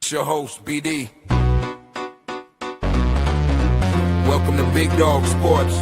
It's your host, BD. Welcome to Big Dog Sports.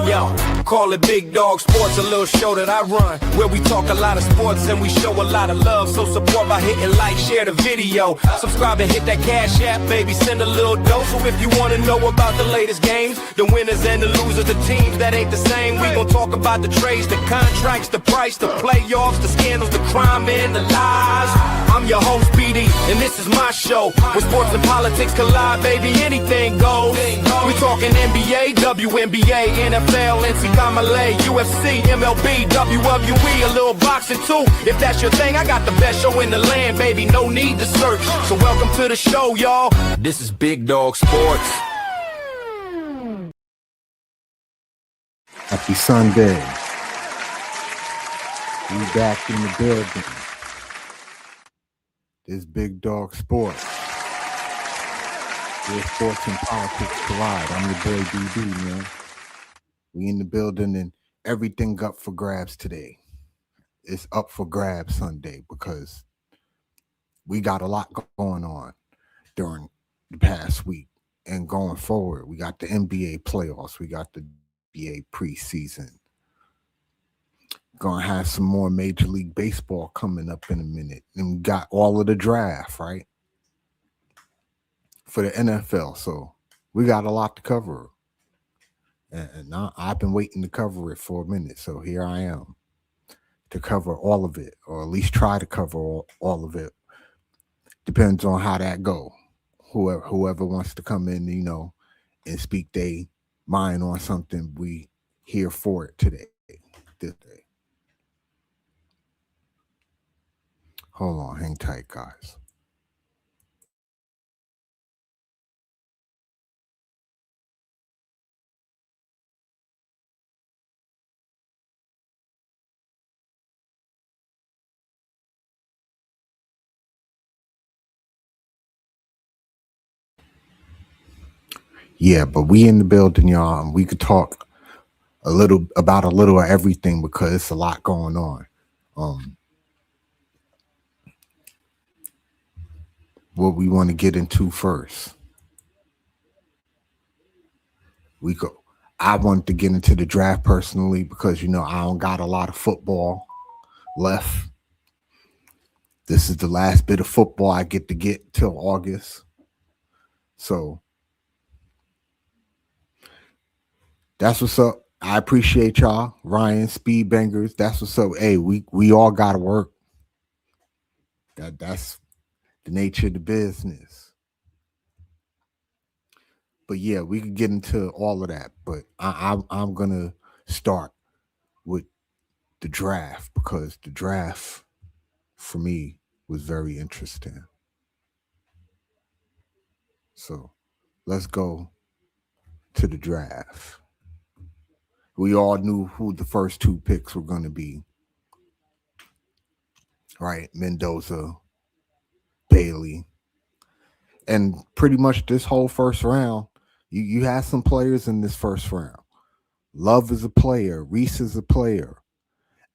Yo, call it Big Dog Sports, a little show that I run, where we talk a lot of sports and we show a lot of love. So support by hitting like, share the video, subscribe and hit that Cash App, baby, send a little dough. So if you want to know about the latest games, the winners and the losers, the teams that ain't the same, we gon' talk about the trades, the contracts, the price, the playoffs, the scandals, the crime and the lies. I'm your host, BD, and this is my show, where sports and politics collide, baby, anything goes. We talking NBA, WNBA, NFL, NCAA, UFC, MLB, WWE, a little boxing too. If that's your thing, I got the best show in the land, baby, no need to search. So welcome to the show, y'all. This is Big Dog Sports. Happy Sunday. We back in the building. This Big Dog Sports. Where sports and politics collide. I'm your boy BD, man. We in the building and everything up for grabs today. It's up for grabs Sunday because we got a lot going on during the past week and going forward. We got the NBA playoffs. We got the NBA preseason. Gonna have some more Major League Baseball coming up in a minute. And we got all of the draft, right? For the NFL. So we got a lot to cover. And I've been waiting to cover it for a minute. So here I am to cover all of it, or at least try to cover all of it. Depends on how that go. Whoever wants to come in, and speak their mind on something, we here for it today. This day. Hold on, hang tight, guys. Yeah, but we in the building, y'all, and we could talk a little of everything because it's a lot going on. What we want to get into first. I wanted to get into the draft personally because I don't got a lot of football left. This is the last bit of football I get till August. So that's what's up. I appreciate y'all. Ryan, Speed Bangers. That's what's up. Hey, we all gotta work. That's the nature of the business. But yeah, we could get into all of that. But I'm gonna start with the draft because the draft for me was very interesting. So let's go to the draft. We all knew who the first two picks were going to be, right? Mendoza, Bailey. And pretty much this whole first round, you had some players in this first round. Love is a player. Reese is a player.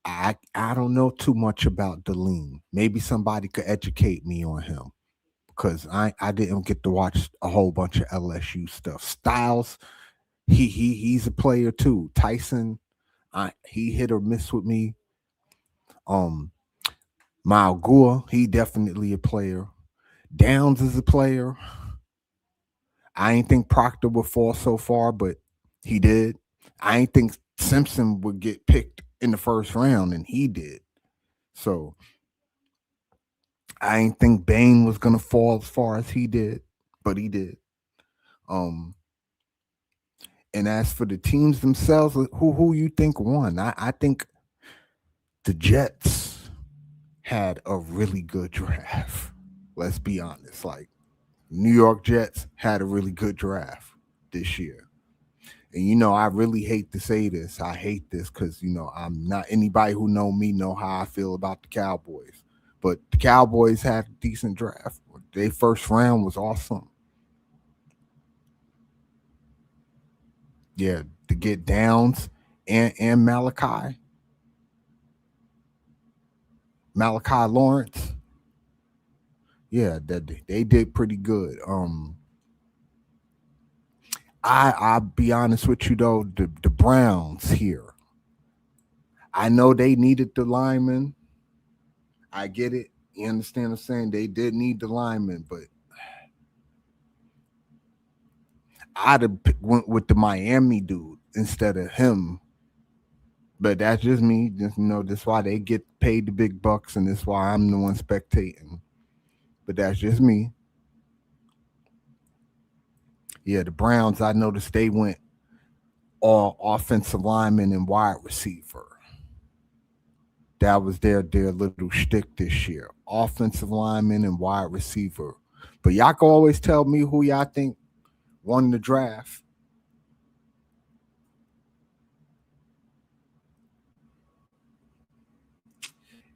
I don't know too much about Deline. Maybe somebody could educate me on him because I didn't get to watch a whole bunch of LSU stuff. Styles, he's a player too. Tyson, he hit or miss with me. Malgua, he definitely a player. Downs is a player. I ain't think Proctor would fall so far, but he did. I ain't think Simpson would get picked in the first round, and he did. So I ain't think Bain was gonna fall as far as he did, but he did. And as for the teams themselves, who you think won? I think the Jets had a really good draft. Let's be honest. Like New York Jets had a really good draft this year. And I really hate to say this. I hate this because I'm not anybody who know me know how I feel about the Cowboys. But the Cowboys had a decent draft. Their first round was awesome. Yeah, to get Downs and Malachi. Malachi Lawrence. Yeah, they did pretty good. I'll be honest with you though, the Browns here. I know they needed the lineman. I get it. You understand what I'm saying? They did need the lineman, but I'd have went with the Miami dude instead of him. But that's just me. Just that's why they get paid the big bucks, and that's why I'm the one spectating. But that's just me. Yeah, the Browns. I noticed they went all offensive lineman and wide receiver. That was their little shtick this year. Offensive lineman and wide receiver. But y'all can always tell me who y'all think won the draft.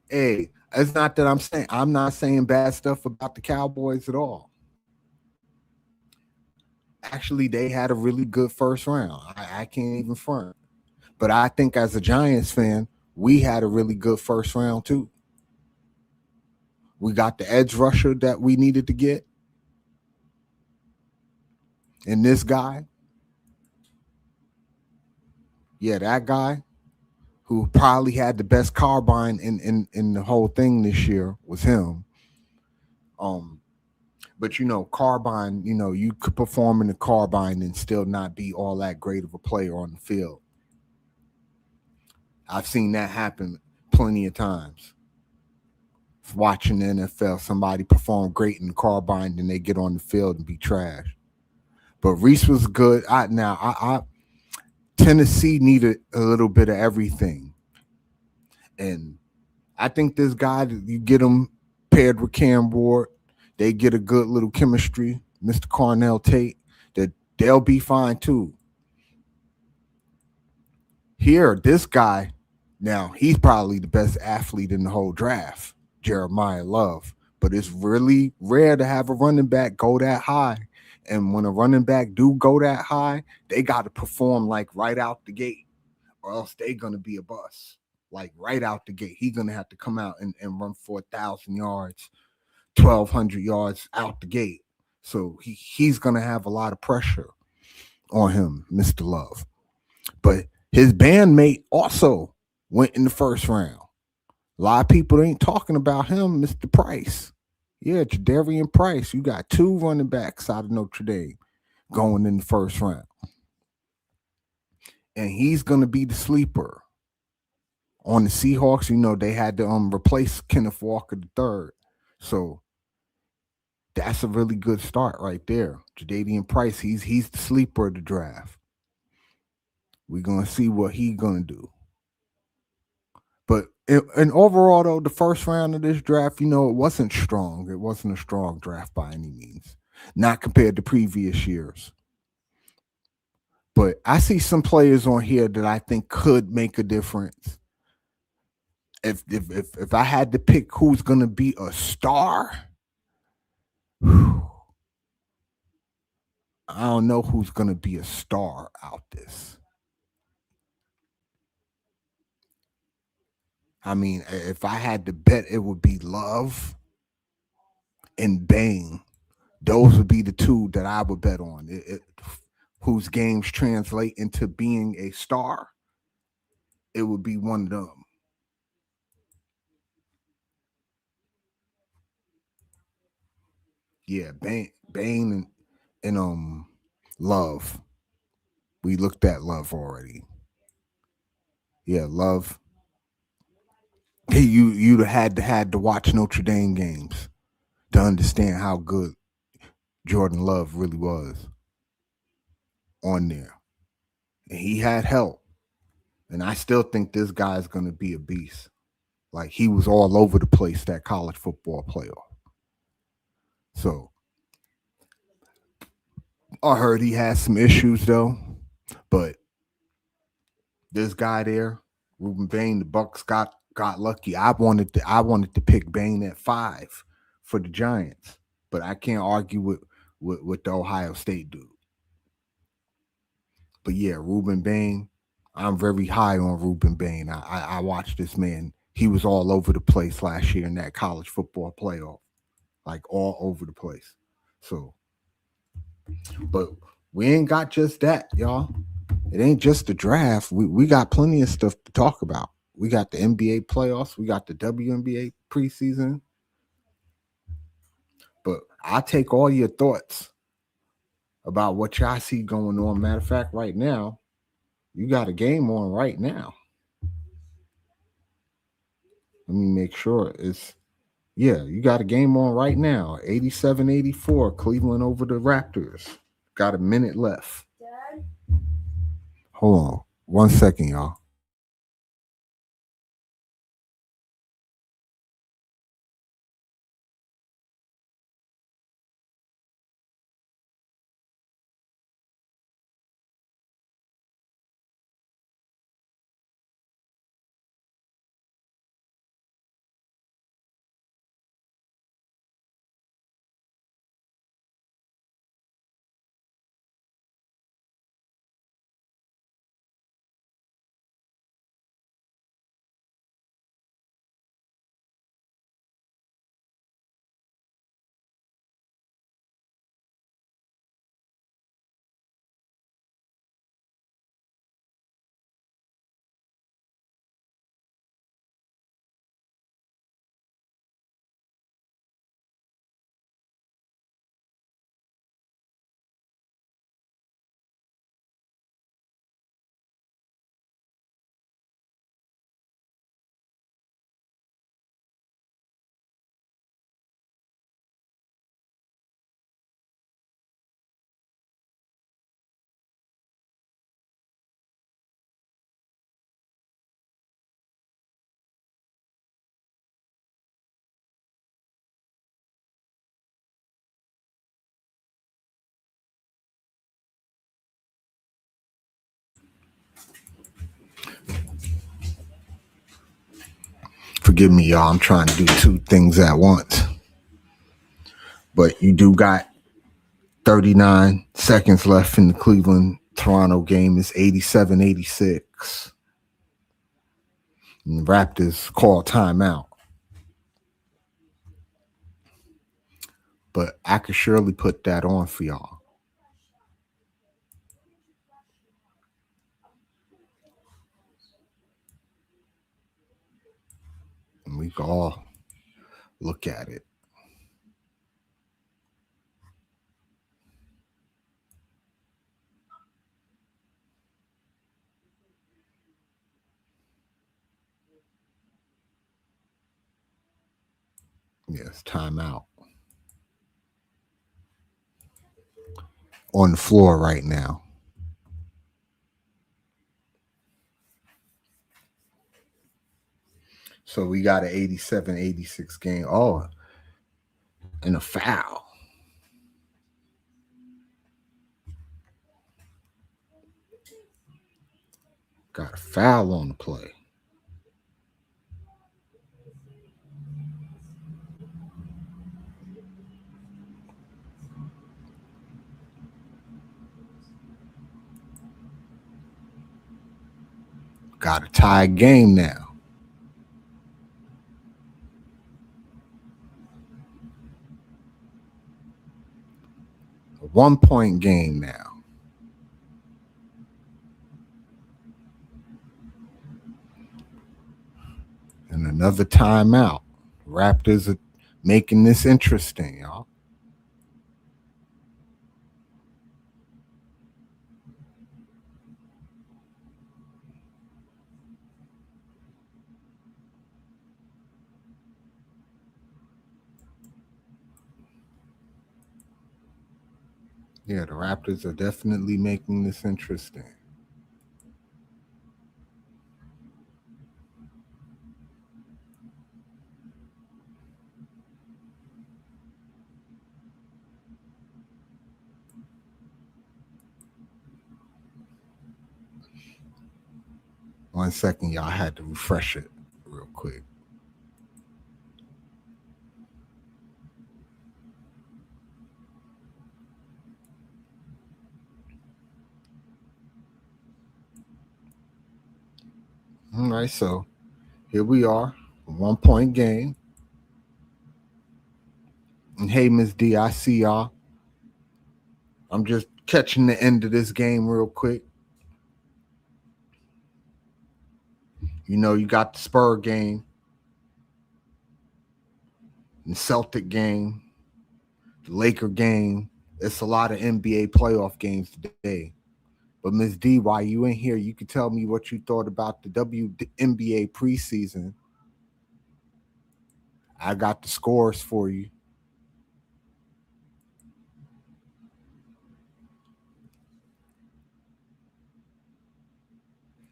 Hey, it's not that I'm not saying bad stuff about the Cowboys at all. Actually, they had a really good first round. I can't even front. But I think as a Giants fan, we had a really good first round too. We got the edge rusher that we needed to get. And this guy, yeah, that guy who probably had the best carbine in the whole thing this year was him. But carbine, you could perform in the carbine and still not be all that great of a player on the field. I've seen that happen plenty of times. Watching the NFL, somebody perform great in the carbine, then they get on the field and be trash. But Reese was good. Tennessee needed a little bit of everything, and I think this guy, you get him paired with Cam Ward, they get a good little chemistry. Mr. Cornell Tate, that they'll be fine too. Here, this guy, now he's probably the best athlete in the whole draft, Jeremiah Love. But it's really rare to have a running back go that high. And when a running back do go that high, they got to perform like right out the gate, or else they're going to be a bust. Like right out the gate, he's going to have to come out and run for 1,000 yards, 1,200 yards out the gate. So he's going to have a lot of pressure on him, Mr. Love. But his bandmate also went in the first round. A lot of people ain't talking about him, Mr. Price. Yeah, Jadarian Price. You got two running backs out of Notre Dame going in the first round. And he's going to be the sleeper. On the Seahawks, they had to replace Kenneth Walker III. So that's a really good start right there. Jadarian Price, he's the sleeper of the draft. We're going to see what he's going to do. But and overall, though, the first round of this draft, it wasn't strong. It wasn't a strong draft by any means. Not compared to previous years. But I see some players on here that I think could make a difference. If I had to pick who's going to be a star, I don't know who's going to be a star out this. I mean, if I had to bet, it would be Love and Bain. Those would be the two that I would bet on. Whose games translate into being a star, it would be one of them. Yeah, Bain and Love. We looked at Love already. Yeah, Love. Hey, you'd had to watch Notre Dame games to understand how good Jordan Love really was on there. And he had help. And I still think this guy's going to be a beast. Like, he was all over the place, that college football playoff. So, I heard he has some issues, though. But this guy there, Ruben Bain, the Bucks got lucky. I wanted to pick Bain at 5 for the Giants. But I can't argue with the Ohio State dude. But yeah, Ruben Bain, I'm very high on Ruben Bain. I watched this man he was all over the place last year in that college football playoff, like all over the place. So, but we ain't got just that, y'all. It ain't just the draft. We got plenty of stuff to talk about. We got the NBA playoffs. We got the WNBA preseason. But I'll take all your thoughts about what y'all see going on. Matter of fact, right now, you got a game on right now. Let me make sure it's, yeah, you got a game on right now. 87-84, Cleveland over the Raptors. Got a minute left. Dad? Hold on 1 second, y'all. Forgive me, y'all. I'm trying to do two things at once. But you do got 39 seconds left in the Cleveland Toronto game. It's 87-86. And the Raptors call timeout. But I could surely put that on for y'all. And we can all look at it. Yes, timeout. On the floor right now. So we got an 87-86 game. Oh, and a foul. Got a foul on the play. Got a tie game now. A 1 point game now. And another timeout. Raptors are making this interesting, y'all. Yeah, the Raptors are definitely making this interesting. One second, y'all. I had to refresh it real quick. All right, so here we are. 1-point game. And hey, Miss D, I see y'all. I'm just catching the end of this game real quick. You know, you got the Spur game, the Celtic game, the Laker game. It's a lot of NBA playoff games today. But Miss D, while you in here, you can tell me what you thought about the WNBA preseason. I got the scores for you.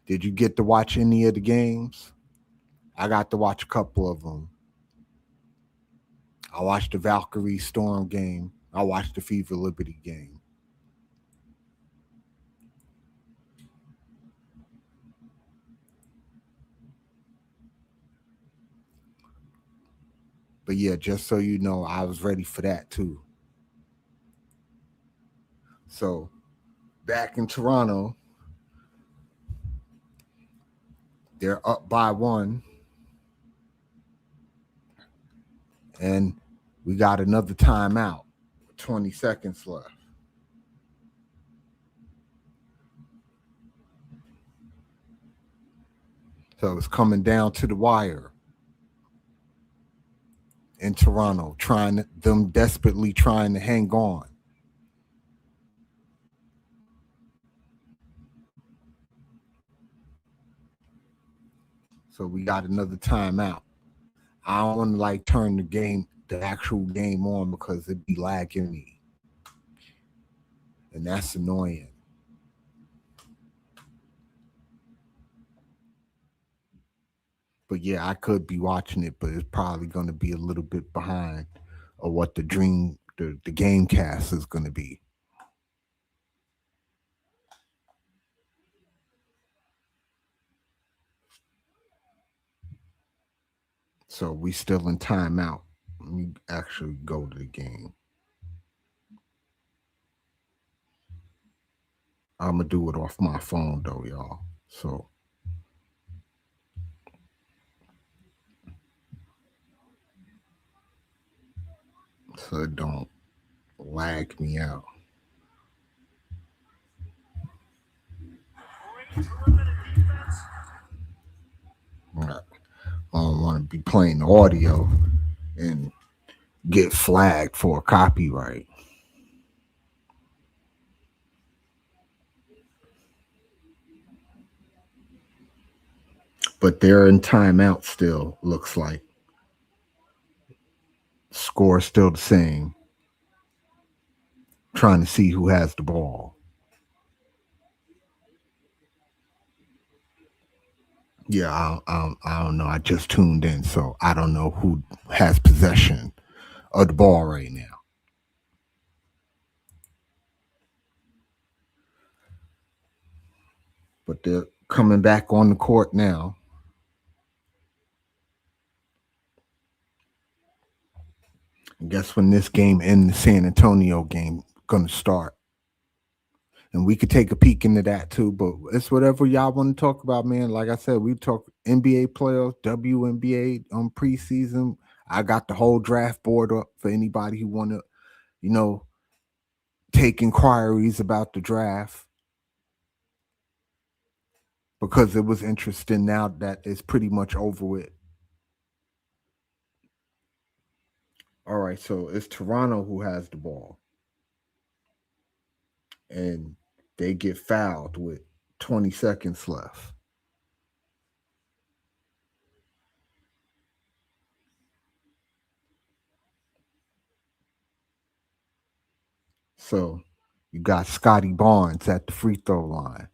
Did you get to watch any of the games? I got to watch a couple of them. I watched the Valkyrie Storm game. I watched the Fever Liberty game. But yeah, just so you know, I was ready for that too. So back in Toronto, they're up by 1. And we got another timeout. 20 seconds left. So it's coming down to the wire in Toronto, them desperately trying to hang on. So we got another timeout. I don't want to like turn the actual game on because it'd be lagging me. And that's annoying. But yeah, I could be watching it, but it's probably going to be a little bit behind of what the game cast is going to be. So we still in timeout. Let me actually go to the game. I'm going to do it off my phone though, y'all. So it don't lag me out. I don't want to be playing audio and get flagged for copyright. But they're in timeout still, looks like. Score still the same. Trying to see who has the ball. Yeah, I don't know. I just tuned in, so I don't know who has possession of the ball right now. But they're coming back on the court now. And guess when this game and the San Antonio game gonna start? And we could take a peek into that too, but it's whatever y'all want to talk about, man. Like I said, we talk NBA playoffs, WNBA preseason. I got the whole draft board up for anybody who want to, take inquiries about the draft. Because it was interesting now that it's pretty much over with. All right, so it's Toronto who has the ball. And they get fouled with 20 seconds left. So you got Scotty Barnes at the free throw line.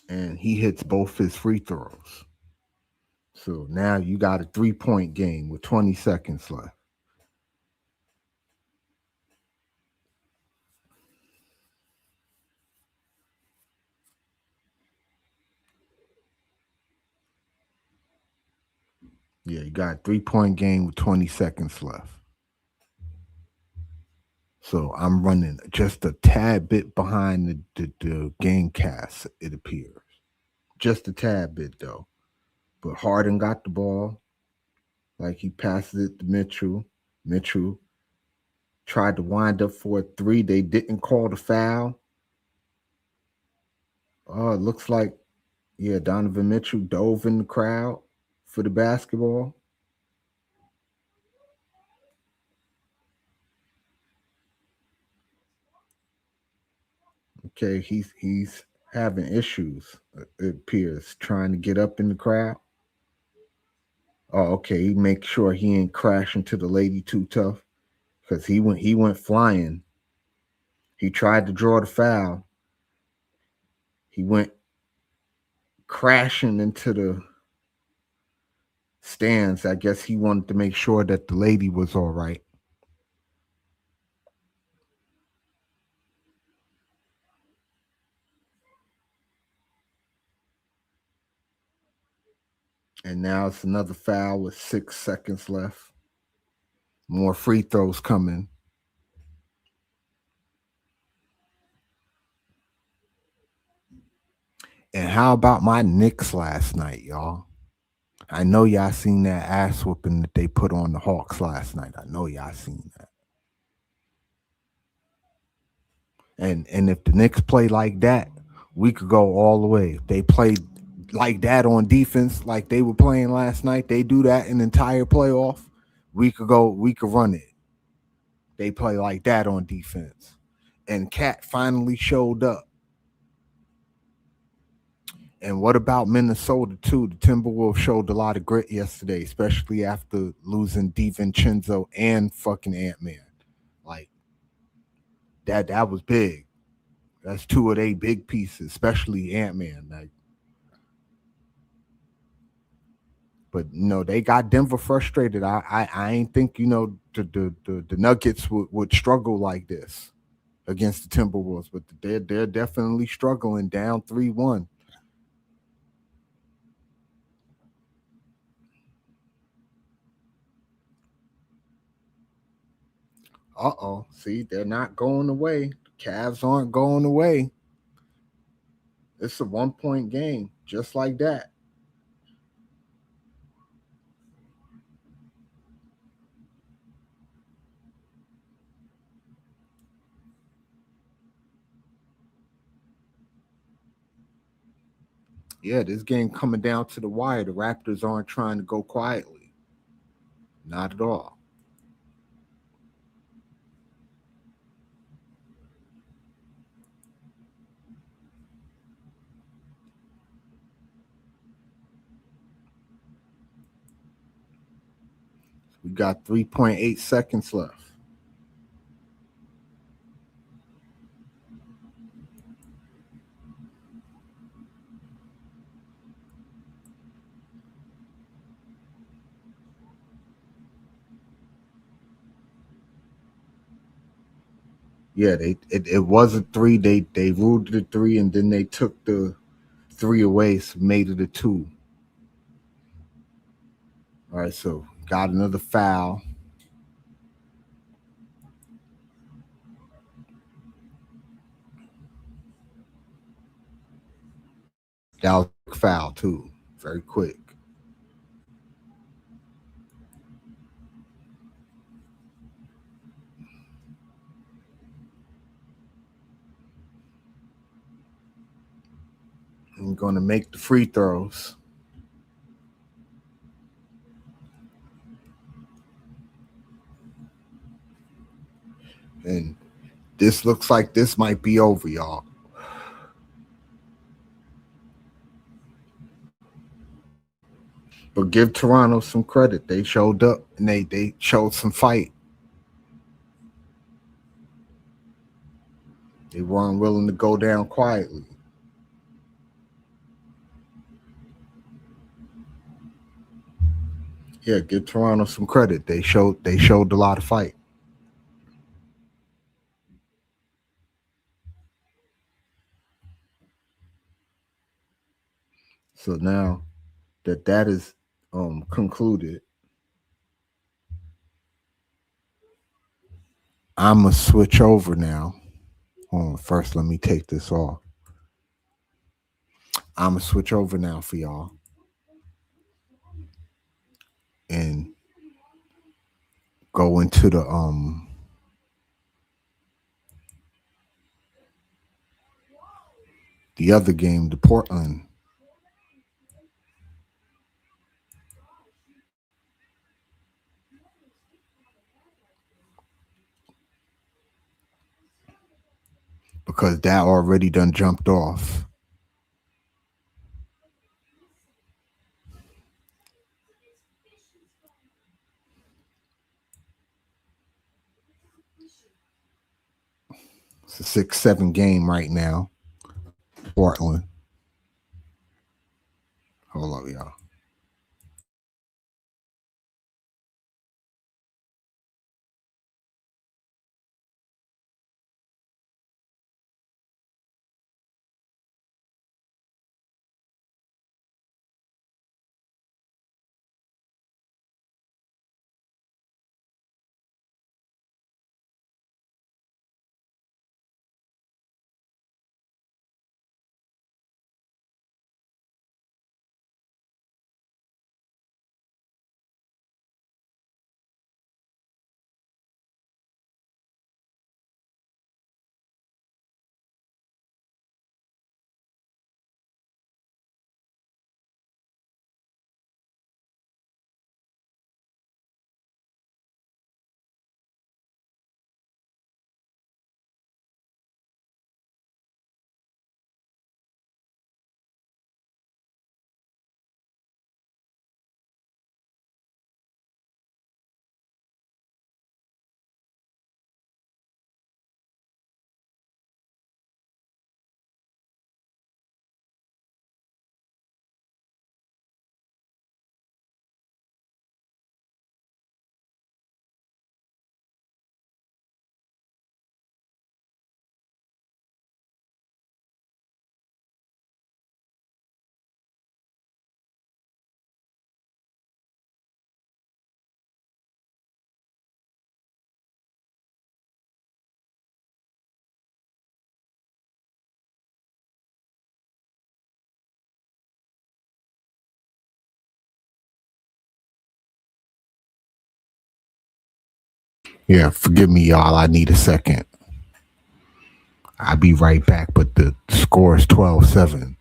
And he hits both his free throws. So now you got a 3-point game with 20 seconds left. Yeah, you got a 3-point game with 20 seconds left. So I'm running just a tad bit behind the game cast, it appears. Just a tad bit though. But Harden got the ball. Like he passes it to Mitchell. Mitchell tried to wind up for a three. They didn't call the foul. Oh, it looks like, yeah, Donovan Mitchell dove in the crowd for the basketball. Okay, he's having issues, it appears, trying to get up in the crowd. Oh, okay. He make sure he ain't crashing to the lady too tough. Because he went flying. He tried to draw the foul. He went crashing into the stands. I guess he wanted to make sure that the lady was all right. And now it's another foul with 6 seconds left. More free throws coming. And how about my Knicks last night, y'all? I know y'all seen that ass whooping that they put on the Hawks last night. I know y'all seen that. And if the Knicks play like that, we could go all the way. If they played like that on defense, like they were playing last night, they do that an entire playoff, we could run it. They play like that on defense. And Cat finally showed up. And what about Minnesota too? The Timberwolves showed a lot of grit yesterday, especially after losing DiVincenzo and fucking Ant-Man. Like that was big. That's two of they big pieces, especially Ant-Man. Like, but they got Denver frustrated. I ain't think the Nuggets would struggle like this against the Timberwolves, but they're definitely struggling down 3-1. Uh-oh. See, they're not going away. The Cavs aren't going away. It's a 1-point game, just like that. Yeah, this game coming down to the wire. The Raptors aren't trying to go quietly. Not at all. We got 3.8 seconds left. Yeah, it was a three. They ruled it a three, and then they took the three away, so made it a two. All right, so got another foul. That was a foul too. Very quick. I'm gonna make the free throws. And this looks like this might be over, y'all. But give Toronto some credit. They showed up and they showed some fight. They weren't willing to go down quietly. Yeah, give Toronto some credit. They showed a lot of fight. So now that is concluded, I'm gonna switch over now. Hold on, first let me take this off. I'm gonna switch over now for y'all and go into the other game, the Portland. Because that already done jumped off. It's a 6-7 game right now. Portland. Hold up, y'all. Yeah, forgive me, y'all. I need a second. I'll be right back, but the score is 12-7.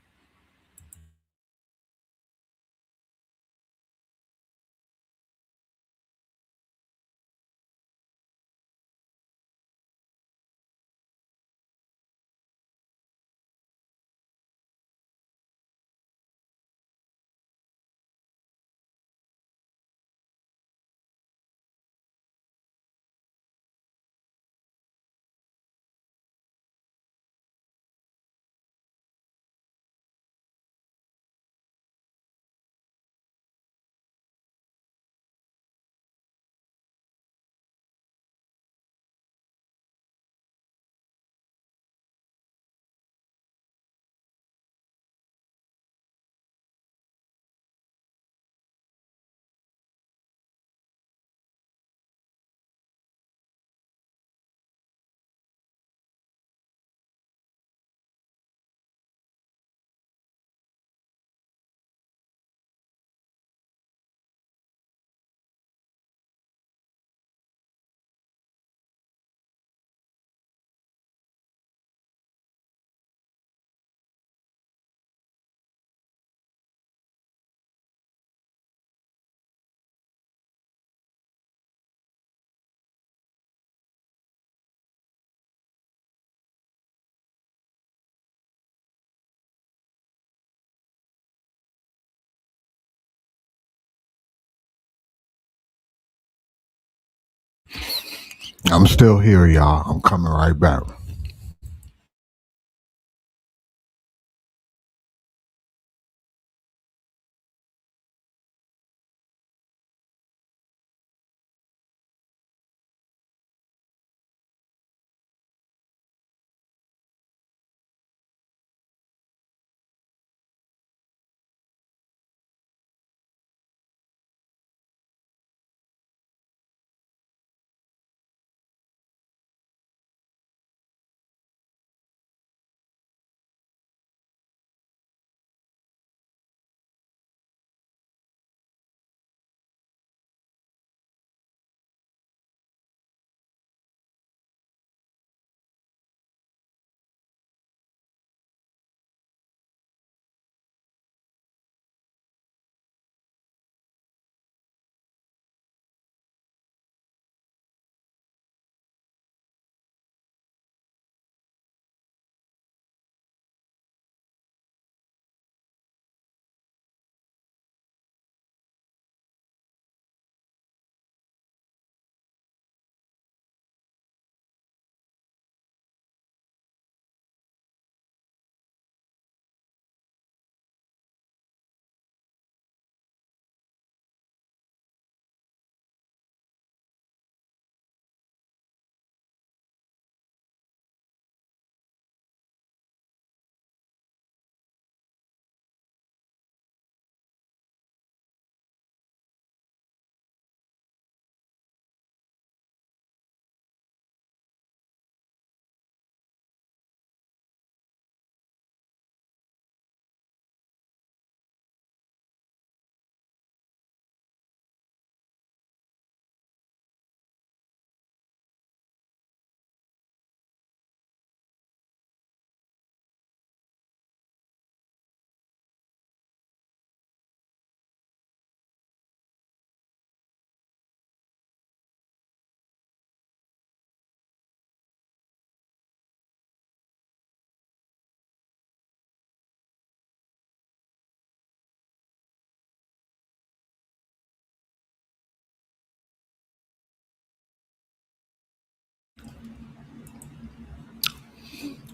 I'm still here, y'all. I'm coming right back.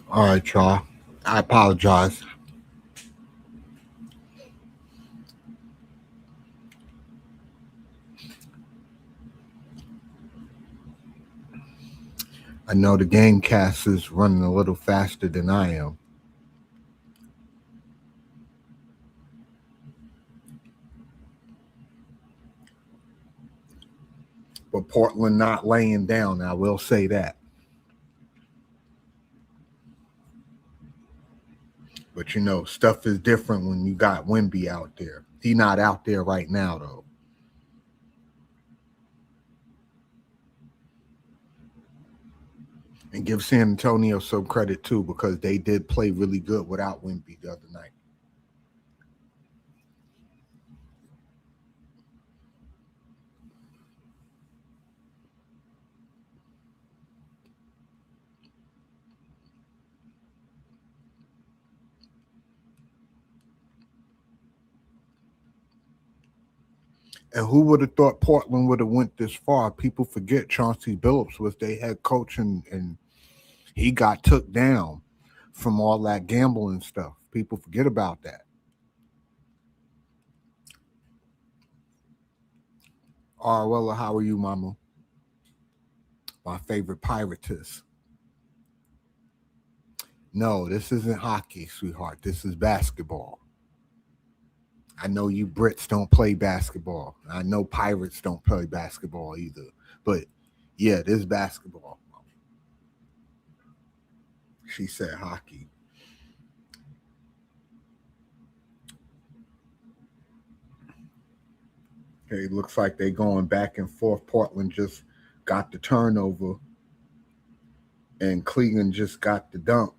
All right, y'all. I apologize. I know the game cast is running a little faster than I am. But Portland not laying down, I will say that. But you know, stuff is different when you got Wimby out there. He not out there right now though. And give San Antonio some credit too, because they did play really good without Wimby the other night. And who would have thought Portland would have went this far? People forget Chauncey Billups was their head coach, and he got took down from all that gambling stuff. People forget about that. Well, how are you, Mama? My favorite piratess. No, this isn't hockey, sweetheart. This is basketball. I know you Brits don't play basketball. I know Pirates don't play basketball either. But yeah, this is basketball. She said hockey. Okay, looks like they going back and forth. Portland just got the turnover, and Cleveland just got the dunk.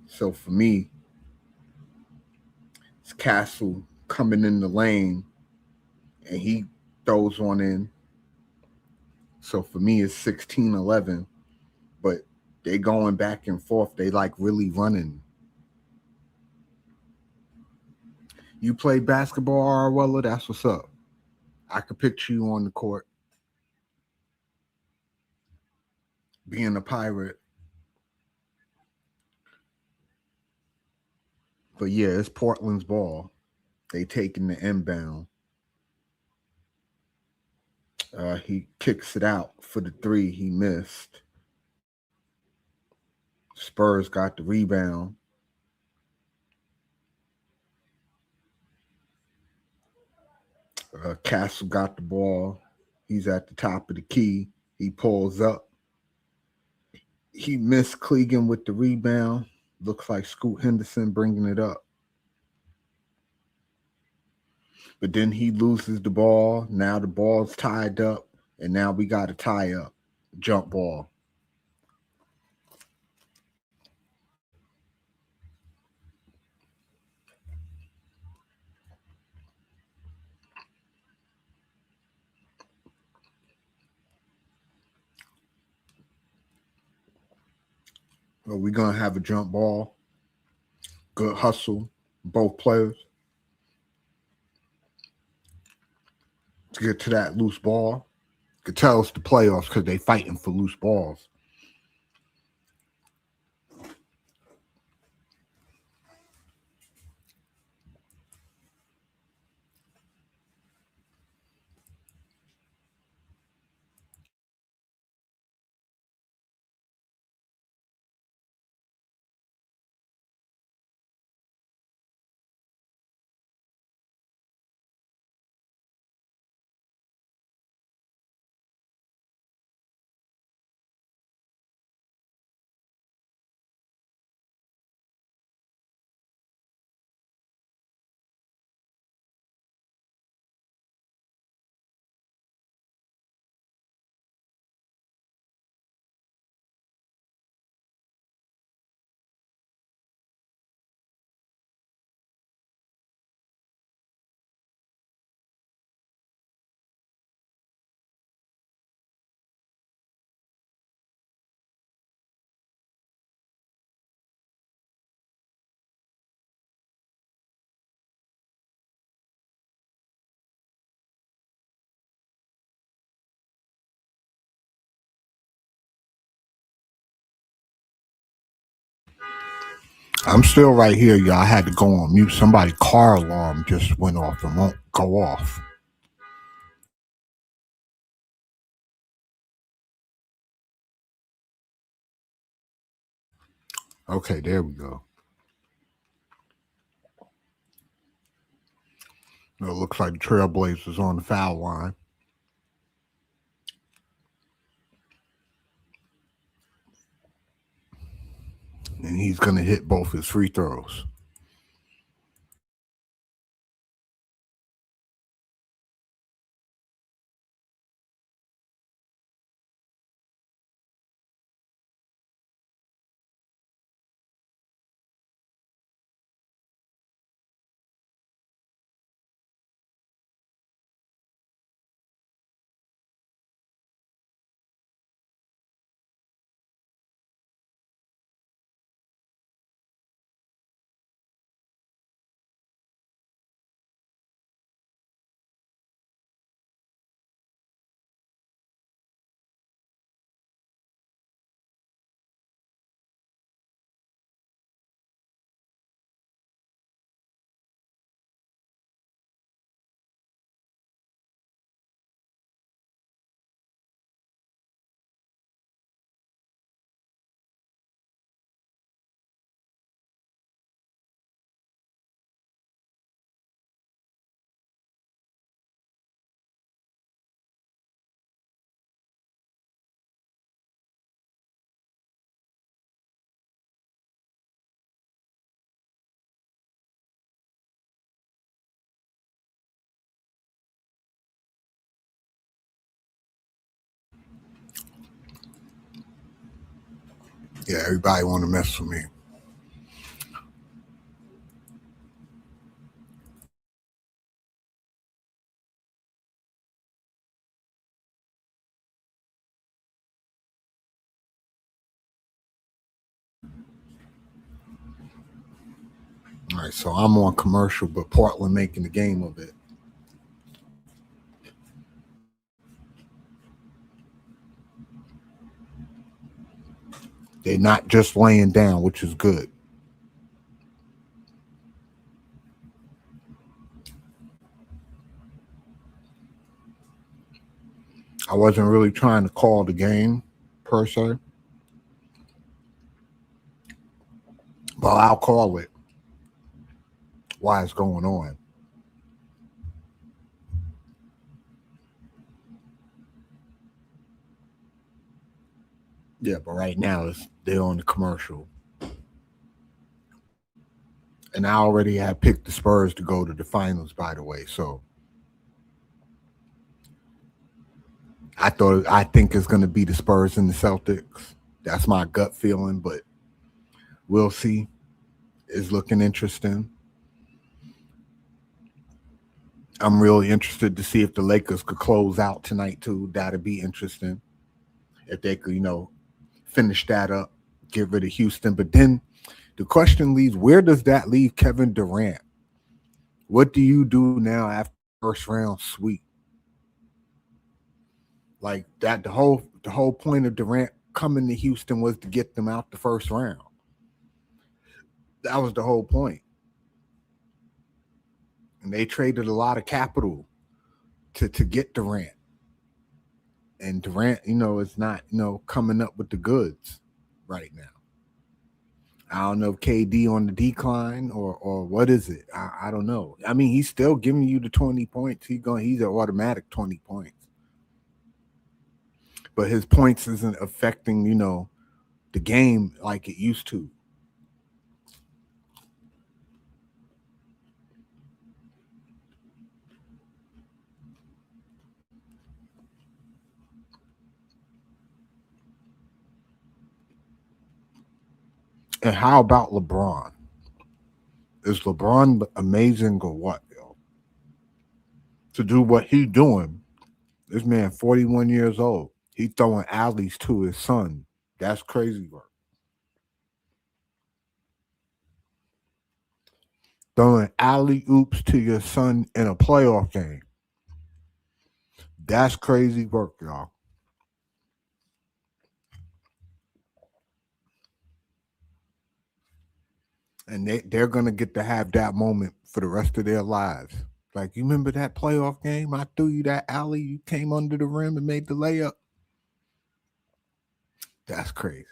So for me, it's Castle coming in the lane, and he throws one in. So for me, it's 16-11. But they going back and forth. They like really running. You play basketball, Arwella? That's what's up. I could picture you on the court being a pirate. But yeah, it's Portland's ball. They taking the inbound. He kicks it out for the three. He missed. Spurs got the rebound. Castle got the ball. He's at the top of the key. He pulls up. He missed Clegan with the rebound. Looks like Scoot Henderson bringing it up. But then he loses the ball. Now the ball's tied up. And now we got to tie up. Jump ball. Well, we're going to have a jump ball. Good hustle. Both players. To get to that loose ball. Could tell it's the playoffs because they fighting for loose balls. I'm still right here, y'all. I had to go on mute. Somebody's car alarm just went off and won't go off. Okay, there we go. It looks like the Trailblazers on the foul line. And he's going to hit both his free throws. Yeah, everybody want to mess with me. All right, so I'm on commercial, but Portland making the game of it. They're not just laying down, which is good. I wasn't really trying to call the game per se, but I'll call it why it's going on. Yeah, but right now they're on the commercial. And I already had picked the Spurs to go to the finals, by the way. So I think it's going to be the Spurs and the Celtics. That's my gut feeling, but we'll see. It's looking interesting. I'm really interested to see if the Lakers could close out tonight too. That'd be interesting if they could, finish that up, get rid of Houston. But then the question leaves: where does that leave Kevin Durant? What do you do now after first round sweep? Like that, the whole point of Durant coming to Houston was to get them out the first round. That was the whole point. And they traded a lot of capital to get Durant. And Durant, is not, coming up with the goods right now. I don't know if KD on the decline or what is it. I don't know. I mean, he's still giving you the 20 points. He's an automatic 20 points. But his points isn't affecting, the game like it used to. And how about LeBron? Is LeBron amazing or what, yo? To do what he's doing, this man 41 years old. He throwing alleys to his son. That's crazy work. Throwing alley oops to your son in a playoff game. That's crazy work, y'all. And they're gonna get to have that moment for the rest of their lives. Like, you remember that playoff game? I threw you that alley, you came under the rim and made the layup. That's crazy.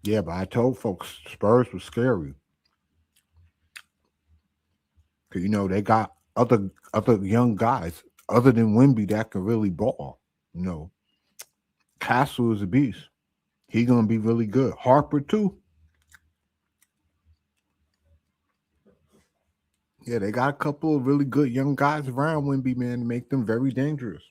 Yeah, but I told folks Spurs was scary. Cause they got other young guys other than Wimby that can really ball. You know, Castle is a beast. He gonna be really good. Harper too. Yeah, they got a couple of really good young guys around Wimby, man, to make them very dangerous.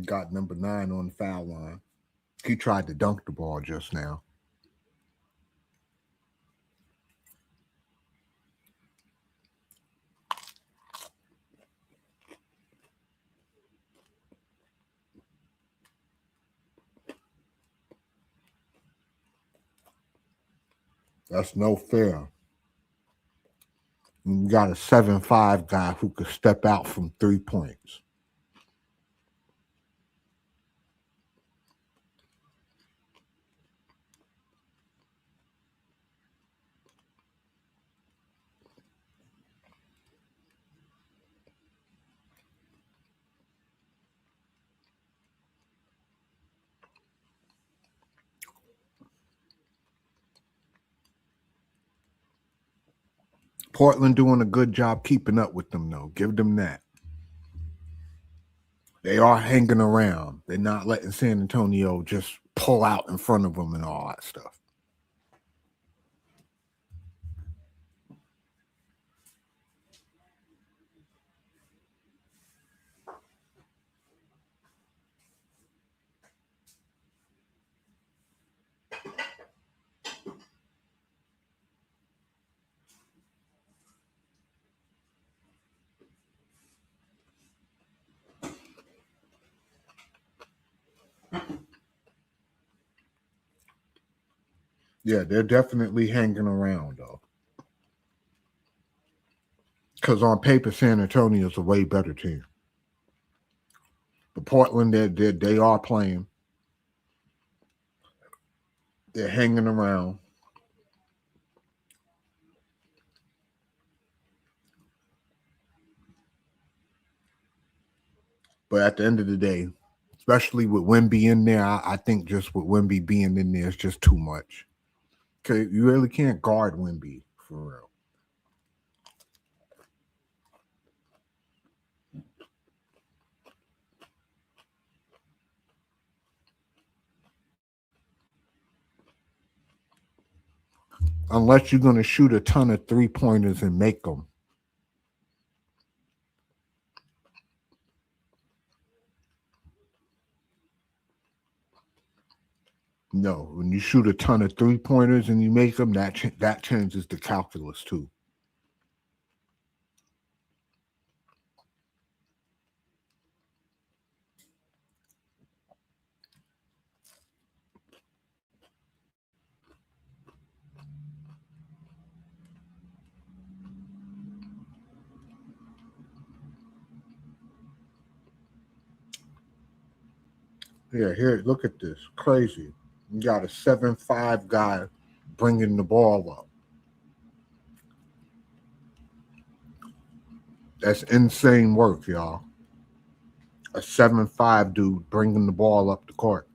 Got number 9 on the foul line. He tried to dunk the ball just now. That's no fair. You got a 7'5" guy who could step out from 3 points. Portland doing a good job keeping up with them, though. Give them that. They are hanging around. They're not letting San Antonio just pull out in front of them and all that stuff. Yeah, they're definitely hanging around, though. Because on paper, San Antonio's a way better team. But Portland, they are playing. They're hanging around. But at the end of the day, especially with Wemby in there, I think just with Wemby being in there is just too much. Because you really can't guard Wemby for real. Unless you're going to shoot a ton of 3-pointers and make them. No, when you shoot a ton of 3-pointers and you make them, that changes the calculus too. Yeah, here, look at this. Crazy. You got a 7'5" guy bringing the ball up. That's insane work, y'all. A 7'5" dude bringing the ball up the court.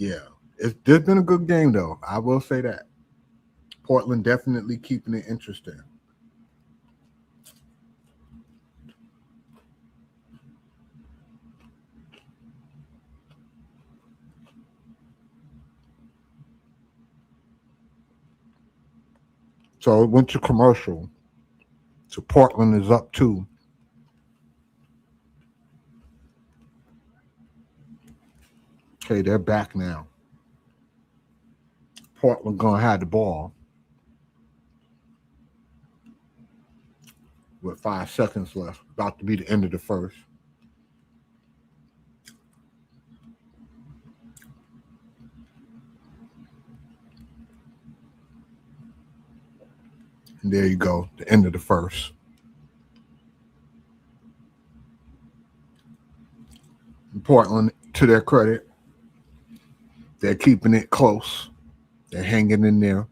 Yeah, there's been a good game though. I will say that. Portland definitely keeping it interesting. So it went to commercial. So Portland is up 2. Okay, they're back now. Portland gonna have the ball with 5 seconds left. About to be the end of the first. And there you go, the end of the first. Portland, to their credit, they're keeping it close. They're hanging in there.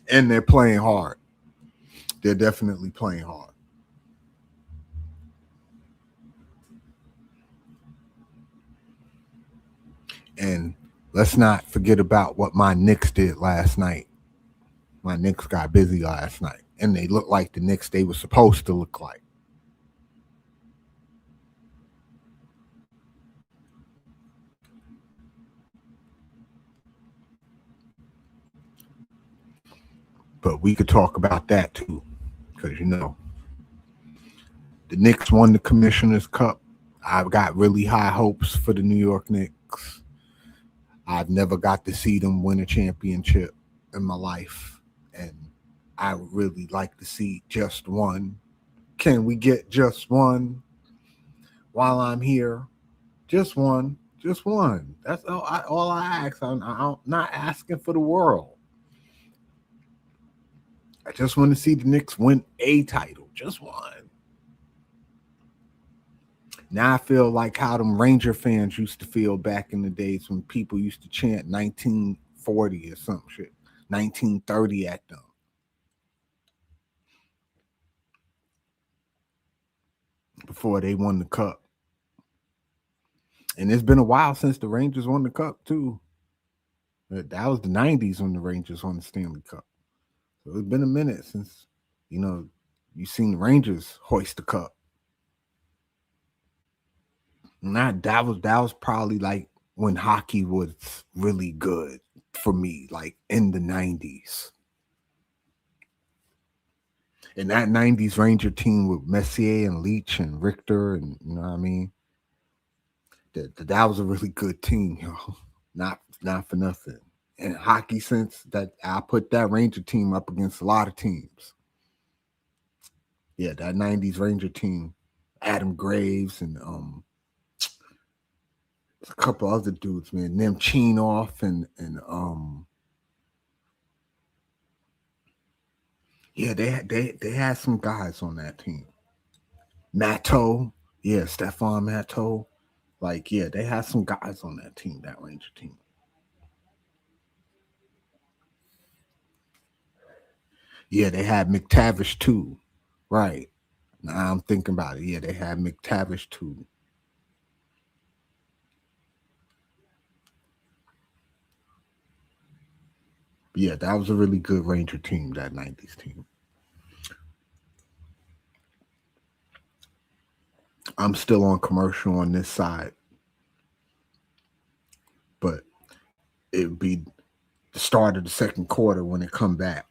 And they're playing hard. They're definitely playing hard. And let's not forget about what my Knicks did last night. My Knicks got busy last night. And they looked like the Knicks they were supposed to look like. But we could talk about that too. Because, the Knicks won the Commissioner's Cup. I've got really high hopes for the New York Knicks. I've never got to see them win a championship in my life. And I would really like to see just one. Can we get just one while I'm here? Just one. Just one. That's all I ask. I'm not asking for the world. I just want to see the Knicks win a title. Just one. Now I feel like how them Ranger fans used to feel back in the days when people used to chant 1940 or some shit, 1930 at them. Before they won the cup. And it's been a while since the Rangers won the cup too. That was the 90s when the Rangers won the Stanley Cup. So it's been a minute since, you've seen the Rangers hoist the cup. And that was probably like when hockey was really good for me, like in the 90s. And that 90s Ranger team with Messier and Leach and Richter, and you know what I mean? That was a really good team, Not for nothing. In hockey sense, that I put that Ranger team up against a lot of teams. Yeah, that 90s Ranger team, Adam Graves and a couple other dudes, man. Nemchinov and yeah, they had some guys on that team. Matteau, yeah, Stefan Matteau. Like, yeah, they had some guys on that team, that Ranger team. Yeah, they had McTavish too. Right. Now I'm thinking about it. Yeah, they had McTavish too. Yeah, that was a really good Ranger team, that 90s team. I'm still on commercial on this side. But it would be the start of the second quarter when it come back.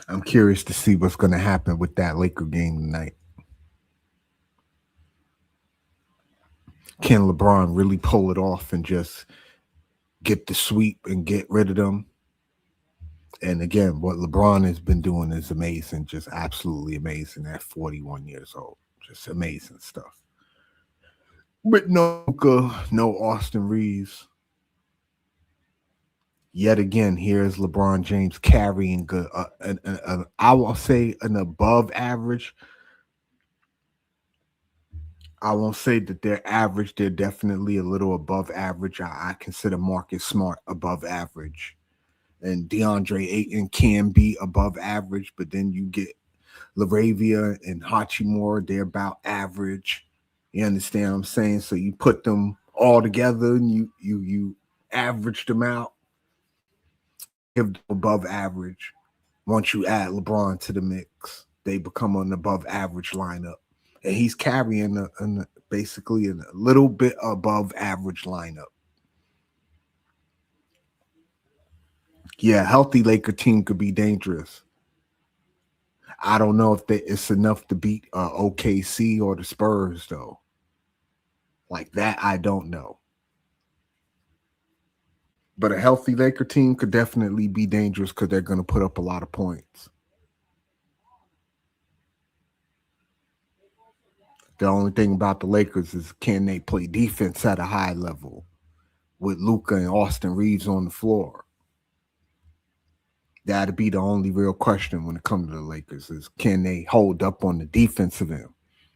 I'm curious to see what's going to happen with that Laker game tonight. Can LeBron really pull it off and just get the sweep and get rid of them? And again, what LeBron has been doing is amazing, just absolutely amazing at 41 years old. Just amazing stuff. But no Austin Reeves. Yet again, here's LeBron James carrying I will say an above average I won't say that they're average. They're definitely a little above average. I consider Marcus Smart above average. And DeAndre Ayton can be above average, but then you get Laravia and Hachimura, they're about average. You understand what I'm saying? So you put them all together and you average them out, give them above average. Once you add LeBron to the mix, they become an above average lineup. And he's carrying basically a little bit above average lineup. Yeah, healthy Laker team could be dangerous. I don't know if it's enough to beat OKC or the Spurs, though. Like that, I don't know. But a healthy Laker team could definitely be dangerous because they're going to put up a lot of points. The only thing about the Lakers is can they play defense at a high level with Luka and Austin Reeves on the floor? That'd be the only real question when it comes to the Lakers is can they hold up on the defensive end?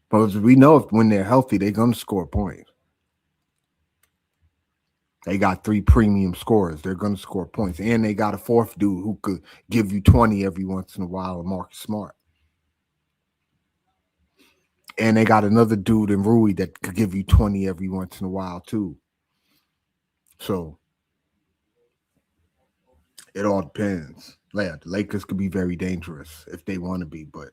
Because we know when they're healthy, they're going to score points. They got 3 premium scorers. They're going to score points. And they got a fourth dude who could give you 20 every once in a while, Marcus Smart. And they got another dude in Rui that could give you 20 every once in a while, too. So it all depends. Yeah, the Lakers could be very dangerous if they want to be. But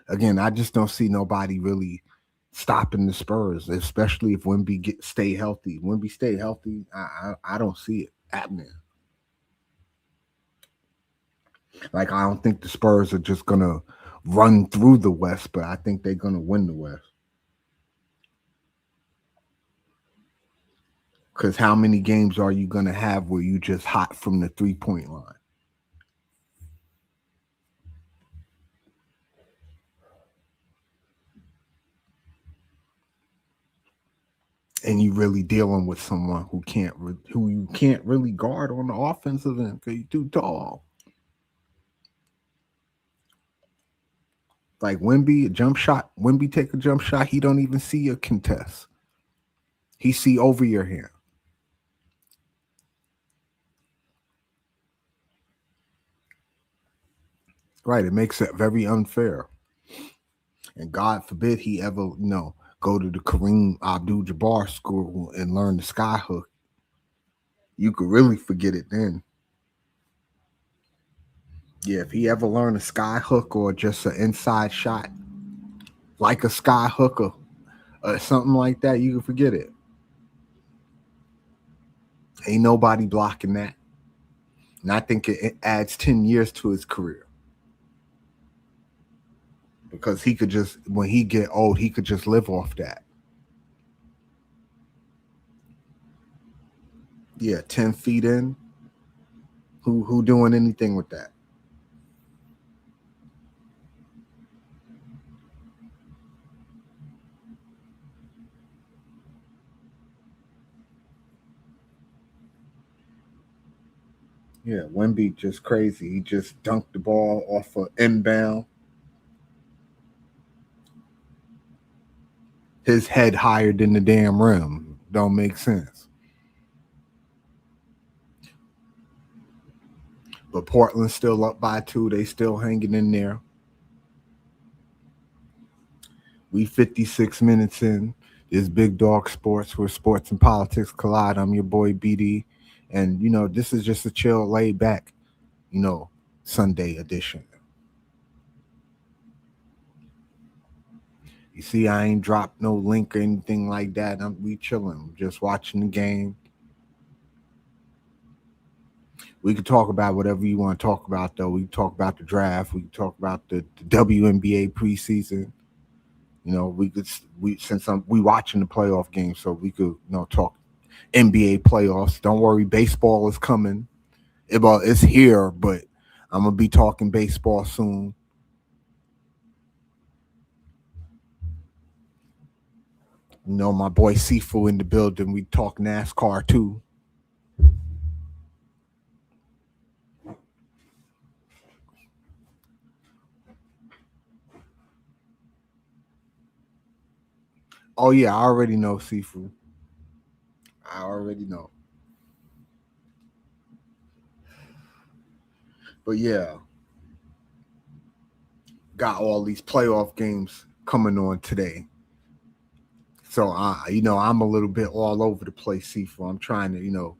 again, I just don't see nobody really stopping the Spurs, especially if Wemby stay healthy. Wemby stay healthy, I don't see it happening. Like, I don't think the Spurs are just going to run through the West, but I think they're going to win the West. Because how many games are you going to have where you just hot from the 3-point line? And you really dealing with someone who you can't really guard on the offensive end because you're too tall. Like Wemby, Wemby take a jump shot, he don't even see a contest. He see over your hand. Right, it makes it very unfair. And God forbid he ever, go to the Kareem Abdul-Jabbar school and learn the sky hook. You could really forget it then. Yeah, if he ever learned a sky hook or just an inside shot, like a sky hooker or something like that, you can forget it. Ain't nobody blocking that. And I think it adds 10 years to his career. Because he could just, when he get old, he could just live off that. Yeah, 10 feet in. Who doing anything with that? Yeah, Wemby just crazy. He just dunked the ball off of inbound. His head higher than the damn rim. Don't make sense. But Portland's still up by 2. They still hanging in there. We 56 minutes in. This Big Dog Sports, where sports and politics collide. I'm your boy BD. And, this is just a chill, laid back, Sunday edition. You see, I ain't dropped no link or anything like that. We chilling, just watching the game. We could talk about whatever you want to talk about, though. We can talk about the draft. We can talk about the WNBA preseason. We watching the playoff game, so we could talk NBA playoffs. Don't worry, baseball is coming. It's here, but I'm gonna be talking baseball soon. My boy Sifu in the building. We talk NASCAR too. Oh yeah, I already know, Sifu. I already know. But yeah, got all these playoff games coming on today. So I'm a little bit all over the place, Sifu. I'm trying to,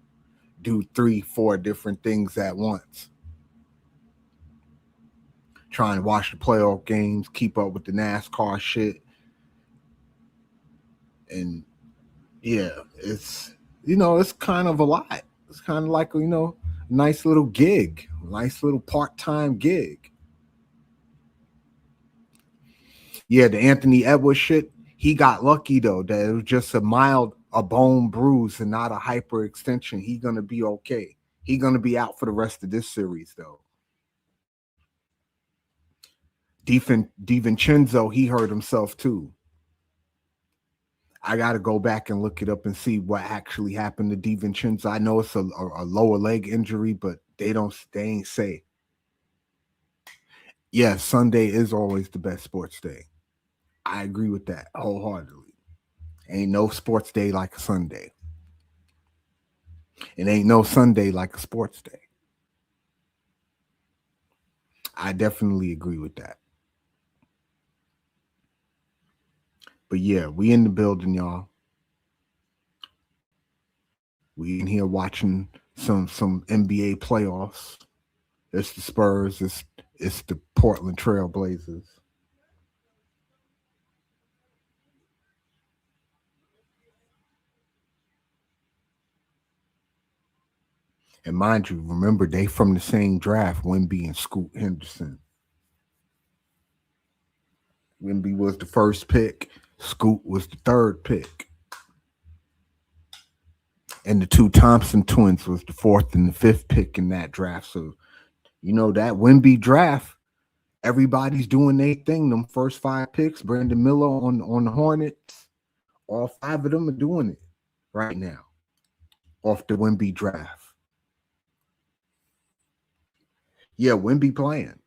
do 3, 4 different things at once. Trying to watch the playoff games, keep up with the NASCAR shit, and yeah, it's kind of a lot. It's kind of like nice little gig, nice little part-time gig. Yeah, the Anthony Edwards shit. He got lucky though that it was just a bone bruise and not a hyperextension. He gonna be okay. He gonna be out for the rest of this series though. DiVincenzo, he hurt himself too. I got to go back and look it up and see what actually happened to DiVincenzo. I know it's a lower leg injury, but they ain't say. Yeah, Sunday is always the best sports day. I agree with that wholeheartedly. Ain't no sports day like a Sunday. It ain't no Sunday like a sports day. I definitely agree with that. But yeah, we in the building, y'all. We in here watching some NBA playoffs. It's the Spurs. It's the Portland Trail Blazers. And mind you, remember they from the same draft, Wemby and Scoot Henderson. Wemby was the first pick. Scoot was the third pick. And the two Thompson twins was the fourth and the fifth pick in that draft. So, that Wemby draft, everybody's doing their thing. Them first 5 picks, Brandon Miller on the Hornets, all 5 of them are doing it right now off the Wemby draft. Yeah, Wemby playing.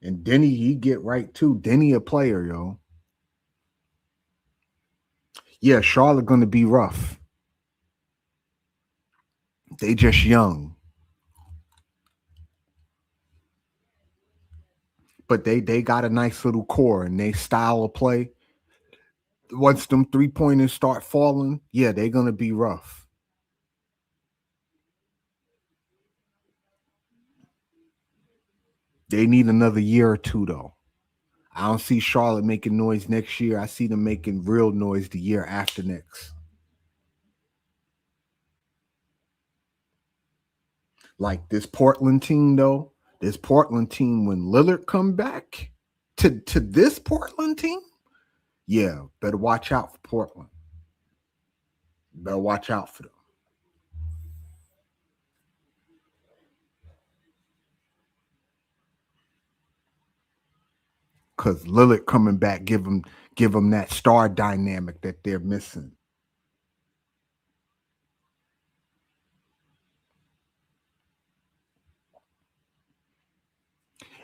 And Denny, he get right too. Denny a player, yo. Yeah, Charlotte gonna be rough. They just young. But they got a nice little core and they style of play. Once them 3-pointers start falling, yeah, they're gonna be rough. They need another year or two though. I don't see Charlotte making noise next year. I see them making real noise the year after next. Like this Portland team though, when Lillard come back to this Portland team, yeah, better watch out for Portland. Better watch out for them. Because Lillard coming back give them that star dynamic that they're missing.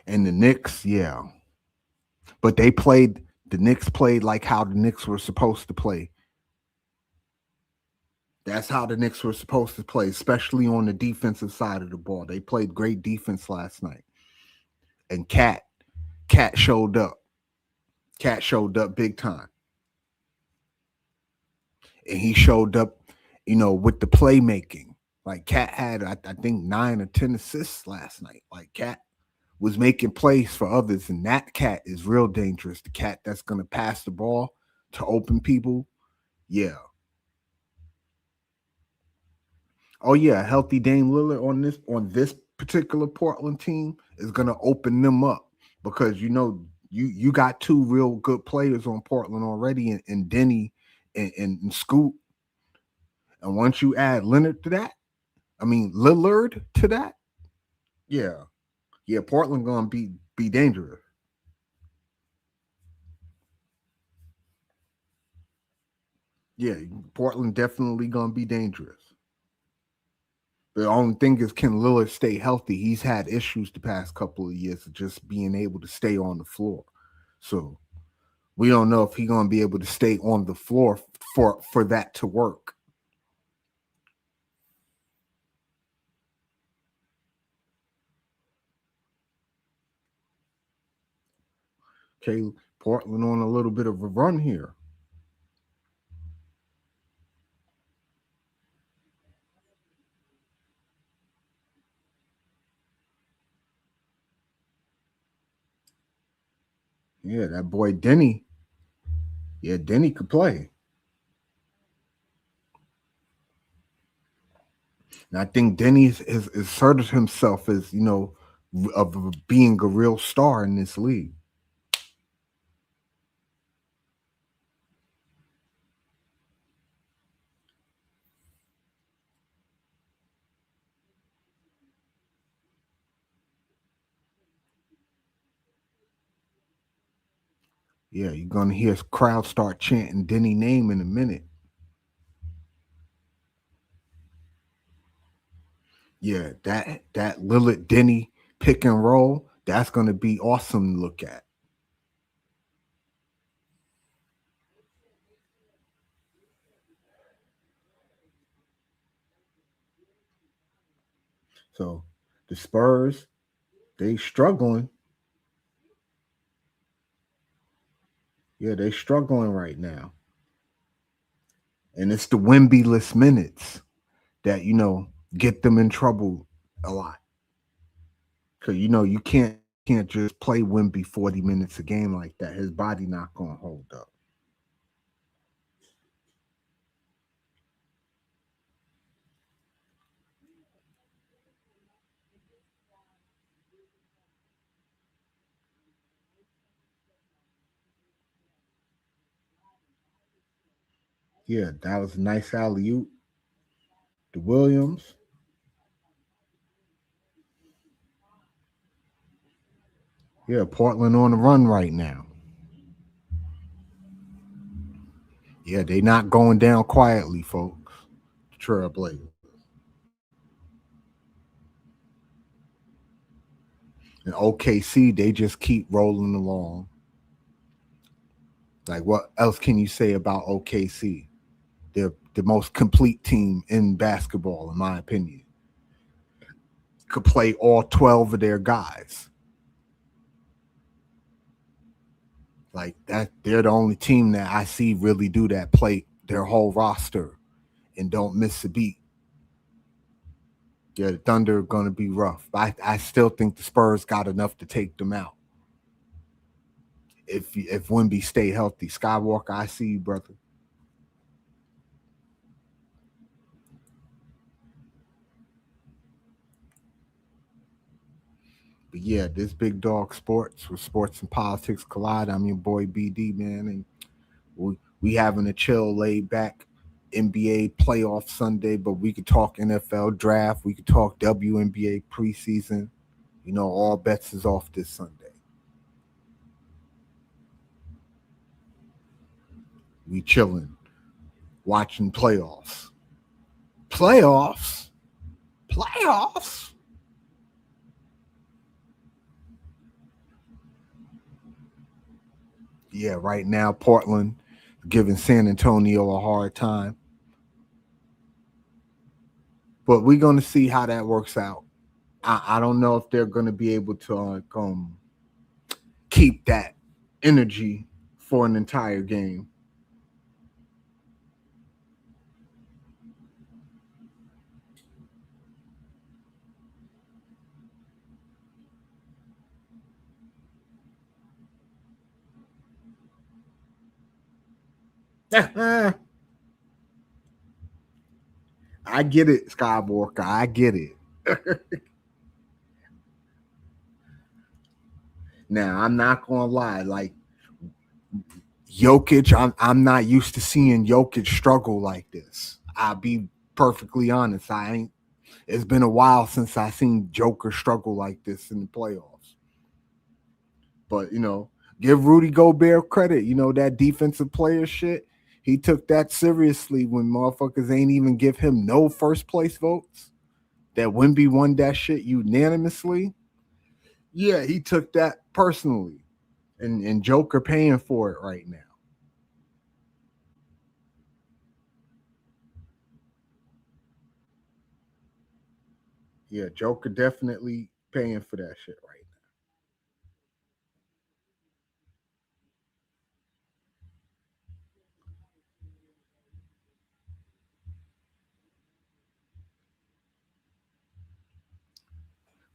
And the Knicks, yeah. But the Knicks played like how the Knicks were supposed to play. That's how the Knicks were supposed to play, especially on the defensive side of the ball. They played great defense last night. And Cat showed up. Cat showed up big time. And he showed up, with the playmaking. Like Cat had, I think, 9 or 10 assists last night. Like Cat was making plays for others, and that Cat is real dangerous. The Cat that's going to pass the ball to open people. Yeah. Oh yeah, healthy Dame Lillard on this particular Portland team is going to open them up because you got 2 real good players on Portland already in Denny and Scoot. And once you add Lillard to that, yeah, Portland gonna be dangerous. Yeah, Portland definitely gonna be dangerous. The only thing is, can Lillard stay healthy? He's had issues the past couple of years of just being able to stay on the floor. So we don't know if he's gonna be able to stay on the floor for that to work. Okay, Portland on a little bit of a run here. Yeah, that boy Denny. Yeah, Denny could play. And I think Denny has asserted himself as, of being a real star in this league. Yeah, you're gonna hear crowd start chanting Denny name in a minute. Yeah, that Lillard Denny pick and roll, that's gonna be awesome to look at. So the Spurs, they struggling. Yeah, they struggling right now. And it's the Wemby-less minutes that, get them in trouble a lot. Cause you can't just play Wemby 40 minutes a game like that. His body not gonna hold up. Yeah, that was a nice alley oop. The Williams. Yeah, Portland on the run right now. Yeah, they not going down quietly, folks. Trailblazers. And OKC, they just keep rolling along. Like, what else can you say about OKC? They're the most complete team in basketball, in my opinion. Could play all 12 of their guys. Like that, they're the only team that I see really do that, play their whole roster and don't miss a beat. Yeah, the Thunder are going to be rough. I still think the Spurs got enough to take them out. If Wemby stay healthy, Skywalker, I see you, brother. But yeah, this Big Dog Sports, where sports and politics collide. I'm your boy BD, man, and we having a chill, laid back NBA playoff Sunday. But we could talk NFL draft. We could talk WNBA preseason. All bets is off this Sunday. We chilling, watching playoffs. Playoffs. Yeah, right now Portland giving San Antonio a hard time. But we're going to see how that works out. I don't know if they're going to be able to keep that energy for an entire game. I get it, Skywalker. I get it. Now, I'm not going to lie. Like, Jokic, I'm not used to seeing Jokic struggle like this. I'll be perfectly honest. I ain't. It's been a while since I seen Joker struggle like this in the playoffs. But give Rudy Gobert credit. That defensive player shit. He took that seriously when motherfuckers ain't even give him no first place votes. That Wemby won that shit unanimously. Yeah, he took that personally. And Joker paying for it right now. Yeah, Joker definitely paying for that shit right now.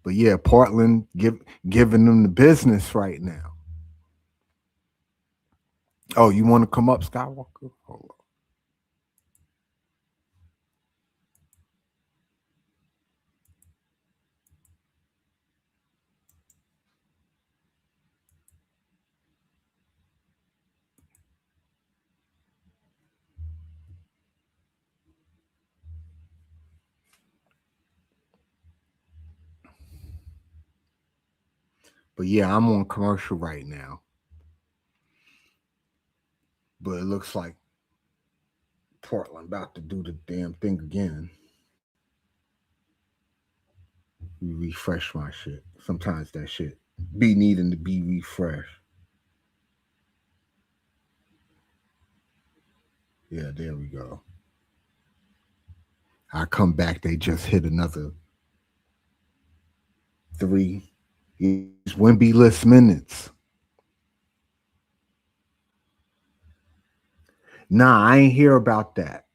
But yeah, Portland giving them the business right now. Oh, you want to come up, Skywalker? Hold on. But yeah, I'm on commercial right now. But it looks like Portland about to do the damn thing again. Refresh my shit. Sometimes that shit be needing to be refreshed. Yeah, there we go. I come back, they just hit another 3. It's Wemby-less minutes. Nah, I ain't hear about that.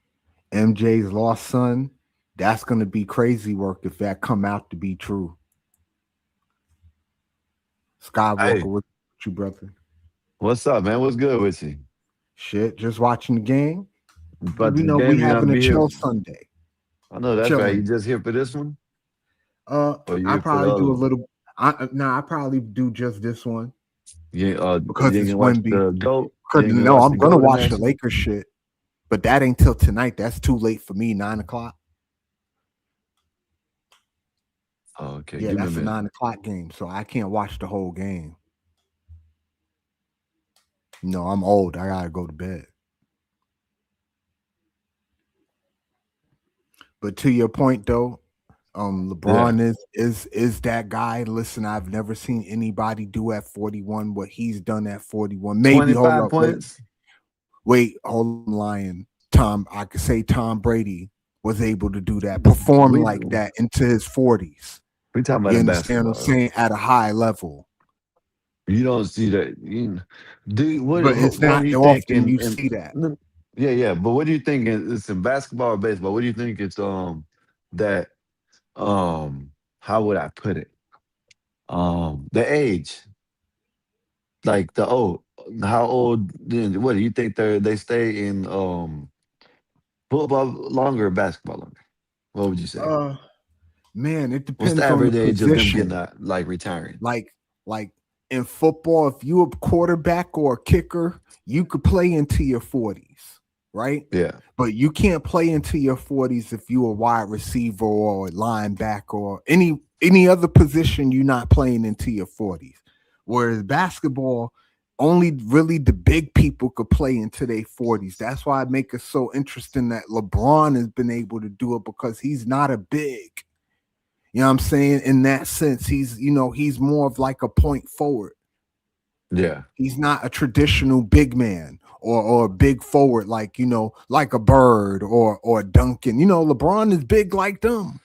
MJ's lost son. That's gonna be crazy work if that come out to be true. Skywalker, Hey, with you, brother? what's up, man? What's good with you? Shit, just watching the game. About We the know we game, you gonna having a be here? chill Sunday. I know that's right. You Chilling. just here for this one, or you I here for the probably do other a one? little. I probably do just this one You because ain't it's gonna watch Wemby. the goat. You ain't gonna No, watch I'm the gonna goat in watch the action. Lakers shit, but that ain't till tonight. That's too late for me. 9 o'clock. Oh, okay, Yeah, give me a that's a minute. 9 o'clock game, so I can't watch the whole game. No, I'm old. I gotta go to bed. But to your point though, Yeah, LeBron is that guy. Listen, I've never seen anybody do at 41 what he's done at 41. Maybe hold 25 up, wait, points. hold on, lying. I could say Tom Brady was able to do that, perform We like that into his 40s. we talking about You in understand what I'm basketball. saying? At a high level. You don't see that. But it's What do not you think often you see that. yeah, yeah. But what do you think it's in basketball or baseball? What do you think it's that how would I put it? The age, like the old, how old? What do you think they stay in football longer or basketball longer? What would you say? Uh Man, it What's the depends on the average age of them getting position. like retiring? Like like in football, if you a quarterback or a kicker, you could play into your 40s, right? Yeah, But you can't play into your 40s if you a wide receiver or a linebacker or any other position you're not playing into your 40s. Whereas basketball, only really the big people could play into their 40s. That's why I make it so interesting that LeBron has been able to do it because he's not a big. You know what I'm saying? In that sense, he's more of like a point forward. yeah, He's not a traditional big man or a big forward like a Bird or a Duncan. LeBron is big like them.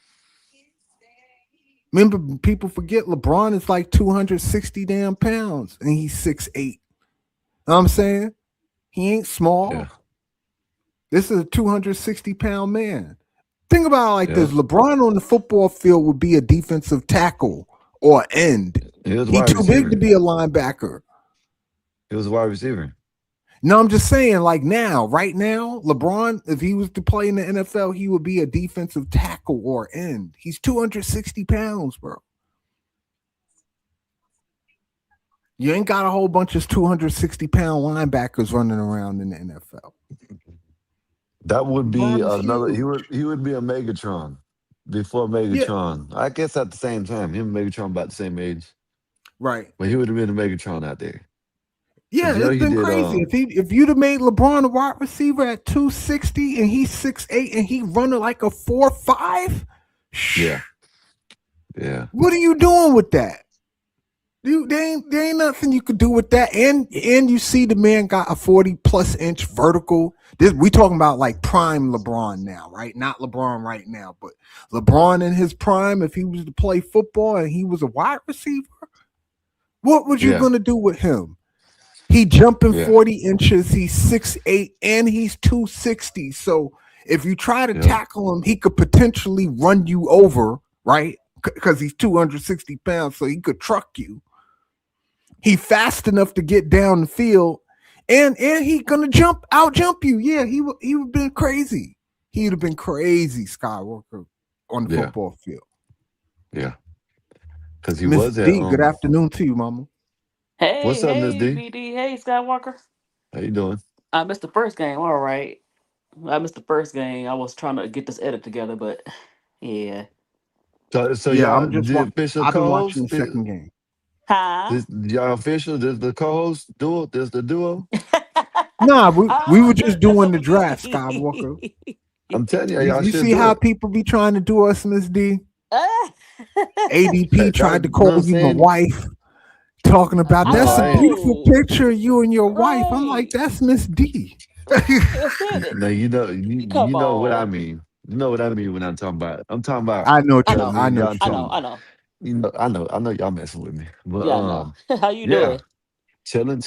Remember, people forget LeBron is like 260 damn pounds and he's 6'8". Know what I'm saying? He ain't yeah, small. This is a 260-pound man. Think about it like yeah. this: LeBron on the football field would be a defensive tackle or end. He was a He wide too big to receiver. be a linebacker. He was a wide receiver. No, I'm just saying, like right now, LeBron, if he was to play in the NFL, he would be a defensive tackle or end. He's 260 pounds, bro. You ain't got a whole bunch of 260-pound linebackers running around in the NFL. That would be LeBron is another. huge. He would be a Megatron before Yeah, Megatron. I guess at the same time, him and Megatron about the same age, right. but he would have been a Megatron out there. Yeah, Because it's he been did. crazy. If you'd have made LeBron a wide receiver at 260 and he's 6'8" and he running like a 4.5, Yeah, yeah, what are you doing with that? There ain't nothing you could do with that. And you see the man got a 40+ inch vertical. We talking about like prime LeBron now, right? Not LeBron right now, but LeBron in his prime. If he was to play football and he was a wide receiver, what was you yeah, gonna do with him? He jumping yeah, 40 inches. He's 6'8" and he's 260. So if you try to yeah, tackle him, he could potentially run you over, right? Because he's 260 pounds, so he could truck you. He fast enough to get down the field, and he gonna out jump you. Yeah, he would have been crazy. He'd have been crazy, Skywalker, on the yeah, football field. yeah. Because he Miss was at D, good afternoon to you, Mama. Hey, What's up, Miss hey, D? BD. Hey, Skywalker. How you doing? I missed the first game. All right. I missed the first game. I was trying to get this edit together, but yeah. So Yeah, y'all I'm just the watching. official I've been watching co-host. the second game. Huh? This y'all official. This the co-host duo. This the duo. Nah, we Oh, were just that's doing what the we do. draft, Skywalker. I'm telling you, y'all You should see do how it. people be trying to do us, Miss D? Hey, ADP that, tried to you know call what I'm you my saying? wife, talking about I No, that's a I ain't. beautiful know. picture of you and your wife. I'm like, Right. that's Miss D. Right. I said it. No, Come you know what I on. mean. You know what I mean when I'm talking about. I'm talking about. I know what I You know you. what I know. I mean? know Y'all what I'm you're I talking know. talking I about. know. I know y'all messing with me. But Yeah, I know. How you yeah, doing? chilling.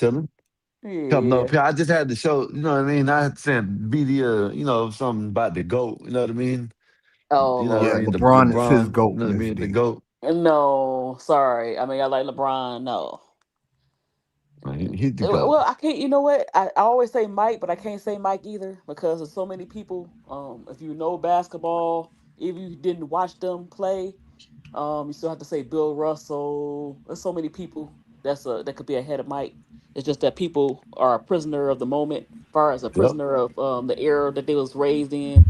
Coming Yeah. up here. I just had to show, you know what I mean? I had to send BD you know, something about the GOAT, you know what I mean? Oh, You know what I Yeah, Lord. mean? The LeBron is his LeBron, you goat, know what I Miss mean? The D. GOAT. No, sorry. I mean, I like LeBron. No. He's the GOAT. Well, I can't. You know what? I always say Mike, but I can't say Mike either because there's so many people. If you know basketball, if you didn't watch them play, you still have to say Bill Russell. There's so many people that could be ahead of Mike. It's just that people are a prisoner of the moment, as far as a Yep. prisoner of the era that they was raised in,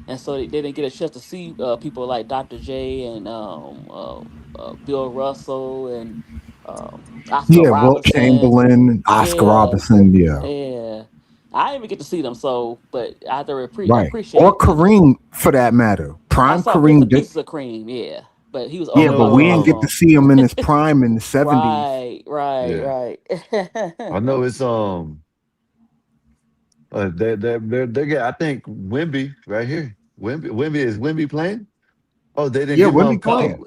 and so they didn't get a chance to see people like Dr. J and Bill Russell and Oscar Yeah, Wilt Robinson. Chamberlain, Oscar Yeah, Robinson. Yeah, yeah. I didn't even get to see them, so but I have to right. Or appreciate them. Kareem, for that matter. I Prime saw bits Kareem and did. pieces of Cream, yeah, but he was You Yeah, old. but I know, was we old didn't get to for see him in his prime in the him. 70s. Right, right, yeah. I right. know it's they get I think Wimby right here. Wimby is Wimby playing? Oh, they didn't Yeah, give him Wimby a oh, playing.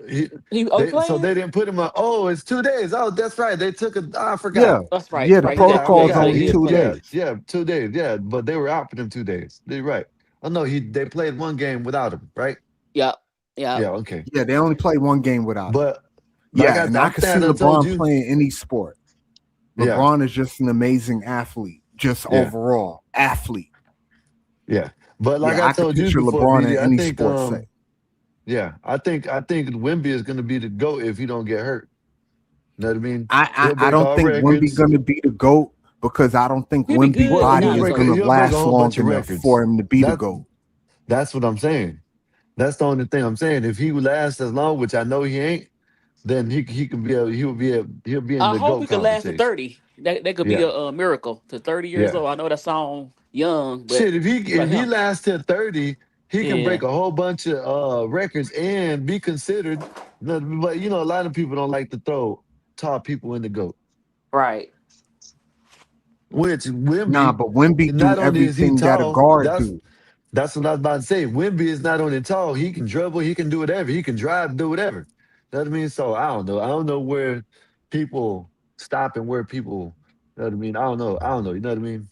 he so playing? they didn't put him on. Oh, it's 2 days. Oh, that's right. They took a I Yeah, forgot. That's right. yeah, That's the right. Yeah, I protocol is Yeah, forgot. only he is He 2 days. playing. yeah, 2 days. Yeah, but they were out for them 2 days. They're right. Oh no, they played one game without him, right? Yep, yep. Yeah, okay. Yeah, they only play one game without him. But like Yeah, and I I'm could see saying, I told LeBron you, playing any sport. yeah, LeBron is just an amazing athlete, just yeah, overall athlete. yeah. But like Yeah, I I could told you picture before, LeBron in BD, I any think sport set. yeah, I think Wimby is gonna be the GOAT if he don't get hurt. You know what I mean? He'll I break don't all think Wemby records. gonna be the GOAT because I don't think He'll be Wemby good, Well, but body not is gonna great. he'll break a last whole long bunch of enough for records. him to be the That GOAT. that's what I'm saying. That's the only thing I'm saying. If he lasts as long, which I know he ain't, then he can be he'll be in I the hope GOAT he could last to conversation. 30. That could be Yeah, a miracle. To 30 years yeah. old. I know that sound young, but Shit, if he for if he him, lasts till 30, he can yeah, break a whole bunch of records and be considered. But a lot of people don't like to throw top people in the GOAT. right. Which Nah, Wimby, but Wemby do not only is he everything that a tall, guard that's do. that's what I was about to say. Wimby is not only tall, he can dribble, he can do whatever, he can drive, do whatever. You know what I mean? So I don't know. I don't know where people stop and where people, you know what I mean? I don't know. You know what I mean?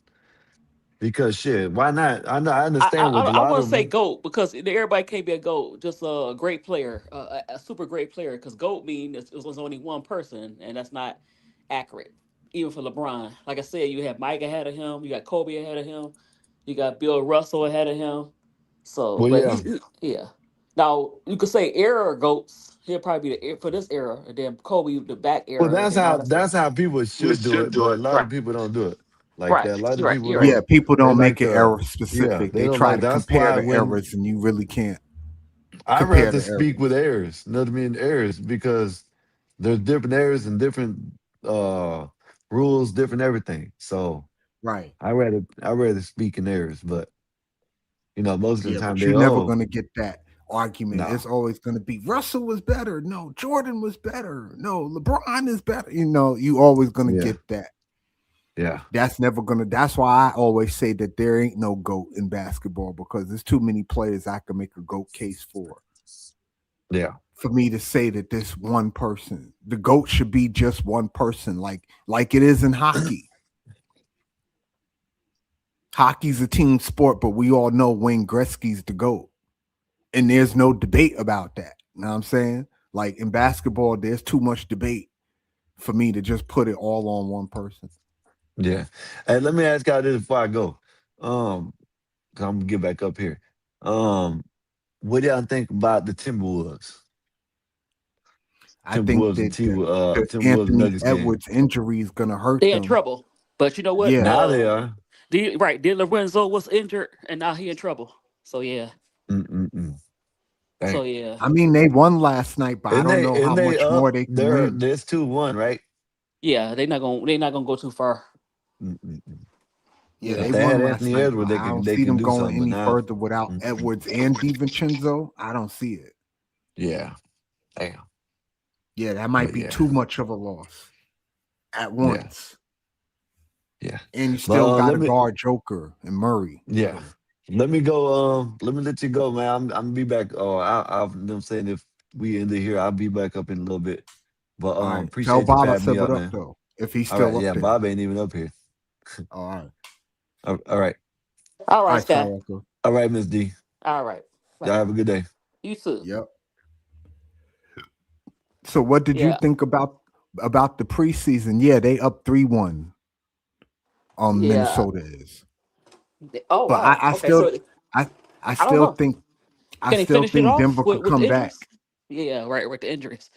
Because shit, why not? I know I I understand I, with a I lot want to of say them. GOAT because everybody can't be a GOAT. Just a great player, a super great player. Because GOAT means it was only one person, and that's not accurate. Even for LeBron, like I said, you have Mike ahead of him, you got Kobe ahead of him, you got Bill Russell ahead of him. So, Well, but yeah. yeah. Now you could say era GOATs. He'll probably be for this era, and then Kobe the back Well, era, and then all that stuff. that's how people should do it, but a lot of people don't do it like Right, that. A lot of you're right, people you're right. Yeah, don't. people They don't like make it to, error yeah, specific. they They don't try like. to That's compare why the when errors, and you really can't I compare rather the speak errors. with errors, you know what I mean? Errors because there's different errors and different uh rules, different everything. So Right. I rather speak in theirs, but most of the Yeah, time but they you're never gonna get that argument. no, It's always gonna be Russell was better. No, Jordan was better. No, LeBron is better. You always gonna yeah, get that. yeah, That's never gonna. That's why I always say that there ain't no GOAT in basketball because there's too many players I can make a GOAT case yeah, for me to say that this one person, the GOAT should be just one person, like it is in hockey. Hockey's a team sport, but we all know Wayne Gretzky's the GOAT. And there's no debate about that. You know what I'm saying? Like in basketball, there's too much debate for me to just put it all on one person. yeah. Hey, let me ask y'all this before I go. 'Cause I'm gonna get back up here. Um, what do y'all think about the Timberwolves? I think Timberwolves and that T the Timberwolves and Anthony Nuggets game. Edwards injury is gonna hurt They in them. trouble. But you know what? Yeah. Now they are. Di Lorenzo was injured, and now he in trouble. So yeah. Mm-mm-mm. So Dang. yeah. I mean, they won last night, but I And don't they know and how they much up more they can there. win. There's 2-1, right? Yeah, they not gonna go too far. Mm-mm-mm. Yeah, If they Yeah. they won had last Anthony night, but Edwards, they I can don't they see can them do going something. But any now, further without mm-mm. Edwards and DiVincenzo. I don't see it. Yeah, damn. Yeah, that might But be yeah, too much of a loss at yeah, once. yeah. And you But still got let to me, guard Joker and Murray. yeah, So let me go. Let me let you go, man. I'm gonna be back. Oh, I'm saying if we end it here, I'll be back up in a little bit. But all right. Tell appreciate you Bob I patting me said what up, up man. though. If he's All right, still up yeah. there. Bob ain't even up here. All right. All right, All All right, right, Sky. Skywalker. all right, Miss D. All right. Y'all Bye. have a good day. You too. Yep. So what did you Yeah. think about the preseason? Yeah, they up 3-1. Yeah. Minnesota is. Oh But wow. Okay. So I I I don't still know. think Can they finish it off Denver could with the come back. injuries? Yeah. Right. With the injuries.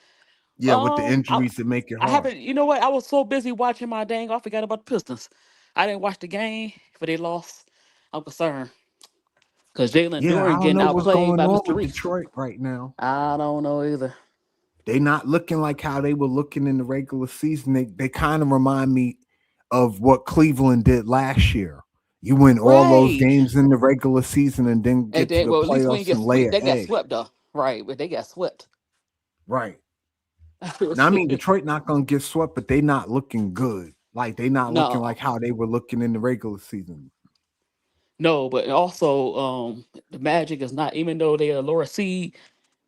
Yeah, with the I injuries that make it I hard. haven't. You know what? I was so busy watching my dang. I forgot about the Pistons. I didn't watch the game, but they lost. I'm concerned because Jalen Yeah, I Duran don't getting know what's outplayed going by on Mr. with Reese. Detroit right now. I don't know either. They not looking like how they were looking in the regular season. They kind of remind me of what Cleveland did last year. You win all those Right. games in the regular season and then And get to then, the well, at least we didn't playoffs get and lay swept. an They got egg. swept though. Right. But they got swept. Right. Now, I mean, Detroit not gonna get swept, but they not looking good. Like they not looking like No. how they were looking in the regular season. No, but also the Magic is not, even though they're a lower seed,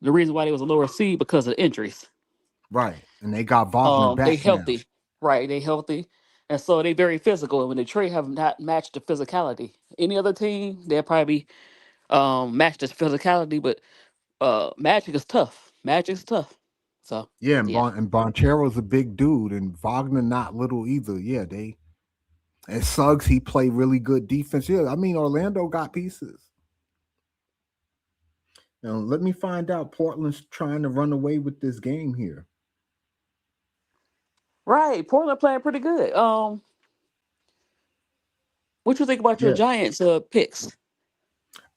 the reason why they was a lower seed because of injuries. Right. And they got Wagner They back now. healthy. Right, they healthy. And so they very physical. And when Detroit have not matched the physicality. Any other team, they'll probably match this physicality, but Magic is tough. Magic's tough. So Yeah, yeah. And Bonchero's a big dude, and Wagner not little either. Yeah, and Suggs, he played really good defense. Yeah, I mean Orlando got pieces. Now let me find out. Portland's trying to run away with this game here. Right. Portland playing pretty good. What you think about your Yeah, Giants picks?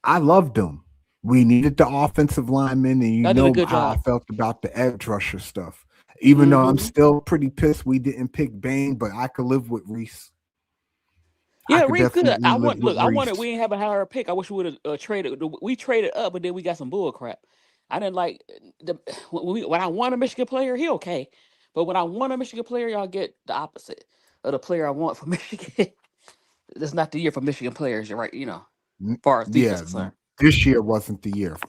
I loved them. We needed the offensive lineman, and you I did a know good how I job. felt about the edge rusher stuff. Even though I'm Hmm. still pretty pissed we didn't pick Bane, but I could live with Reese. I Yeah, could Reese good. definitely live with I wanted. Reese. We didn't have a higher pick. I wish we would have traded. We traded up, but then we got some bull crap. I didn't like the when I want a Michigan player, he okay, but when I want a Michigan player, y'all get the opposite of the player I want for Michigan. It's not the year for Michigan players. You're right. Far as defense Yeah, concerned. this year wasn't the year for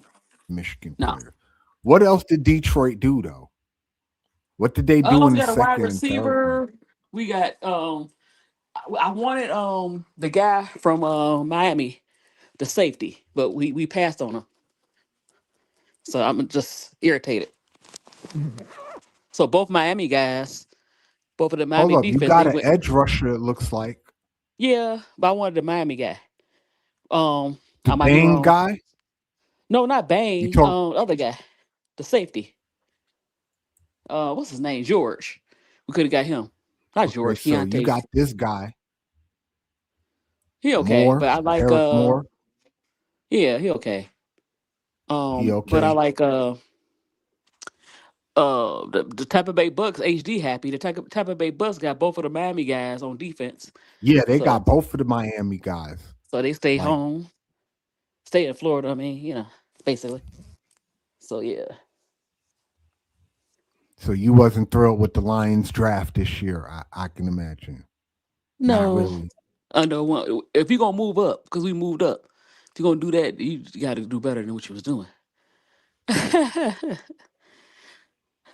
Michigan No. player. What else did Detroit do though? What did they do in We the got a wide second and third one? receiver. We got I wanted the guy from Miami, the safety, but we passed on him. So I'm just irritated. So both Miami guys, both of the Hold Miami up, you defense, got they an went. edge rusher. It looks like Yeah, but I wanted the Miami guy. the I might be Bane wrong. guy. No, not You Bain. talk Other guy, the safety. What's his name? George. We could have got him. Not okay, George. so you Keontae. got this guy He okay, but Moore, I like Eric Moore. yeah, he okay. He But I okay. like The Tampa Bay Bucks HD happy. The Tampa Bay Bucks got both of the Miami guys on defense, Yeah, they so got both of the Miami guys. they stay Like, home, stay in Florida. I mean, basically. So yeah, so you wasn't thrilled with the Lions draft this year, I can imagine. Not no, really. I know. If you're gonna move up, because we moved up, if you're gonna do that, you got to do better than what you was doing.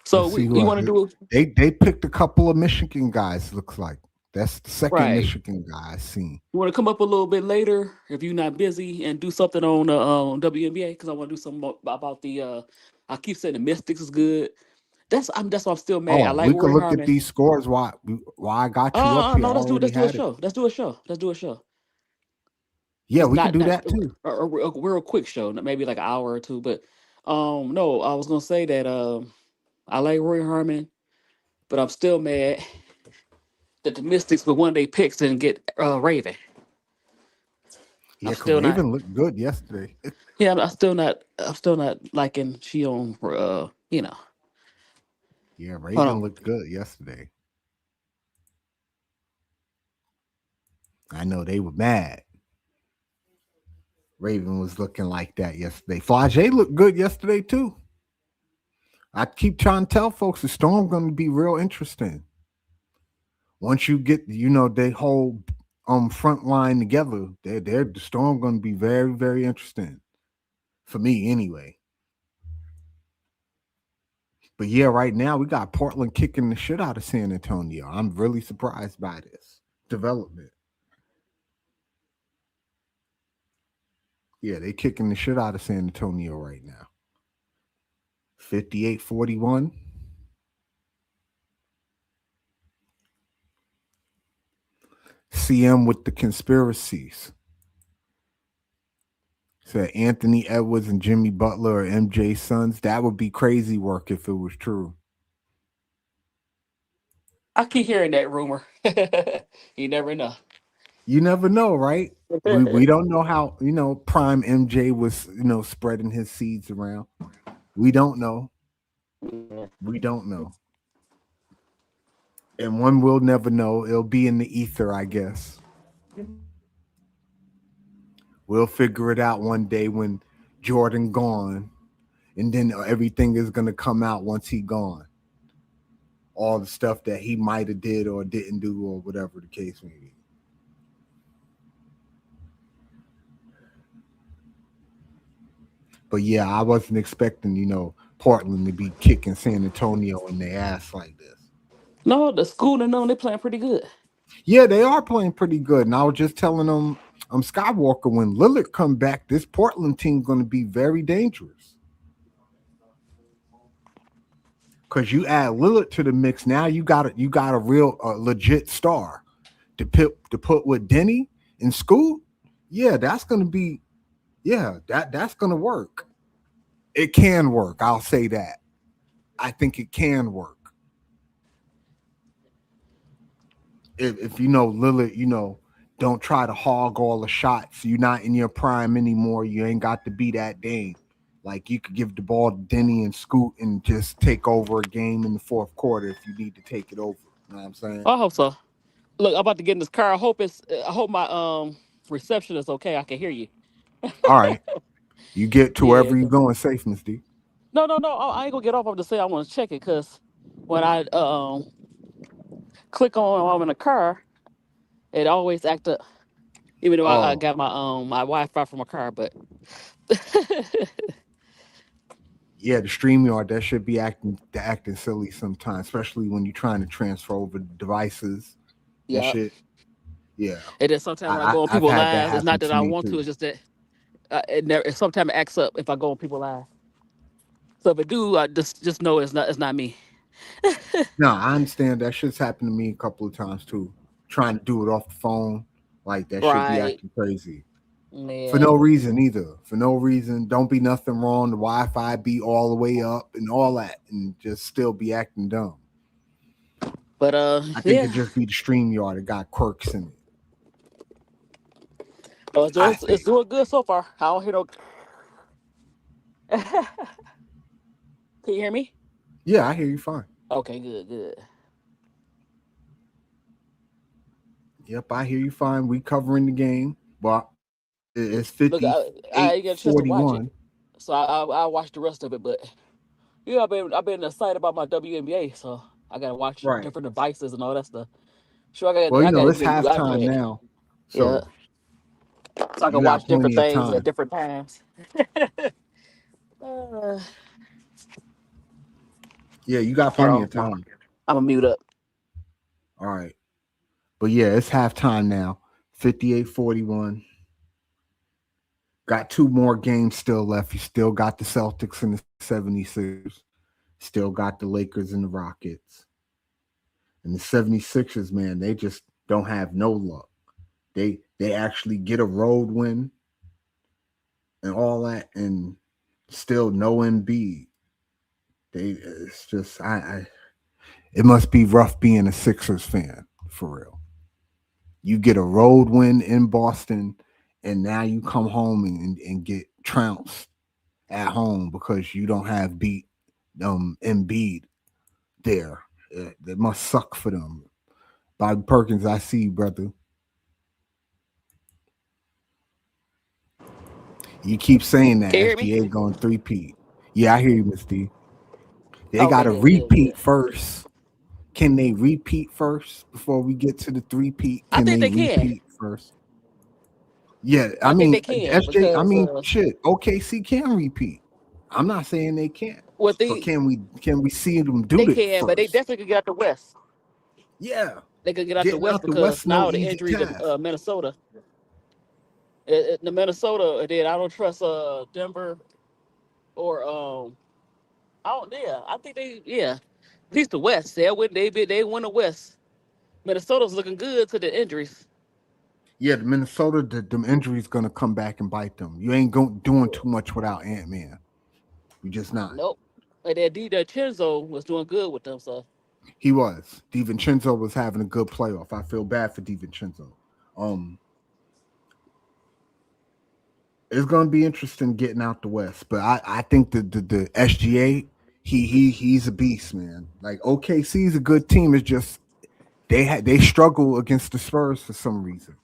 So Let's see we who want to do they picked a couple of Michigan guys, looks like. That's the second right. Michigan guy I've seen. You want to come up a little bit later if you're not busy and do something on WNBA because I want to do something about the. I keep saying the Mystics is good. That's why I'm still mad. I Oh, like we could Roy look at Harmon. these scores while I got you up here. I No, already let's do a had it. show. Let's do a show. Let's do a show. Yeah, Just we could do not that too. a real quick show, maybe like an hour or two. But no, I was gonna say that I like Roy Harmon, but I'm still mad that the Mystics with one of their picks didn't get Raven. I'm Yeah, cause still not. Raven looked good yesterday. Yeah, I'm still not. I'm still not liking she on. Yeah, Hold Raven on. looked good yesterday. I know they were mad. Raven was looking like that yesterday. Flage looked good yesterday too. I keep trying to tell folks the storm going to be real interesting. Once you get, they whole front line together, the storm going to be very, very interesting. For me anyway. But yeah, right now we got Portland kicking the shit out of San Antonio. I'm really surprised by this development. Yeah, they kicking the shit out of San Antonio right now. 58-41. CM with the conspiracies. Said Anthony Edwards and Jimmy Butler are MJ's sons. That would be crazy work if it was true. I keep hearing that rumor. You never know. You never know, right? We don't know how, prime MJ was, spreading his seeds around. We don't know. We don't know. And one will never know. It'll be in the ether, I guess. We'll figure it out one day when Jordan gone, and then everything is gonna come out once he gone. All the stuff that he might have did or didn't do, or whatever the case may be. But yeah, I wasn't expecting, Portland to be kicking San Antonio in their ass like this. No, the school and them, they playing pretty good. Yeah, they are playing pretty good. And I was just telling them, Skywalker, when Lillard come back, this Portland team going to be very dangerous. Because you add Lillard to the mix, now you got a real legit star to put with Denny in school. Yeah, that's going to be, that's going to work. It can work. I'll say that. I think it can work. If Lillard, don't try to hog all the shots. You're not in your prime anymore. You ain't got to be that Dame. Like, you could give the ball to Denny and Scoot and just take over a game in the fourth quarter if you need to take it over. You know what I'm saying? I hope so. Look, I'm about to get in this car. I hope my reception is okay. I can hear you. All right. You get to Yeah. wherever you're going safe, Miss D. No. I ain't gonna get off. I'm just saying I want to check it because when I click on while I'm in the car, it always act up. Even though I got my Wi-Fi from my car, but Yeah, the StreamYard, that should be acting silly sometimes, especially when you're trying to transfer over devices and yeah. shit. Yeah. And then sometimes when I go on I've people had that live, it's not happen that to I me want to. too. It's just that sometimes it acts up if I go on people live. So if it do, I just know it's not me. No, I understand that shit's happened to me a couple of times too. Trying to do it off the phone, like that should be Right. acting crazy. Yeah. For no reason either. For no reason. Don't be nothing wrong. The Wi-Fi be all the way up and all that, and just still be acting dumb. But I think it just be the StreamYard. It got quirks in it. it's doing good so far. I don't hear no. Can you hear me? Yeah, I hear you fine. Okay, good. Yep, I hear you fine. We covering the game. Well, it's Look, 58 I didn't get a chance to watch it, 41. so I watched the rest of it. But yeah, I've been excited about my WNBA, so I gotta watch Right. different devices and all that stuff. Sure, Well, I gotta it's get a new halftime iPad. now. Yeah, So so I you can got watch different plenty of things at time. different times. uh, Yeah, you got Hold plenty on, of time. I'm gonna mute up. All right. But yeah, it's halftime now. 58-41. Got two more games still left. You still got the Celtics and the 76ers. Still got the Lakers and the Rockets. And the 76ers, man, they just don't have no luck. They actually get a road win and all that, and still no Embiid. It's just I it must be rough being a Sixers fan for real. You get a road win in Boston, and now you come home and get trounced at home because you don't have beat Embiid there. It must suck for them. Bobby Perkins, I see you, brother. You keep saying that Can you hear me? SGA going three-peat. Yeah, I hear you, Miss D. They got Okay, to good. repeat first. Can they repeat first before we get to the three-peat? I Can think they they can. repeat first? Yeah, I I think mean they can SJ. I because mean, shit. OKC can repeat. I'm not saying they can't, what but they can we see them do they it can, but they first? definitely could get out the West. Yeah, They could get out the getting West out the because West no now the easy injuries in task. Minnesota. The Minnesota did. I don't trust Denver or I don't. Yeah, I think they. Yeah, at least the West. They win the West. Minnesota's looking good to the injuries. Yeah, the Minnesota, the injury's gonna come back and bite them. You ain't doing too much without Ant-Man. You just not. Nope. And then Chenzo was doing good with them. So He was. DiVincenzo was having a good playoff. I feel bad for DiVincenzo. Um, it's gonna be interesting getting out the West, but I think the SGA he's a beast, man. Like OKC is a good team. It's just they struggle against the Spurs for some reason.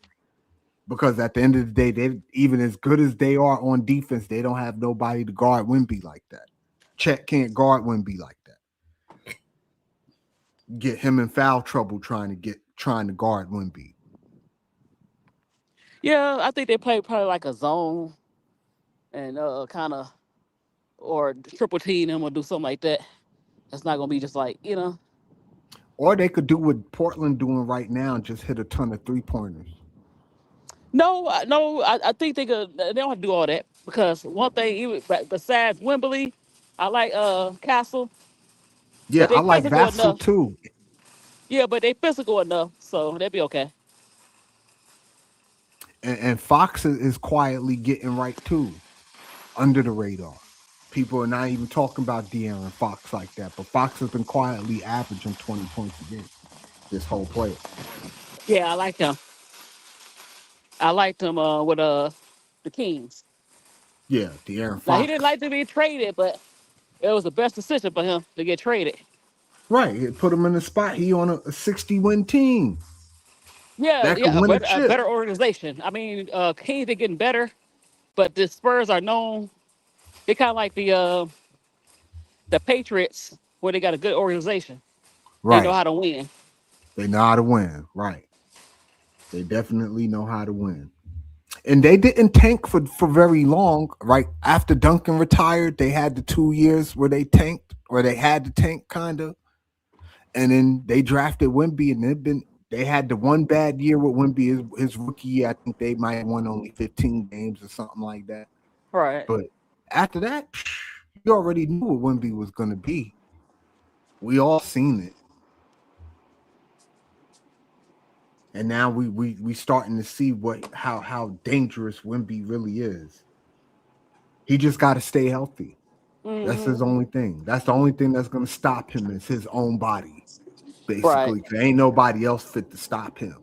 Because at the end of the day, they even as good as they are on defense, they don't have nobody to guard Wimby like that. Chet can't guard Wimby like that. Get him in foul trouble trying to guard Wimby. yeah, I think they play probably like a zone and kind of or triple team them or do something like that. It's not gonna be just like Or they could do what Portland doing right now and just hit a ton of 3-pointers. No, no. I think they could. They don't have to do all that because one thing, even besides Wembley, I like Castle, Yeah, but I they like physical Vassell enough. too. Yeah, but they physical enough, so they'll be okay. And Fox is quietly getting right too, under the radar. People are not even talking about De'Aaron Fox like that, but Fox has been quietly averaging 20 points a game this whole playoff. Yeah, I like him. I liked him with the Kings. Yeah, De'Aaron Now he didn't Fox. like to be traded, but it was the best decision for him to get traded. Right, it put him in the spot. He on a 60-win team Yeah, that could yeah, win a a chip. better organization. I mean, Kings are getting better, but the Spurs are known. They kind of like the Patriots, where they got a good organization. They know Right, how to win. they know how to win. Right, they definitely know how to win. And they didn't tank for very long. Right after Duncan retired, they had the 2 years where they tanked, or they had to tank kind of, and then they drafted Wimby, and they had the one bad year with Wimby, his rookie year. I think they might have won only 15 games or something like that. Right. But after that, you already knew what Wimby was going to be. We all seen it, and now we starting to see how dangerous Wimby really is. He just got to stay healthy. That's his Hmm. only thing. That's the only thing that's going to stop him is his own body, Right. basically. There ain't nobody else fit to stop him.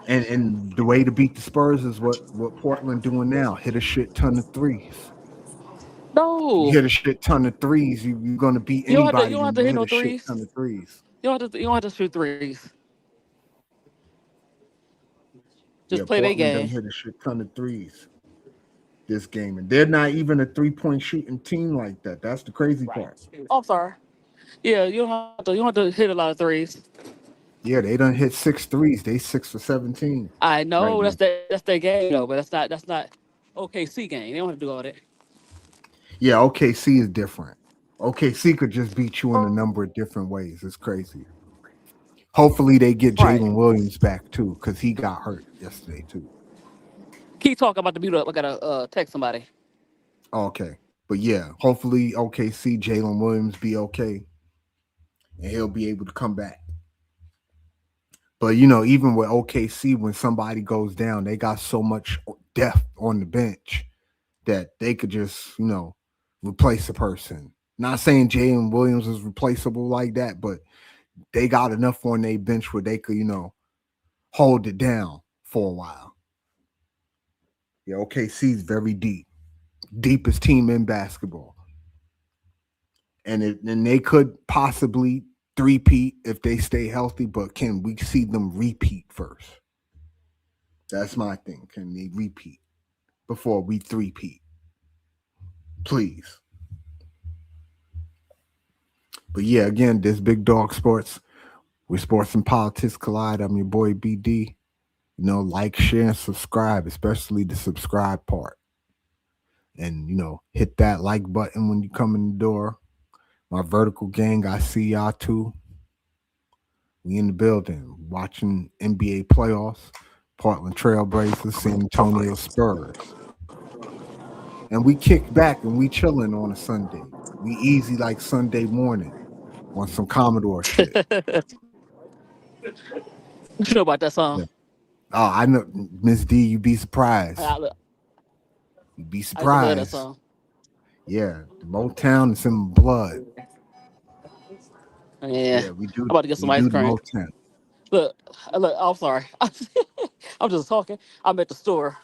And the way to beat the Spurs is what Portland doing now. Hit a shit ton of threes. You No, hit a shit ton of threes, you're gonna beat you don't have to. You anybody don't have when to you hit hit no a shit threes. ton of threes. You don't have to. You don't have to shoot threes. Yeah, Just play their Portland done game. hit a shit ton of threes this game, and they're not even a 3-point shooting team like that. That's the crazy part. Oh, I'm sorry. Yeah, you don't have to. You don't have to hit a lot of threes. Yeah, they done hit 6 threes. They 6 for 17 I right know now. that's their game though, but that's not OKC game. They don't have to do all that. Yeah, OKC is different. OKC could just beat you in a number of different ways. It's crazy. Hopefully they get Right. Jalen Williams back too, because he got hurt yesterday too. Keep talking about the build up. I gotta text somebody. Okay. But yeah, hopefully OKC Jalen Williams be okay and he'll be able to come back. But even with OKC, when somebody goes down, they got so much depth on the bench that they could just, replace a person. Not saying Jalen Williams is replaceable like that, but they got enough on their bench where they could, hold it down for a while. Yeah, OKC is very deep. Deepest team in basketball. And they could possibly three-peat if they stay healthy, but can we see them repeat first? That's my thing. Can they repeat before we three-peat? Please. But yeah, again, this Big Dog Sports, where sports and politics collide. I'm your boy BD. Like, share, and subscribe, especially the subscribe part. And, hit that like button when you come in the door. My vertical gang, I see y'all too. We in the building watching NBA playoffs, Portland Trailblazers, San Antonio Spurs. And we kick back and we chilling on a Sunday. We easy like Sunday morning on some Commodore shit. You know about that song? Yeah. Oh, I know, Miss D, you be surprised. I You'd be used to love that surprised. song. Yeah, the Motown is in my blood. Yeah. Yeah, we I'm do. about to get some We ice do the cream. Motown. Look, I'm sorry. I'm just talking. I'm at the store.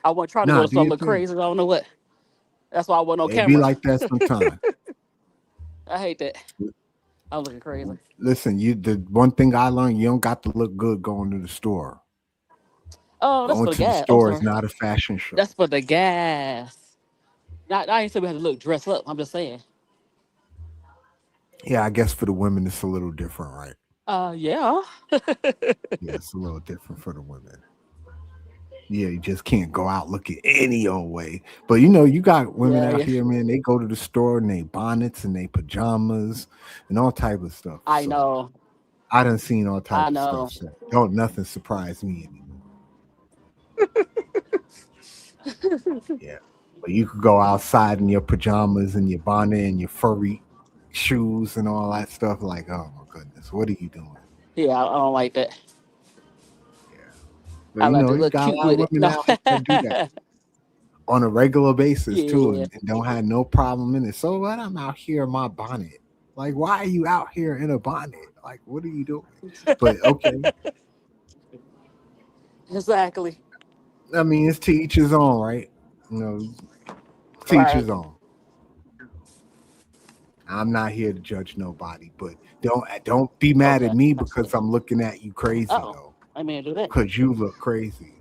I wasn't trying to go Nah, to do something your look thing. crazy. I don't know what. That's why I wasn't on It be camera. like that sometimes. I hate that. I'm looking crazy. Listen, the one thing I learned, you don't got to look good going to the store. Oh, that's Going for the to the gas. Oh, store is sorry. not a fashion show. That's for the gas. Not, I ain't saying we have to look dress up. I'm just saying. Yeah, I guess for the women it's a little different, right? Yeah. Yeah, it's a little different for the women. Yeah, you just can't go out looking any old way. But you got women out Yeah. here, man. They go to the store in they bonnets and they pajamas and all type of stuff. I So know. I done seen all type I of know. stuff. So don't nothing surprise me anymore. Yeah. But you could go outside in your pajamas and your bonnet and your furry shoes and all that stuff. Like, oh my goodness, what are you doing? Yeah, I don't like that. Yeah. But I like to you look got a cute lot of with it. women No. out here that do that on a regular basis too, Yeah. and don't have no problem in it. So what? I'm out here in my bonnet. Like, why are you out here in a bonnet? Like, what are you doing? But okay. Exactly. I mean, it's to each his own, right? To each Right. his own. I'm not here to judge nobody, but don't be mad at Okay. me because I'm looking at you crazy Uh-oh. though. I mean, do that. Because you look crazy.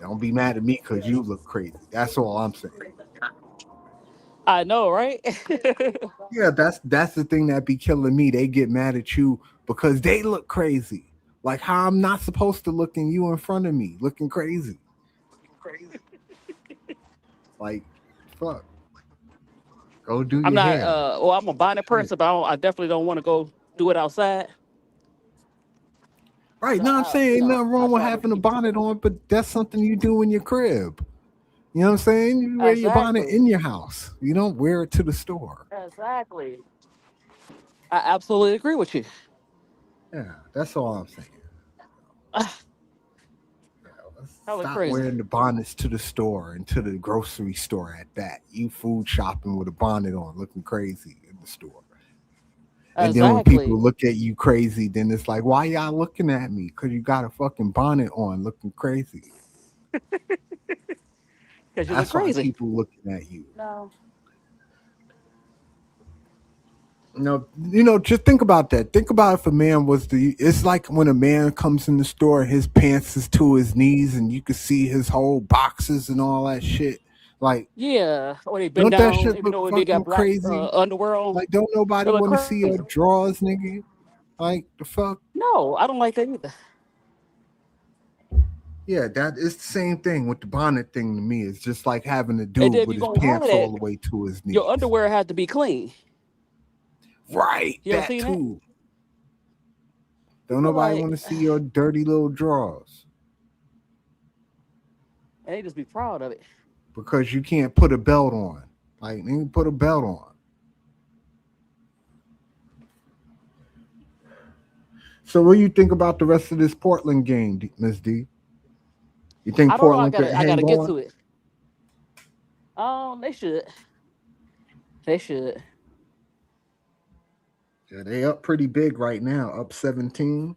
Don't be mad at me because you look crazy. That's all I'm saying. I know, right? Yeah, that's the thing that be killing me. They get mad at you because they look crazy. Like how I'm not supposed to look and you in front of me looking crazy. Like, fuck. Go do I'm your not. hair. Well, I'm a bonnet person, but I definitely don't want to go do it outside. Right. So No, I'm saying ain't nothing I wrong with try to having a keep bonnet on, but that's something you do in your crib. You know what I'm saying? You wear your bonnet exactly. in your house. You don't wear it to the store. Exactly. I absolutely agree with you. Yeah, that's all I'm saying. That was Stop crazy. wearing the bonnets to the store and to the grocery store at that. You food shopping with a bonnet on, looking crazy in the store. And then when Exactly. people look at you crazy, then it's like, why y'all looking at me? Because you got a fucking bonnet on, looking crazy. Because you look That's why crazy. people looking at you. No. Just think about that. Think about if a man was the. It's like when a man comes in the store, his pants is to his knees, and you can see his whole boxes and all that shit. Like, Yeah, or they bend don't that down, shit even look though they got fucking black crazy? underwear on. Like, don't It nobody look want to see your crazy. drawers, nigga? Like, the fuck? No, I don't like that either. Yeah, that is the same thing with the bonnet thing to me. It's just like having a And then dude if with you're his gonna have pants all that, the way to his your knees. underwear has to be clean. Right, You ever that seen that? too. Don't But nobody like, want to see your dirty little drawers and they just be proud of it. because you can't put a belt on. Like, you put a belt on. So, what do you think about the rest of this Portland game, Miss D? You think I don't know. I Portland could gotta, I hang gotta get on? to it. They should. They should. Yeah, they up pretty big right now, up 17.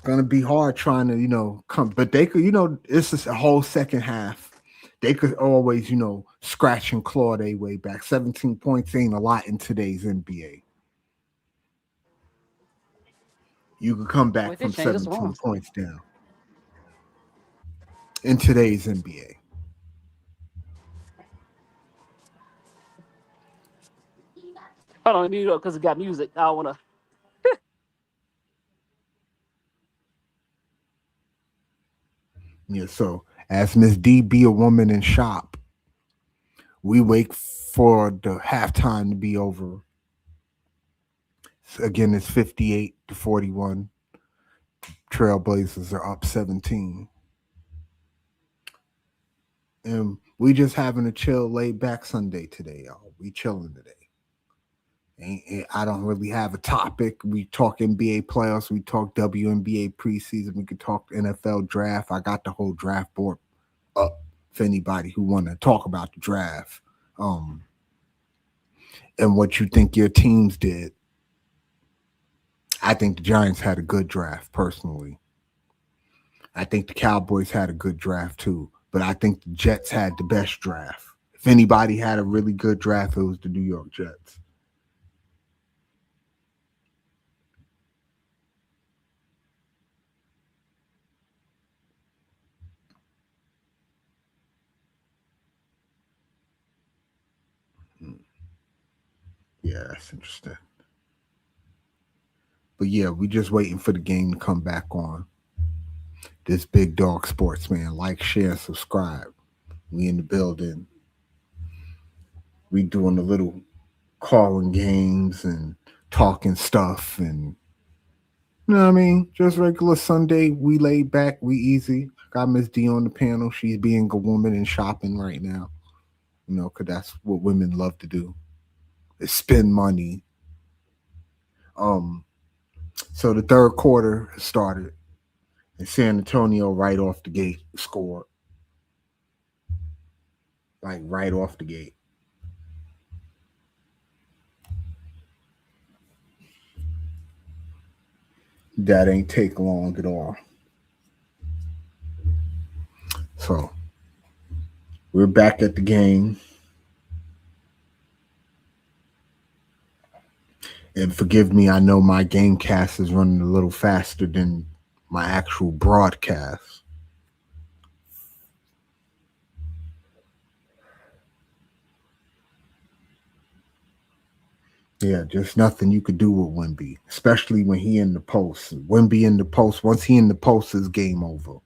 Gonna be hard trying to, come, but they could, it's just a whole second half. They could always, scratch and claw their way back. 17 points ain't a lot in today's NBA. You could come back Wait, they from changed this 17 wrong. points down in today's NBA. Hold on, mute up because it got music. I don't wanna. Yeah, so as Miss D be a woman in shop, we wait for the halftime to be over. Again, it's 58-41. Trailblazers are up 17. And we just having a chill, laid back Sunday today, y'all. We chilling today. I don't really have a topic. We talk NBA playoffs. We talk WNBA preseason. We could talk NFL draft. I got the whole draft board up for anybody who want to talk about the draft. And what you think your teams did. I think the Giants had a good draft, personally. I think the Cowboys had a good draft, too. But I think the Jets had the best draft. If anybody had a really good draft, it was the New York Jets. Yeah, that's interesting. But yeah, we just waiting for the game to come back on. This Big Dog Sports, man. Like, share, subscribe. We in the building. We doing the little calling games and talking stuff, and you know what I mean? Just regular Sunday. We laid back. We easy. Got Miss D on the panel. She's being a woman and shopping right now. Because that's what women love to do. Is spend money. So the third quarter started, and San Antonio right off the gate scored. Like right off the gate. That ain't take long at all. So we're back at the game. And forgive me, I know my game cast is running a little faster than my actual broadcast. Yeah, just nothing you could do with Wemby, especially when he in the post. Wemby in the post, once he in the post, is game over.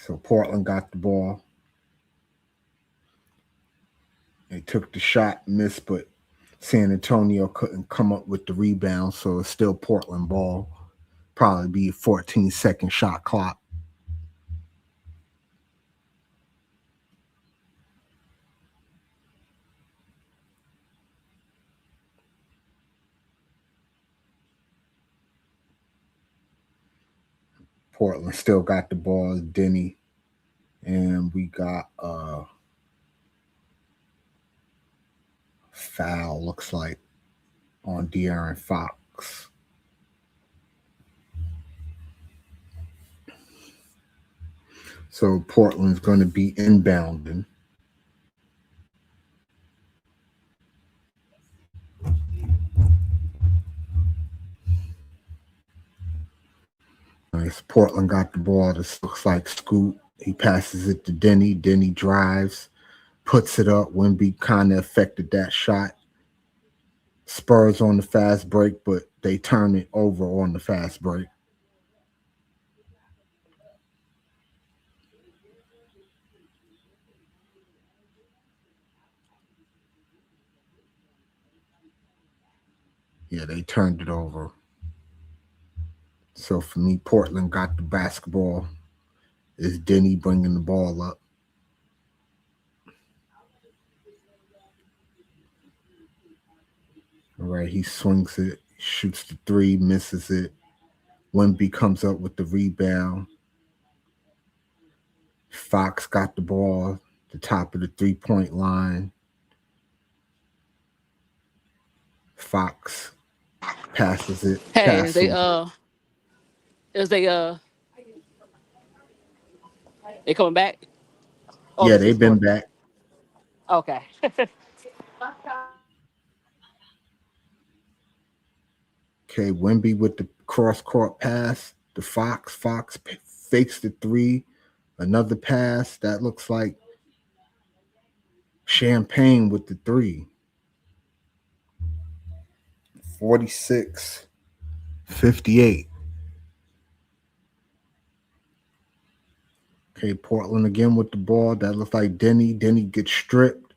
So Portland got the ball. They took the shot, missed, but San Antonio couldn't come up with the rebound, so it's still Portland ball. Probably be a 14-second shot clock. Portland still got the ball, Denny. And we got foul, looks like, on De'Aaron Fox. So Portland's going to be inbounding. Nice. Portland got the ball. This looks like Scoot. He passes it to Denny. Denny drives, puts it up. Wemby kind of affected that shot. Spurs on the fast break, but they turn it over on the fast break. Yeah, they turned it over. So for me, Portland got the basketball. Is Denny bringing the ball up? All right, he swings it, shoots the three, misses it. Wemby comes up with the rebound. Fox got the ball, the top of the 3-point line. Fox passes it. Hey, Castle. they coming back? Oh, Yeah, this is they've been scoring. back. Okay. Okay, Wemby with the cross-court pass. The Fox. Fox fakes the three. Another pass. That looks like Champagne with the three. 46-58. Okay, Portland again with the ball. That looks like Denny. Denny gets stripped.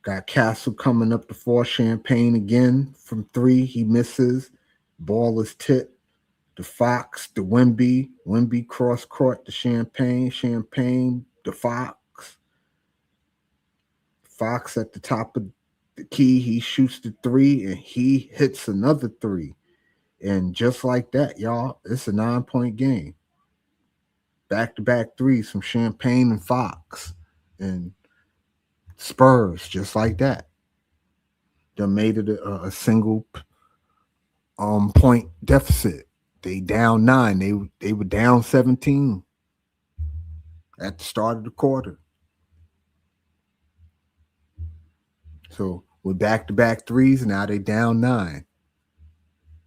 Got Castle coming up the floor. Champagne again from three. He misses. Ball is tipped. The Fox, the Wemby. Wemby cross court to Champagne. Champagne, the Fox. Fox at the top of the key. He shoots the three and he hits another three. And just like that, y'all, it's a 9-point game. Back-to-back threes from Champagne and Fox. And Spurs, just like that. They made it a single point deficit. They down 9. They were down 17 at the start of the quarter. So with back-to-back threes, now they down 9.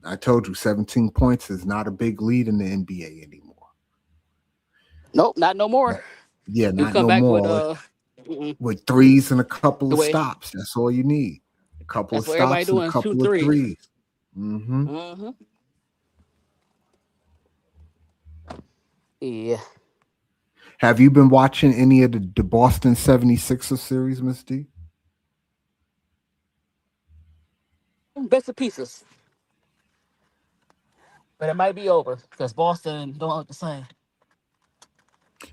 I told you 17 points is not a big lead in the NBA anymore. Nope, not no more. Yeah, You not come no back more. With threes and a couple the of way stops. That's all you need. A couple of that's what everybody stops and a doing, shoot couple of threes. threes. Mm-hmm. Mm-hmm. Yeah. Have you been watching any of the Boston 76ers series, Miss D? Bits and pieces. But it might be over because Boston don't look the same.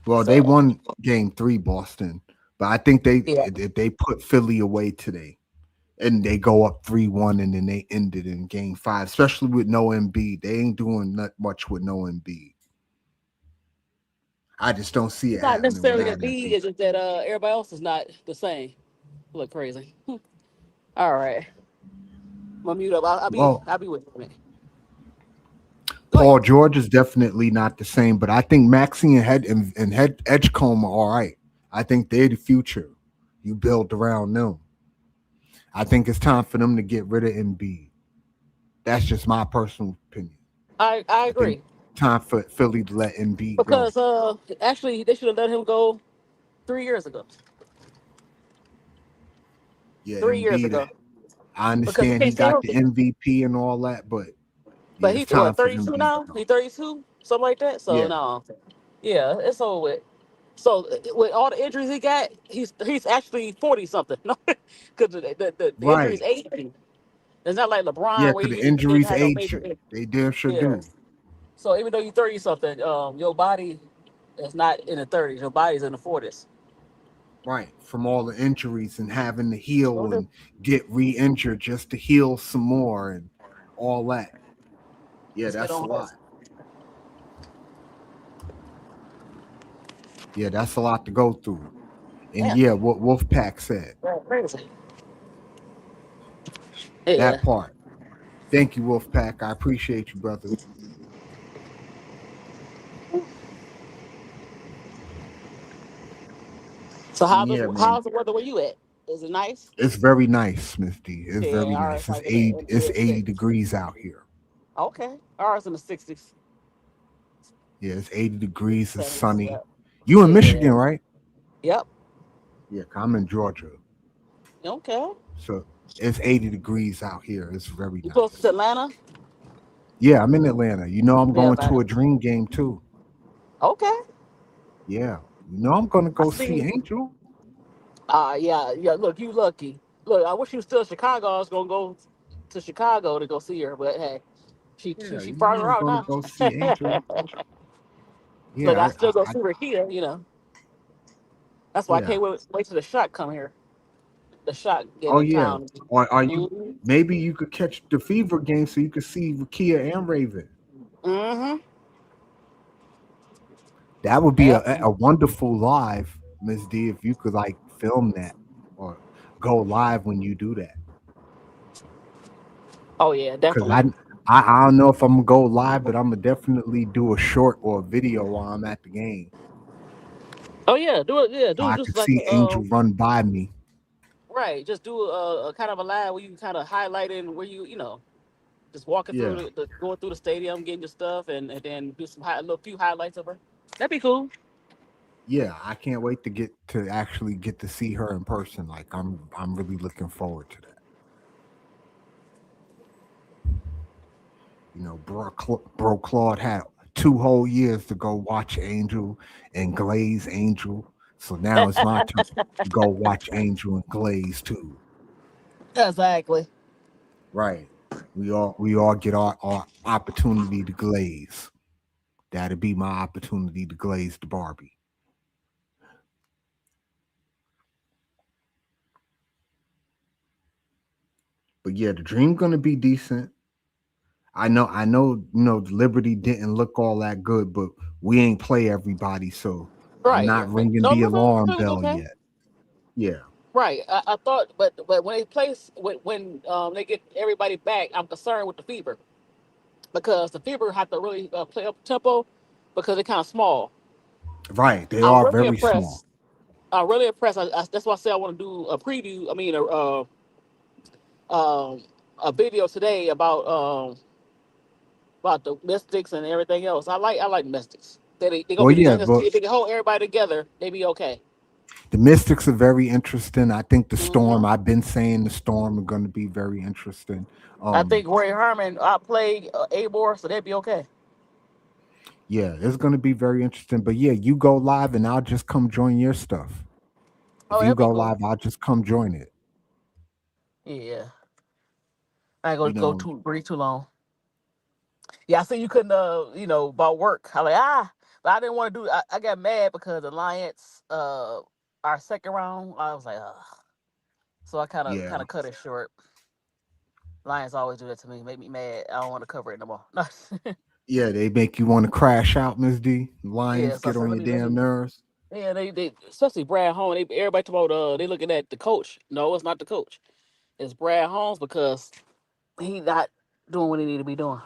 Well, they So won game 3, Boston. But I think yeah. they put Philly away today. And they go up 3-1 and then they ended in game 5, especially with no Embiid. They ain't doing not much with no Embiid. I just don't see it It's not happening necessarily a without lead, Embiid. it's just that everybody else is not the same. Look crazy. All right. I'm gonna mute up. Well, I'll be with you in a minute. Go ahead. Paul George is definitely not the same, but I think Maxey and Edgecombe are all right. I think they're the future. You build around them. I think it's time for them to get rid of Embiid. That's just my personal opinion. I I think agree. time for Philly to let Embiid go. Because actually they should have let him go 3 years ago. Yeah, 3 years Embiid. ago. I Because he understand he can't stay got the healthy. MVP and all that, but yeah, But it's he's time what, for Embiid 32 to now? go. He 32? Something like that. So Yeah, no. Yeah, it's over with. So with all the injuries he got, he's actually 40 something. No, because the injuries right. age him. It's not like Yeah, LeBron where because the he didn't injuries have no age major. you. They damn sure Yeah. do. So even though you're 30 something, your body is not in the 30s. Your body's in the 40s. Right. From all the injuries and having to So heal and get re-injured just to heal some more and all that. Yeah, it's been that's a on lot. us. Yeah, that's a lot to go through. And Yeah, yeah, what Wolfpack said. that's crazy. Yeah. That part. Thank you, Wolfpack. I appreciate you, brother. So Yeah, man. how's the weather where you at? Is it nice? It's very nice, Miss D. It's Yeah, very ours nice. It's like in 80, the it's mid 80 six. degrees out here. Okay, ours in the 60s, Yeah, it's 80 degrees. It's 70s. sunny. Yep. You in Yeah. Michigan, right? Yep. Yeah, 'cause I'm in Georgia. Okay. So it's 80 degrees out here. It's very You close to nice. Atlanta? Yeah, I'm in Atlanta. You know I'm Yeah, going Atlanta. to a dream game too. Okay. Yeah. You know I'm gonna I go see see. Angel. Yeah, yeah. Look, you lucky. Look, I wish you was still in Chicago. I was gonna go to Chicago to go see her, but hey, Yeah, she you know farther I'm out gonna now. go see Angel. Look, I Yeah, still go see her here. You know, that's why I yeah. can't wait till the shot come here. The shot get Oh in yeah. town. Or are you Mm-hmm. maybe you could catch the Fever game so you could see Kia and Raven. Mm-hmm. That would be Yep. a wonderful live, Miss D, if you could like film that or go live when you do that. Oh yeah, Cause definitely. I don't know if I'm gonna go live, but I'm gonna definitely do a short or a video while I'm at the game. Oh yeah, do it. Yeah, So do it I just could like see Angel run by me. right. Just do a kind of a live where you kind of highlighting where just walking through Yeah. going through the stadium, getting your stuff, and then do some little few highlights of her. That'd be cool. Yeah, I can't wait to get to actually get to see her in person. Like I'm really looking forward to that. You know, bro Claude had 2 whole years to go watch Angel and Glaze Angel. So now it's my turn to go watch Angel and Glaze too. Exactly. Right. We all get our opportunity to glaze. That'd be my opportunity to glaze the Barbie. But yeah, the dream gonna be decent. I know, Liberty didn't look all that good, but we ain't play everybody, so I'm Right. not ringing No, the no, no, alarm it was bell okay. yet. Yeah. Right. I thought, but when they place when they get everybody back, I'm concerned with the fever because the fever have to really play up tempo because they're kind of small. Right. They I'm are really very small. impressed. I'm really impressed. That's why I say I want to do a preview. I mean, a video today about the Mystics and everything else. I like Mystics. They gonna Well, be the yeah, youngest but team. They can hold everybody together. They be okay. the Mystics are very interesting. I think the Hmm. Storm, I've been saying the Storm are going to be very interesting. I think Ray Herman outplayed Abor, so they'd be okay. Yeah, it's going to be very interesting. But yeah, you go live and I'll just come join your stuff. If Oh, you that'd be go cool. live, I'll just come join it. Yeah, I ain't You gonna go know, too breathe too long. Yeah, I see you couldn't about work. I like but I didn't want to do. I got mad because the Lions our second round. I was like, so I yeah. kind of cut it short. Lions always do that to me, make me mad. I don't want to cover it no more. No. Yeah, they make you want to crash out, Miss D. Yeah, Lions so I get said on your let damn me. nerves. Yeah, they especially Brad Holmes. Everybody talk about they looking at the coach. No, it's not the coach. It's Brad Holmes because he not doing what he need to be doing.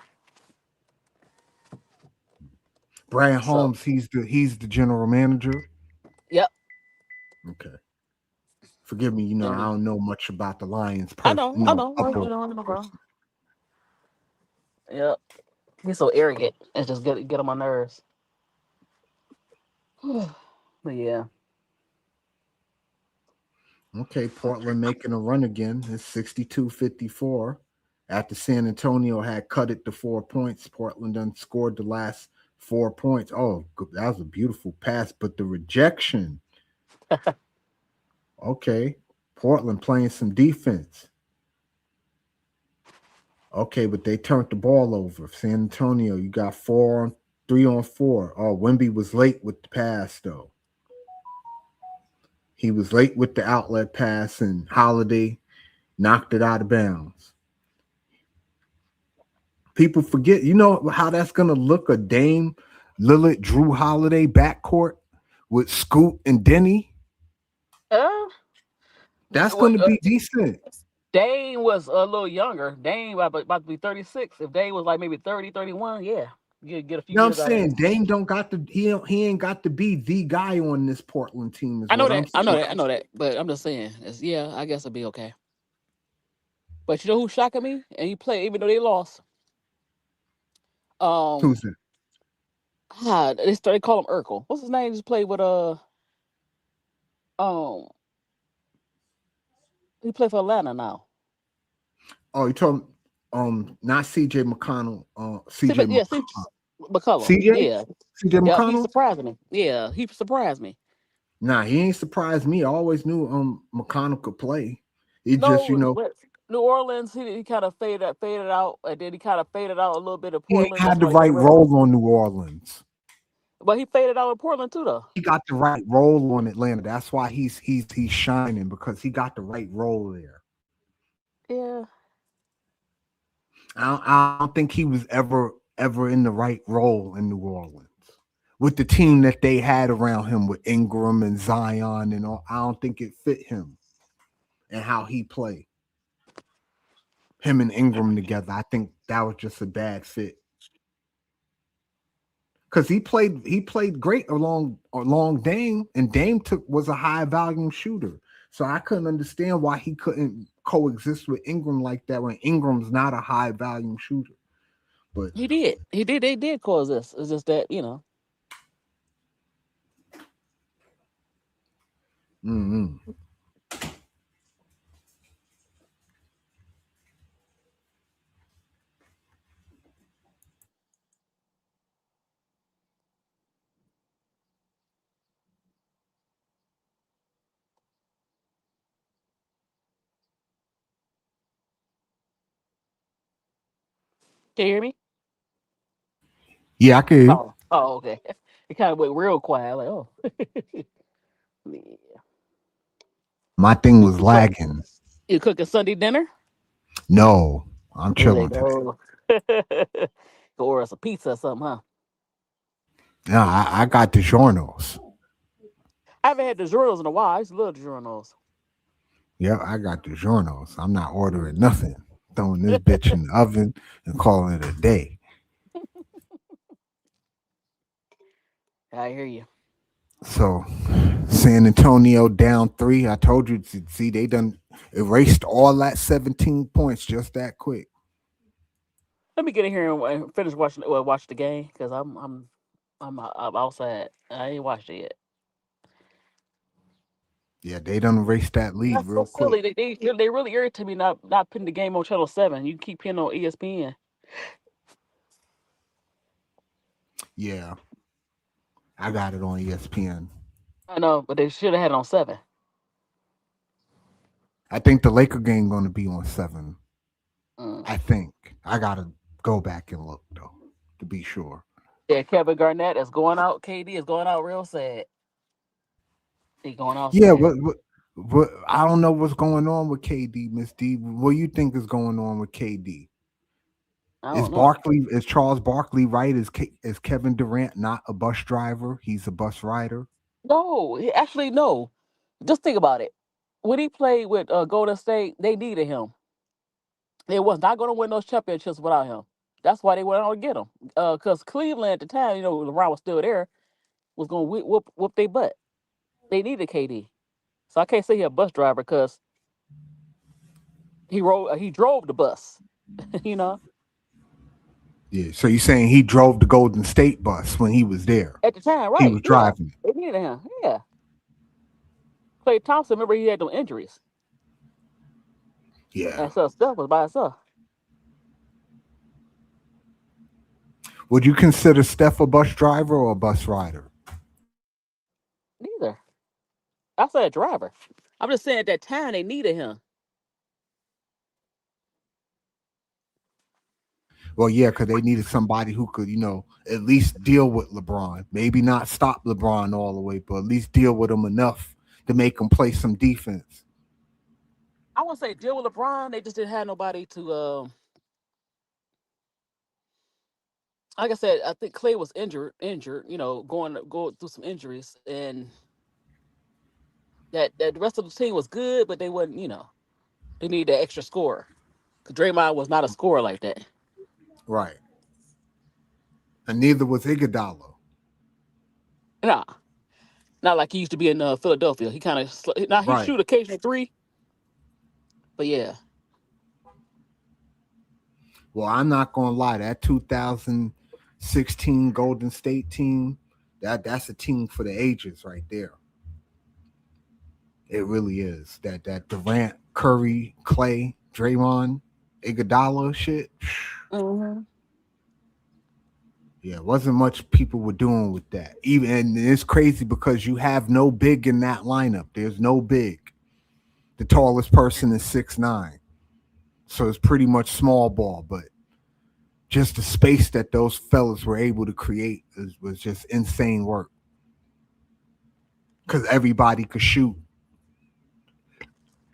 Brian So Holmes, he's the general manager. yep, Okay. Forgive me, I and don't know much about the Lions I know, upper no problem. person. Yep, he's so arrogant. It's just get on my nerves. But yeah, Okay, Portland making a run again. It's 62-54. After San Antonio had cut it to 4 points, Portland done scored the last 4 points. Oh, that was a beautiful pass, but the rejection. Okay, Portland playing some defense. Okay, but they turned the ball over. San Antonio, you got 3-on-4. Oh, Wemby was late with the pass, though. He was late with the outlet pass, and Holiday knocked it out of bounds. People forget, how that's going to look a Dame, Lillard, Drew Holiday backcourt with Scoot and Denny. uh, That's going what, to be decent. Dane was a little younger. Dane about to be 36. If Dane was like maybe 30, 31, yeah. get a few You know what years I'm out of him. saying? Dame don't got to he ain't got to be the guy on this Portland team is I know what I'm that. I know saying. that. I know that. But I'm just saying, yeah, I guess it'll be okay. But you know who's shocking me? And he played even though they lost. Um, Who's that? they call him Urkel. What's his name? Just played with um, he played for Atlanta now. Oh, you told not CJ McConnell, See, CJ but yeah, McCullum. CJ Yeah, CJ yeah, he McConnell. surprised me. Yeah, he surprised me. Nah, he ain't surprised me. I always knew McConnell could play. He just, No, but New Orleans, he kind of faded out, and then he kind of faded out a little bit of he ain't Portland. had That's the why they got right rid of him. role on New Orleans. But he faded out in Portland too, though. He got the right role on Atlanta. That's why he's shining because he got the right role there. Yeah. I don't think he was ever in the right role in New Orleans with the team that they had around him with Ingram and Zion and all. I don't think it fit him and how he played. Him and Ingram together, I think that was just a bad fit. Because he played great along Dame, and Dame was a high volume shooter. So I couldn't understand why he couldn't coexist with Ingram like that when Ingram's not a high volume shooter. But He did. They did cause this. It's just that, mm-hmm. Can you hear me? Yeah, I can hear you. Oh, okay. It kind of went real quiet. Like, oh. Yeah. My thing was You cook, lagging. you cooking Sunday dinner? No, I'm There they chilling today. go. Go order some pizza or something, huh? No, I got DiGiorno's. I haven't had DiGiorno's in a while. I used to love DiGiorno's. Yeah, I got DiGiorno's. I'm not ordering nothing. Throwing this bitch in the oven and calling it a day. I hear you. So San Antonio down 3. I told you, see, they done erased all that 17 points just that quick. Let me get in here and finish watch the game because I'm outside. I ain't watched it yet. Yeah, they done erased that lead That's so real quick. silly. They really irritate me not putting the game on Channel 7. You keep putting on ESPN. Yeah, I got it on ESPN. I know, but they should have had it on 7. I think the Laker game going to be on 7. Mm. I think. I got to go back and look, though, to be sure. Yeah, Kevin Garnett is going out. KD is going out real sad. He's going out Yeah, sad. what I don't know what's going on with KD, Miss D. What do you think is going on with KD? I don't know. Is Charles Barkley right? Is Kevin Durant not a bus driver? He's a bus rider. No, actually, no. Just think about it. When he played with Golden State, they needed him. They was not going to win those championships without him. That's why they went out to get him. Because Cleveland at the time, LeBron was still there, was going to whoop their butt. They needed KD. So I can't say he a bus driver because he drove the bus. you know, Yeah. So you're saying he drove the Golden State bus when he was there? at the time, He right? was Yeah, driving it. they needed him. Yeah. Clay Thompson, remember he had those injuries. Yeah. And so Steph was by himself. Would you consider Steph a bus driver or a bus rider? Neither. I said driver. I'm just saying at that time they needed him. Well, yeah, because they needed somebody who could, at least deal with LeBron. Maybe not stop LeBron all the way, but at least deal with him enough to make him play some defense. I wouldn't say deal with LeBron. They just didn't have nobody to. Like I said, I think Clay was injured. Going through some injuries, and that the rest of the team was good, but they wasn't. They needed that extra score. Because Draymond was not a scorer like that. Right. And neither was Iguodala. Nah, not like he used to be in Philadelphia. He kind of now he Right. shoot occasional three, but yeah, Well, I'm not gonna lie. That 2016 Golden State team, that's a team for the ages right there. It really is. That Durant, Curry, Clay, Draymond, Iguodala shit. mm-hmm. Yeah, wasn't much people were doing with that. Even and it's crazy because you have no big in that lineup. There's no big. The tallest person is 6'9". So it's pretty much small ball, but just the space that those fellas were able to create was just insane work. Because everybody could shoot.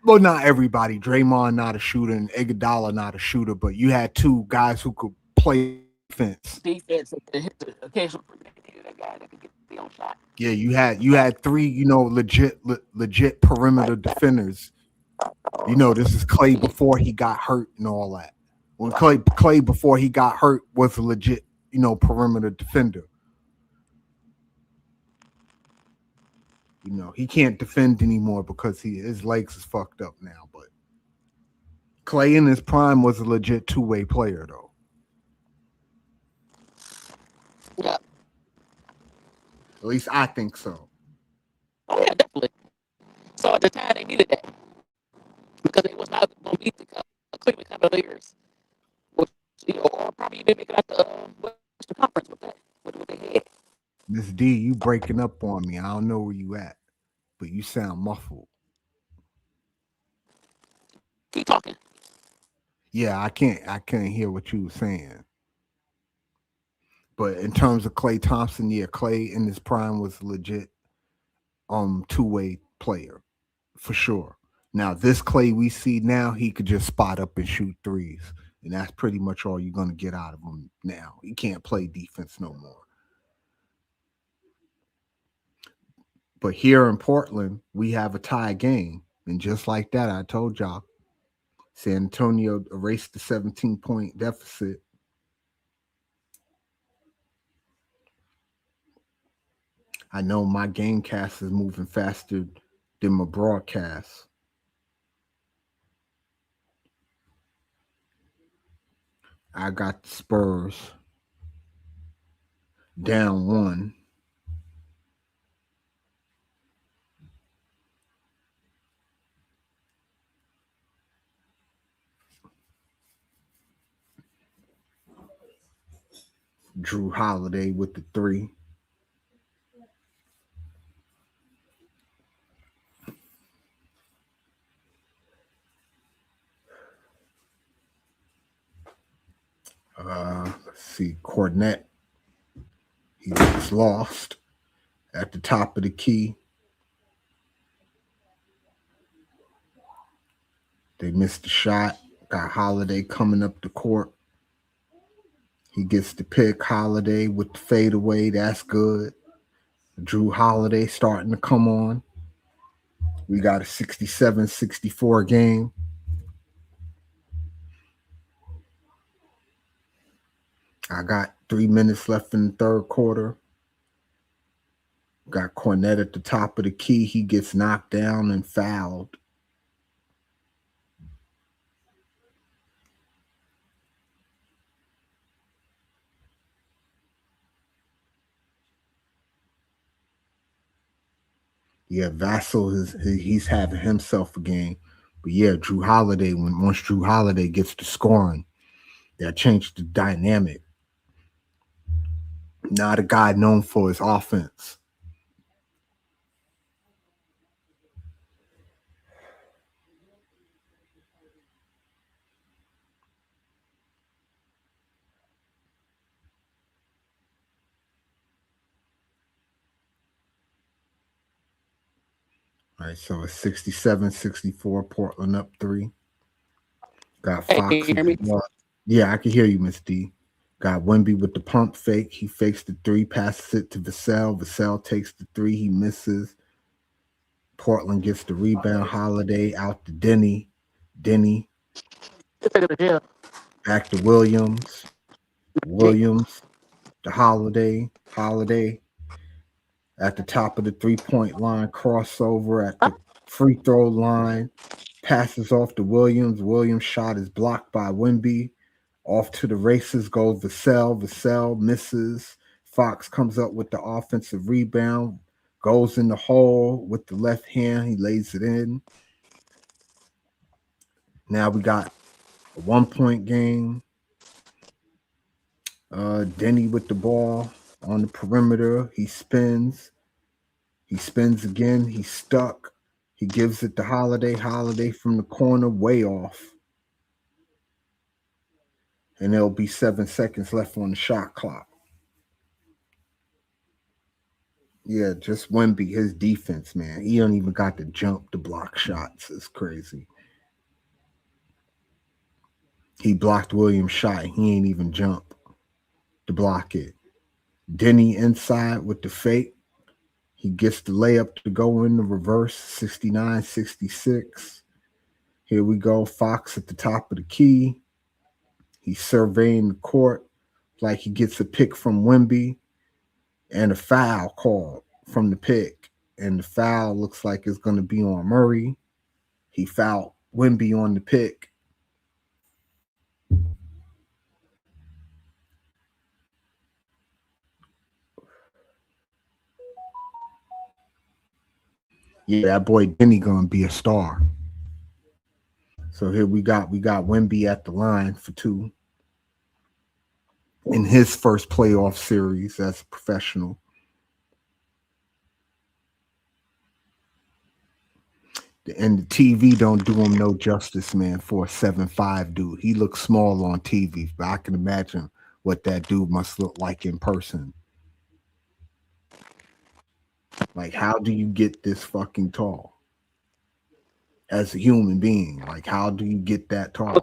Well, not everybody. Draymond not a shooter and Iguodala not a shooter, but you had two guys who could play defense. Defense and hit the occasional three. That guy that could get the own shot. Yeah, you had three, legit perimeter defenders. This is Clay before he got hurt and all that. When Clay before he got hurt was a legit, perimeter defender. He can't defend anymore because his legs is fucked up now. But Clay in his prime was a legit two-way player, though. Yeah. At least I think so. Oh yeah, definitely. So at the time they needed that because they was not going to beat the Cleveland Cavaliers, which or probably even make it out the Western Conference with that, with what they had. Miss D, you breaking up on me. I don't know where you at, but you sound muffled. Keep talking. Yeah, I can't hear what you were saying. But in terms of Klay Thompson, yeah, Clay in his prime was a legit two-way player for sure. Now this Clay we see now, he could just spot up and shoot threes, and that's pretty much all you're gonna get out of him now. He can't play defense no more. But here in Portland, we have a tie game, and just like that, I told y'all, San Antonio erased the 17-point deficit. I know my game cast is moving faster than my broadcast. I got the Spurs down 1. Drew Holiday with the 3. Let's see, Cornette. He was lost at the top of the key. They missed the shot. Got Holiday coming up the court. He gets the pick. Holiday with the fadeaway. That's good. Drew Holiday starting to come on. We got a 67-64 game. I got 3 minutes left in the third quarter. Got Cornette at the top of the key. He gets knocked down and fouled. Yeah, Vassell he's having himself a game. But yeah, Drew Holiday, once Drew Holiday gets to scoring, that changed the dynamic. Not a guy known for his offense. All right, so it's 67-64, Portland up 3. Got Hey, Fox. can you hear me? Yeah, I can hear you, Miss D. Got Wemby with the pump fake. He fakes the 3, passes it to Vassell. Vassell takes the 3. He misses. Portland gets the rebound. Holiday out to Denny. Denny back to Williams. Williams to Holiday. Holiday at the top of the 3-point line, crossover at the free throw line, passes off to Williams. Williams' shot is blocked by Wemby. Off to the races goes Vassell. Vassell misses. Fox comes up with the offensive rebound, goes in the hole with the left hand. He lays it in. Now we got a 1-point game. Denny with the ball on the perimeter. He spins. He spins again. He's stuck. He gives it to Holiday. Holiday from the corner, way off. And there'll be 7 seconds left on the shot clock. Yeah, just Wemby, his defense, man. He don't even got to jump to block shots. It's crazy. He blocked Williams' shot. He ain't even jump to block it. Denny inside with the fake. He gets the layup to go in the reverse, 69-66. Here we go. Fox at the top of the key. He's surveying the court like he gets a pick from Wemby and a foul called from the pick. And the foul looks like it's going to be on Murray. He fouled Wemby on the pick. Yeah, that boy Denny gonna be a star. So here we got Wemby at the line for 2 in his first playoff series as a professional. And the TV don't do him no justice, man, for a 7'5" dude. He looks small on TV, but I can imagine what that dude must look like in person. Like, how do you get this fucking tall as a human being? Like, how do you get that tall?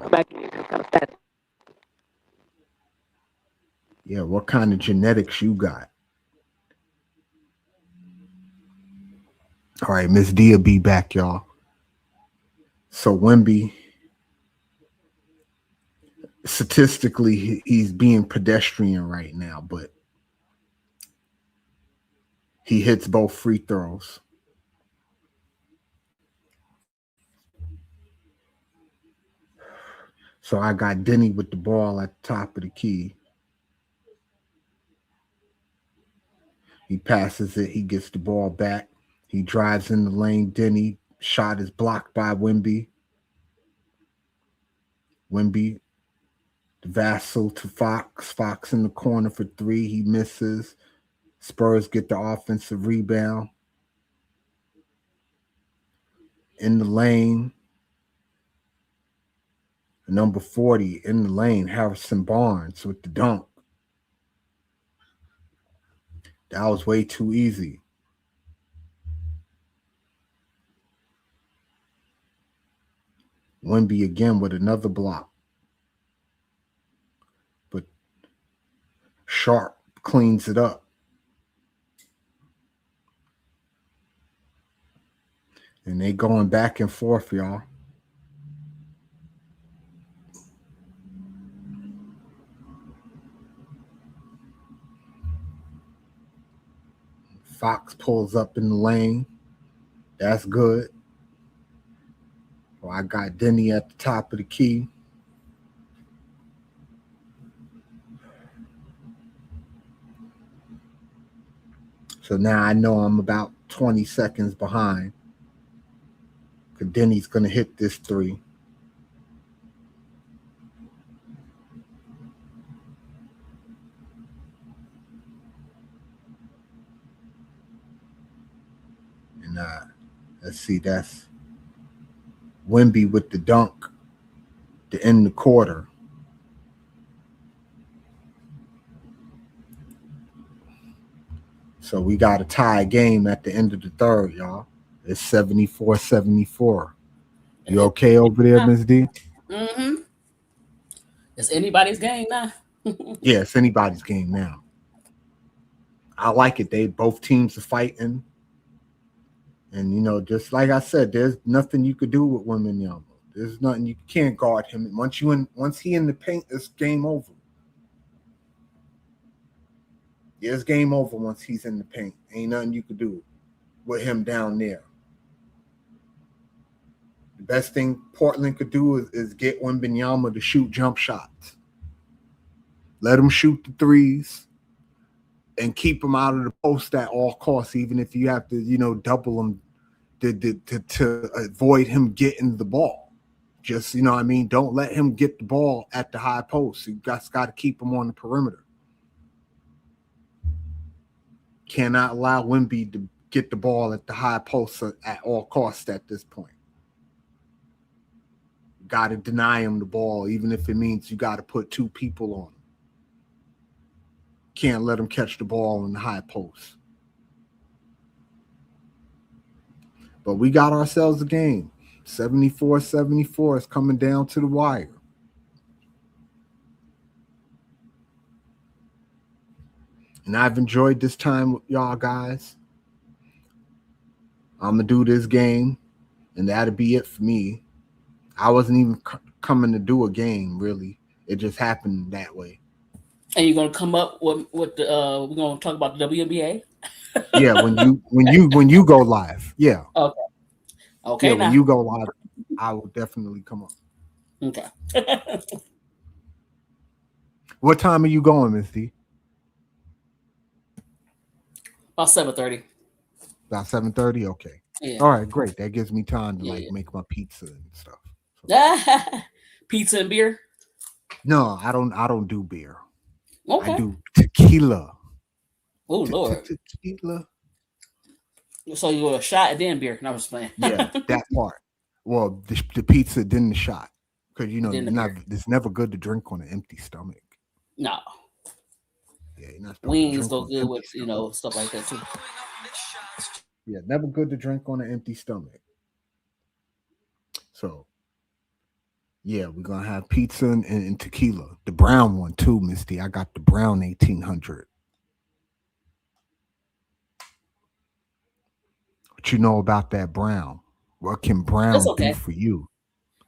Yeah, what kind of genetics you got? All right, Miss D will be back, y'all. So Wemby, statistically, he's being pedestrian right now, but he hits both free throws. So I got Denny with the ball at the top of the key. He passes it. He gets the ball back. He drives in the lane. Denny shot is blocked by Wemby. Wemby, the Vassell to Fox. Fox in the corner for 3. He misses. Spurs get the offensive rebound. In the lane. Number 40 in the lane, Harrison Barnes with the dunk. That was way too easy. Wemby again with another block. But Sharp cleans it up. And they going back and forth, y'all. Fox pulls up in the lane. That's good. Well, I got Denny at the top of the key. So now I know I'm about 20 seconds behind. Because Denny's going to hit this 3. And let's see, that's Wemby with the dunk to end the quarter. So we got a tie game at the end of the third, y'all. It's 74-74. You okay over there, Ms. D? Mm-hmm. It's anybody's game now. Yeah, it's anybody's game now. I like it. Both teams are fighting. And, you know, just like I said, there's nothing you could do with Wembanyama. There's nothing. You can't guard him. Once he in the paint, it's game over. Yeah, it's game over once he's in the paint. Ain't nothing you could do with him down there. The best thing Portland could do is get Wembanyama to shoot jump shots. Let him shoot the threes and keep him out of the post at all costs, even if you have to, double him to avoid him getting the ball. Just, don't let him get the ball at the high post. You got to keep him on the perimeter. Cannot allow Wemby to get the ball at the high post at all costs at this point. Got to deny him the ball, even if it means you got to put two people on him. Can't let him catch the ball in the high post. But we got ourselves a game. 74-74 is coming down to the wire. And I've enjoyed this time with y'all guys. I'm going to do this game, and that'll be it for me. I wasn't even coming to do a game, really. It just happened that way. And you're gonna come up with the we're gonna talk about the WNBA. Yeah, when you go live. Yeah. Okay. Yeah, now. when you go live, I will definitely come up. Okay. What time are you going, Miss D? About 7:30. About 7:30? Okay. Yeah. All right, great. That gives me time to make my pizza and stuff. So. Pizza and beer? No, I don't do beer. Okay. I do tequila. Oh Lord. Tequila. So you go a shot and then beer. No, I was playing. Yeah, that part. Well, the pizza, then the shot. Because it's never good to drink on an empty stomach. No. Yeah, you're not wings go good with stuff like that too. Yeah, never good to drink on an empty stomach. So, yeah, we're gonna have pizza and tequila. The brown one too, Misty. I got the brown 1800. What you know about that brown? What can brown do for you?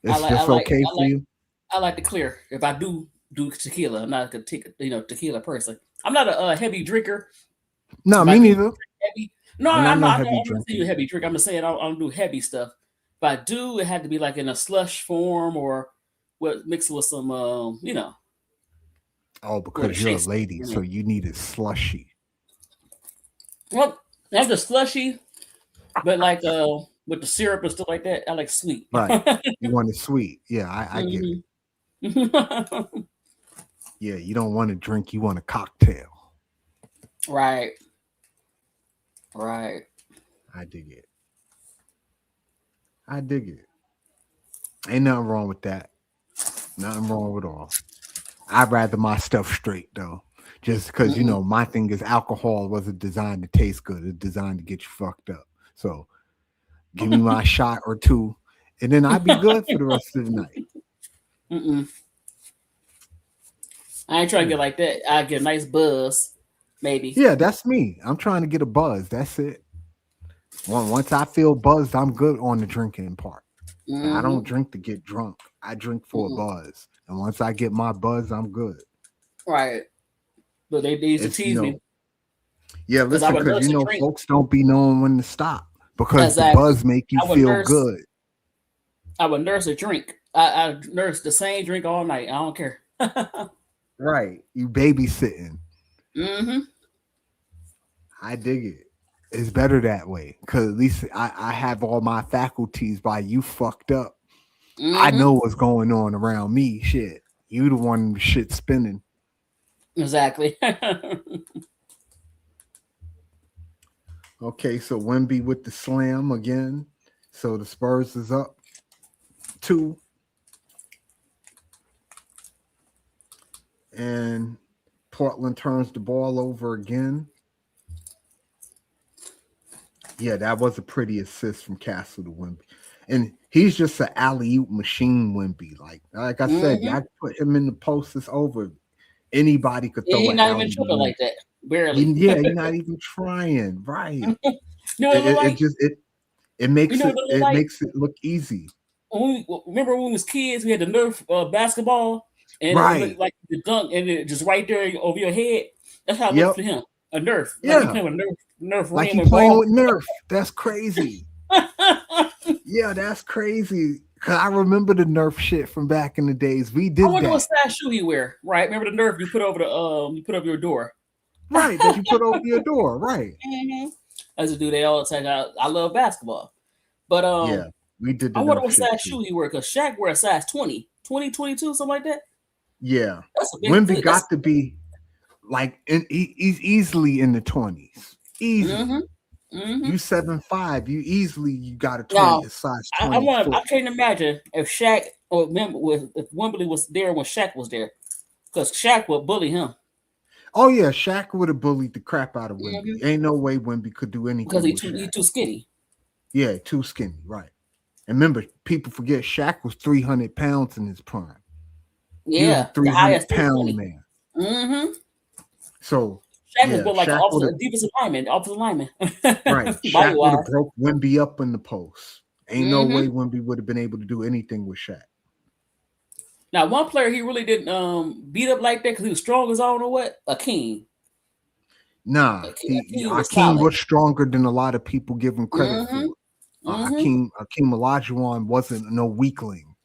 It's okay for you. I like the clear. If I do tequila, I'm not a tequila person. I'm not a heavy drinker. No, me neither. Heavy. No, I'm not heavy drinker. I'm heavy drink. I'm just saying I don't do heavy stuff. If I do, it had to be like in a slush form or mixed with some, Oh, because you're a lady, so you need it slushy. Well, not the slushy, but like with the syrup and stuff like that. I like sweet. Right. You want it sweet. Yeah, I get it. Yeah, you don't want a drink, you want a cocktail. Right. I dig it. Ain't nothing wrong with that. Nothing wrong with all. I'd rather my stuff straight though. Just because my thing is alcohol wasn't designed to taste good. It's designed to get you fucked up. So give me my shot or two, and then I'd be good for the rest of the night. I ain't trying to get like that. I get a nice buzz, maybe. Yeah, that's me. I'm trying to get a buzz. That's it. Once I feel buzzed, I'm good on the drinking part. I don't drink to get drunk. I drink for a buzz. And once I get my buzz, I'm good. Right. But they used to tease me. Yeah, listen, because folks don't be knowing when to stop. Because the buzz make you feel good. I would nurse a drink. I nurse the same drink all night. I don't care. Right. You babysitting. Mm-hmm. I dig it. It's better that way. Because at least I have all my faculties by you fucked up. I know what's going on around me. Shit. You the one shit spinning. Exactly. Okay, so Wemby with the slam again. So the Spurs is up 2. And Portland turns the ball over again. Yeah, that was a pretty assist from Castle to Wemby. And he's just an alley-oop machine, Wemby. Like I said, I put him in the post. It's over. Anybody could throw it. He's not even tripping like that. Barely. He's not even trying. Right. It makes it look easy. Remember when we was kids, we had the Nerf basketball, and it looked like the dunk, and it just right there over your head. That's how it looked for him. A Nerf. Like he Yeah, playing with Nerf like rim he and playing ball. with Nerf. That's crazy. Yeah, that's crazy. Cause I remember the Nerf shit from back in the days. We I did wonder what that. size shoe he wear. Right? Remember the Nerf you put over you put over your door. Right, that you put over your door. Right. Mm-hmm. I used to do that all the time. I love basketball, but Yeah, we did the I wonder Nerf what shit size too. shoe he wear because Shaq wear a size 20, 22, something like that. Yeah. That's a big Wimby foot. That's got to be like he's easily in the 20s. Easily. mm-hmm. You 7'5", you got a Now, 20, a size I 20 want. I foot. can't imagine if Shaq or remember if Wembley was there when Shaq was there, because Shaq would bully him Oh yeah, Shaq would have bullied the crap out of Wimby. mm-hmm. Ain't no way Wimby could do because anything with he Shaq. too skinny. Yeah, too skinny, right. And remember, people forget Shaq was 300 pounds in his prime. He was a Yeah, the 300 highest pound 320. man. Mm-hmm. So Shaq was yeah, built like Shaq would have a defensive lineman, right. body Shaq would have wise. broke Wimby up in the post. Ain't no Mm-hmm. way Wimby would have been able to do anything with Shaq. Now, one player he really didn't beat up like that because he was strong as on or what? Akeem. Nah, Akeem was Hakeem solid. was stronger than a lot of people give him credit Mm-hmm. for. Mm-hmm. Hakeem Olajuwon wasn't no weakling.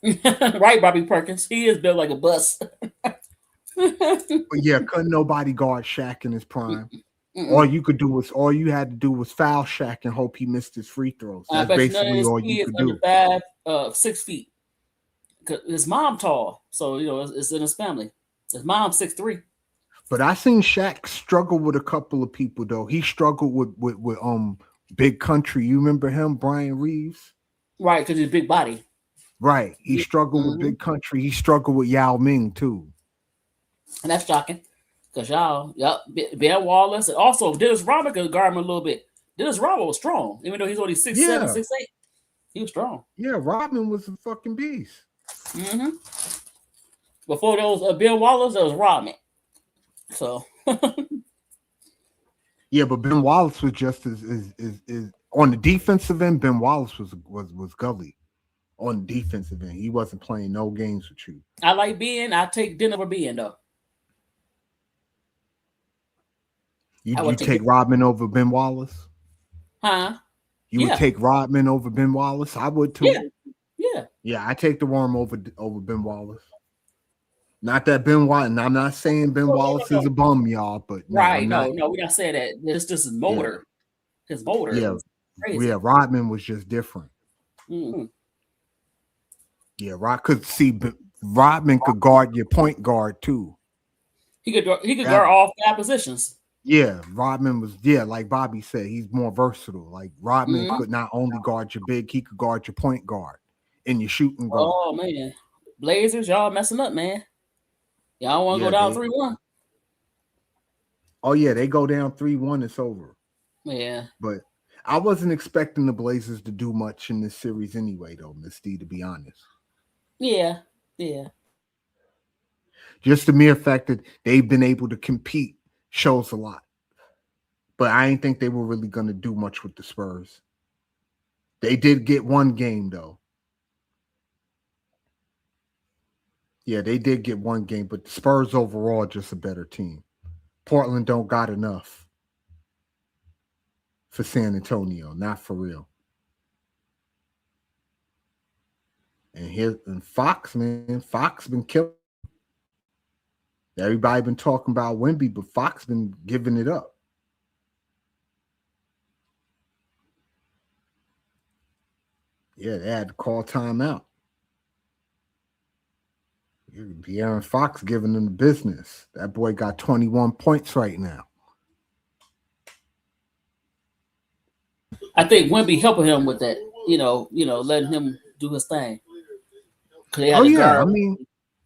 Right, Bobby Perkins. He is built like a bus. But yeah, couldn't nobody guard Shaq in his prime. Mm-mm. All you had to do was foul Shaq and hope he missed his free throws. I That's bet you none of basically his all you kids could under do. 6 feet. Cause his mom tall, so it's in his family. His mom's 6'3". But I seen Shaq struggle with a couple of people though. He struggled with Big Country. You remember him, Brian Reeves? Right, because he's big body. Right. He struggled with Big Country. He struggled with Yao Ming too. And that's shocking. Because Ben Wallace, and also Dennis Rodman could guard him a little bit. Dennis Rodman was strong, even though he's only 6'7", Yeah. 6'8". He was strong. Yeah, Rodman was a fucking beast. Mm-hmm. Before there was Ben Wallace, there was Rodman. So yeah, but Ben Wallace was just as on the defensive end. Ben Wallace was gully on the defensive end. He wasn't playing no games with you. I like Ben. I take Den over Ben though. You take Rodman over Ben Wallace? Huh? You would take Rodman over Ben Wallace? I would too. Yeah. Yeah, I take the Worm over Ben Wallace. Not that Ben Wallace, and I'm not saying Ben Wallace is a bum, y'all, but we're not saying that. This is motor. Yeah. His motor. Yeah, crazy. Yeah. Rodman was just different. Mm-hmm. Yeah, Rodman could guard your point guard too. He could guard all 5 positions. Yeah, Rodman was like Bobby said, he's more versatile. Like Rodman could not only guard your big, he could guard your point guard and your shooting guard. Oh man, Blazers, y'all messing up, man. Y'all want to go down 3-1? Oh yeah, they go down 3-1. It's over. Yeah, but I wasn't expecting the Blazers to do much in this series anyway, though, Miss D, to be honest. Yeah. Just the mere fact that they've been able to compete shows a lot. But I didn't think they were really going to do much with the Spurs. They did get one game, though. Yeah, they did get one game, but the Spurs overall are just a better team. Portland don't got enough for San Antonio, not for real. And Fox, man, Fox been killing. Everybody been talking about Wemby, but Fox been giving it up. Yeah, they had to call timeout. De'Aaron Fox giving them the business. That boy got 21 points right now. I think Wemby helping him with that. Letting him do his thing. Oh yeah, I mean,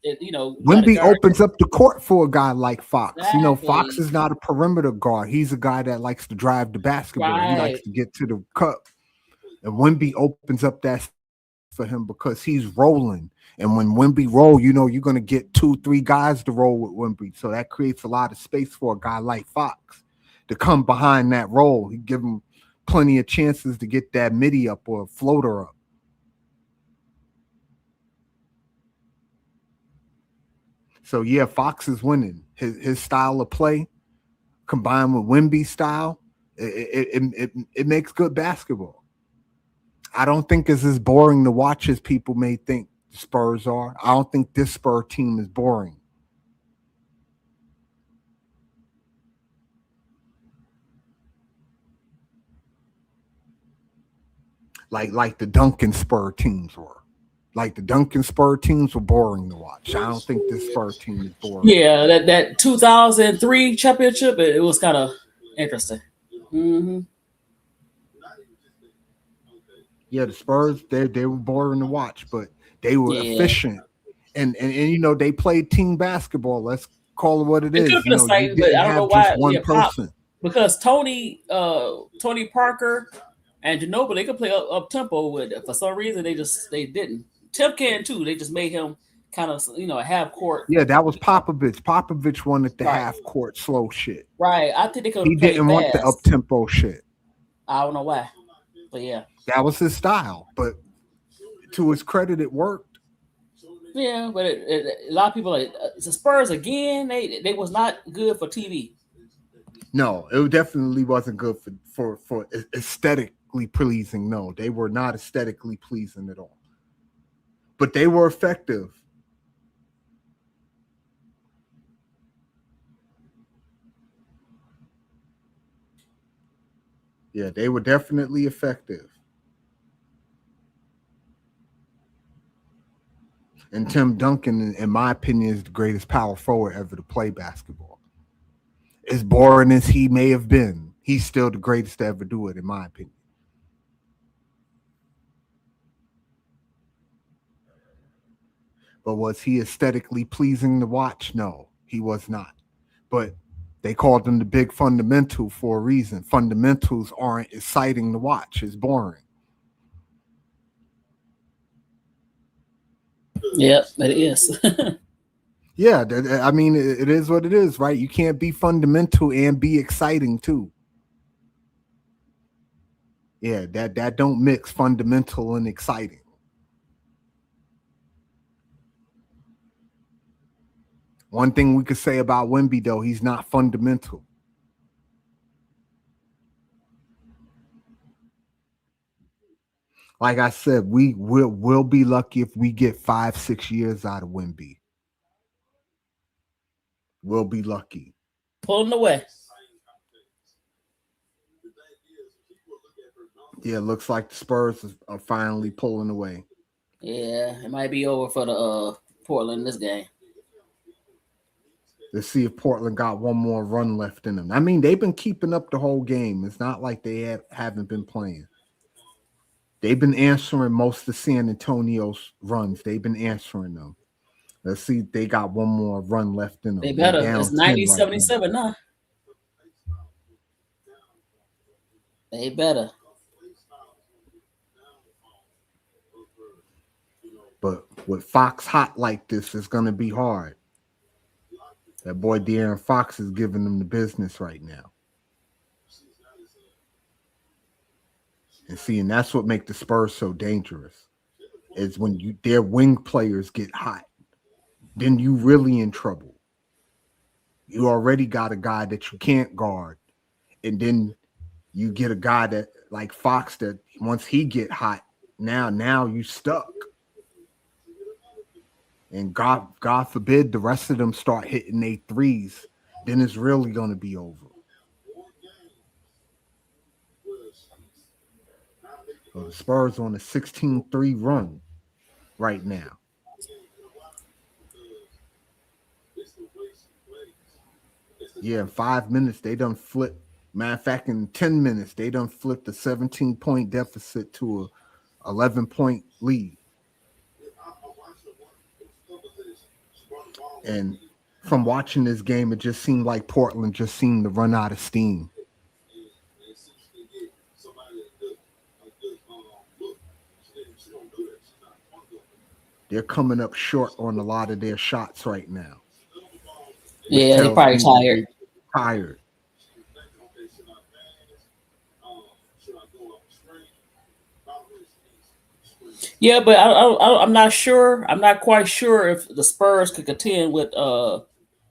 Wemby opens up the court for a guy like Fox. Exactly. Fox is not a perimeter guard. He's a guy that likes to drive the basketball. Right. He likes to get to the cup. And Wemby opens up that for him because he's rolling. And when Wemby roll, you're going to get 2-3 guys to roll with Wemby. So that creates a lot of space for a guy like Fox to come behind that roll. He give him plenty of chances to get that midi up or floater up. So yeah, Fox is winning. His style of play, combined with Wemby's style, it makes good basketball. I don't think it's as boring to watch as people may think the Spurs are. I don't think this Spur team is boring. Like the Duncan Spur teams were. Like the Duncan Spur teams were boring to watch. I don't think this Spur team is boring. Yeah, that 2003 championship, it was kind of interesting. Mm-hmm. Yeah, the Spurs, they were boring to watch, but they were efficient. And they played team basketball. Let's call it what it is. Could have been exciting, but I don't know why. One person. Because Tony Parker and Ginobili, they could play up tempo with it. For some reason, they didn't. Tim can too. They just made him kind of a half court. Yeah, that was Popovich. Popovich wanted the half court slow shit. Right. I think they could. He didn't want the up tempo shit. I don't know why, but yeah, that was his style. But to his credit, it worked. Yeah, but a lot of people the Spurs again. They was not good for TV. No, it definitely wasn't good for aesthetically pleasing. No, they were not aesthetically pleasing at all. But they were effective. Yeah, they were definitely effective. And Tim Duncan, in my opinion, is the greatest power forward ever to play basketball. As boring as he may have been, he's still the greatest to ever do it, in my opinion. But was he aesthetically pleasing to watch? No, he was not. But they called him the big fundamental for a reason. Fundamentals aren't exciting to watch. It's boring. Yep, it is. Yeah, I mean, it is what it is, right? You can't be fundamental and be exciting too. Yeah, that don't mix fundamental and exciting. One thing we could say about Wemby, though, he's not fundamental. Like I said, we'll be lucky if we get 5-6 years out of Wemby. We'll be lucky. Pulling away. Yeah, it looks like the Spurs are finally pulling away. Yeah, it might be over for the Portland this game. Let's see if Portland got one more run left in them. I mean, they've been keeping up the whole game. It's not like they haven't been playing. They've been answering most of San Antonio's runs. They've been answering them. Let's see if they got one more run left in them. They better. It's 90-77 right now. They better. But with Fox hot like this, it's going to be hard. That boy De'Aaron Fox is giving them the business right now. And that's what makes the Spurs so dangerous. Is when their wing players get hot. Then you really in trouble. You already got a guy that you can't guard. And then you get a guy that like Fox that once he get hot, now you stuck. And God forbid the rest of them start hitting their threes, then it's really going to be over. So the Spurs on a 16-3 run right now. Yeah, in 5 minutes, they done flipped. Matter of fact, in 10 minutes, they done flipped a 17-point deficit to a 11-point lead. And from watching this game, it just seemed like Portland just seemed to run out of steam. They're coming up short on a lot of their shots right now. Yeah, they're probably tired. Tired. Yeah, but I'm not sure. I'm not quite sure if the Spurs could contend with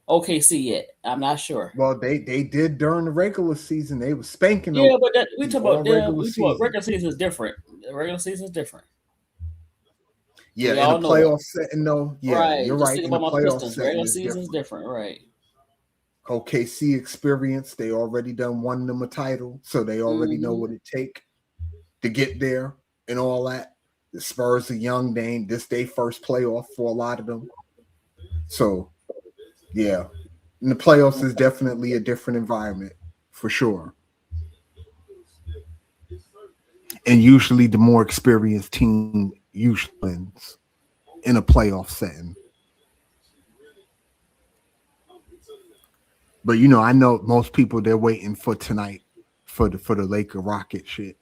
OKC yet. I'm not sure. Well, they did during the regular season. They was spanking Yeah, but we OKC talk all about them. regular We talk about season. regular season is different. The regular season is different. Yeah, We in a all know that. playoff setting though. Yeah, Right. you're Just right. think In a about my playoff Pistons. setting Regular is season is different. different. Right. OKC experience. They already done won them a title, so they already know what it take to get there and all that. The Spurs are young. This their first playoff for a lot of them. So, yeah, and the playoffs is definitely a different environment for sure. And usually, the more experienced team usually wins in a playoff setting. But I know most people they're waiting for tonight for the Laker Rocket shit.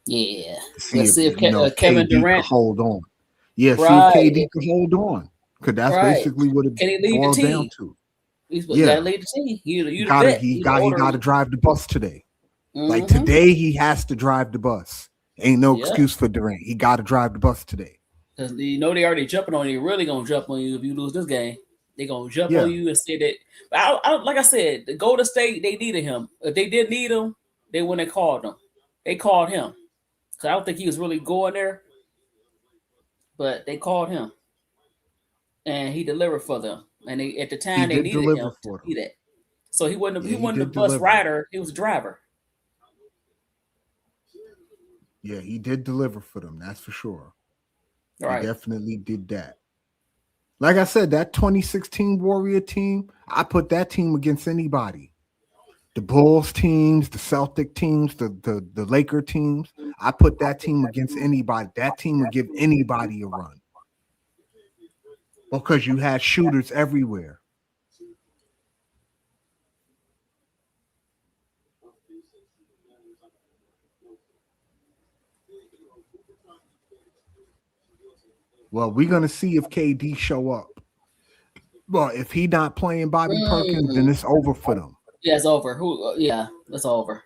Yeah. To see Let's see if Kevin KD Durant. could hold on. Yeah, see if Right. KD could hold on. Because that's Right. basically what it Can he lead the boils team? down to. He's Yeah. got to lead the team. You the Gotta, vet. he You got the he older- got to drive the bus today. Like Mhm. today, he has to drive the bus. Ain't no Yeah. excuse for Durant. He got to drive the bus today. Because they already jumping on you. Really gonna jump on you if you lose this game. They gonna jump Yeah. on you and say that. But I like I said, the Golden State they needed him. If they did need him, they wouldn't have called him. They called him. So I don't think he was really going there, but they called him, and he delivered for them. And they, at the time they did needed deliver him for to be them. that. So he wasn't. Yeah, he he wasn't a did bus deliver. rider. He was a driver. Yeah, he did deliver for them. That's for sure. Right. He definitely did that. Like I said, that 2016 Warrior team, I put that team against anybody. The Bulls teams, the Celtic teams, the Laker teams. I put that team against anybody. That team would give anybody a run. Because you had shooters everywhere. Well, we're gonna see if KD show up. Well, if he not playing Bobby Perkins, then it's over for them. Yeah, it's over. Who? Yeah, it's over.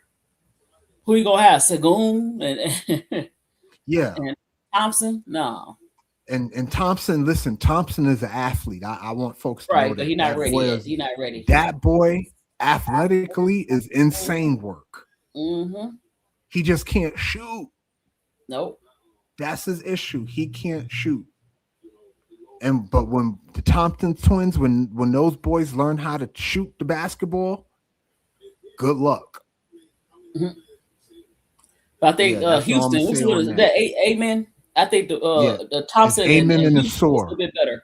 Who you gonna have? Sagoon and Yeah. and Thompson? No. And Thompson, listen, Thompson is an athlete. I want folks to know Right, that. but he's not That ready boy yet. is- He's not ready. That boy athletically is insane work. Mm-hmm. He just can't shoot. Nope. That's his issue. He can't shoot. But when the Thompson twins, when those boys learn how to shoot the basketball, good luck. Mm-hmm. I think Yeah, that's all I'm Houston. gonna Which say one on is that. that? Amen. I think the Thompson It's Amen and Houston is Asor. a bit better.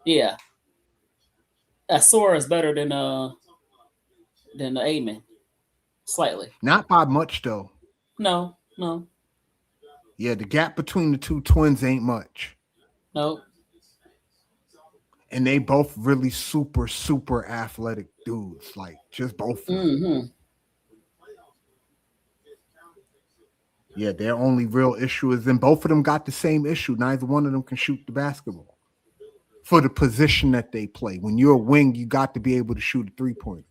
Yeah, Asor is better than the Amen, slightly. Not by much though. No. Yeah, the gap between the two twins ain't much. And they both really super, super athletic dudes. Like just both of them. Mm-hmm. Yeah, their only real issue is then both of them got the same issue. Neither one of them can shoot the basketball for the position that they play. When you're a wing, you got to be able to shoot a three-pointer.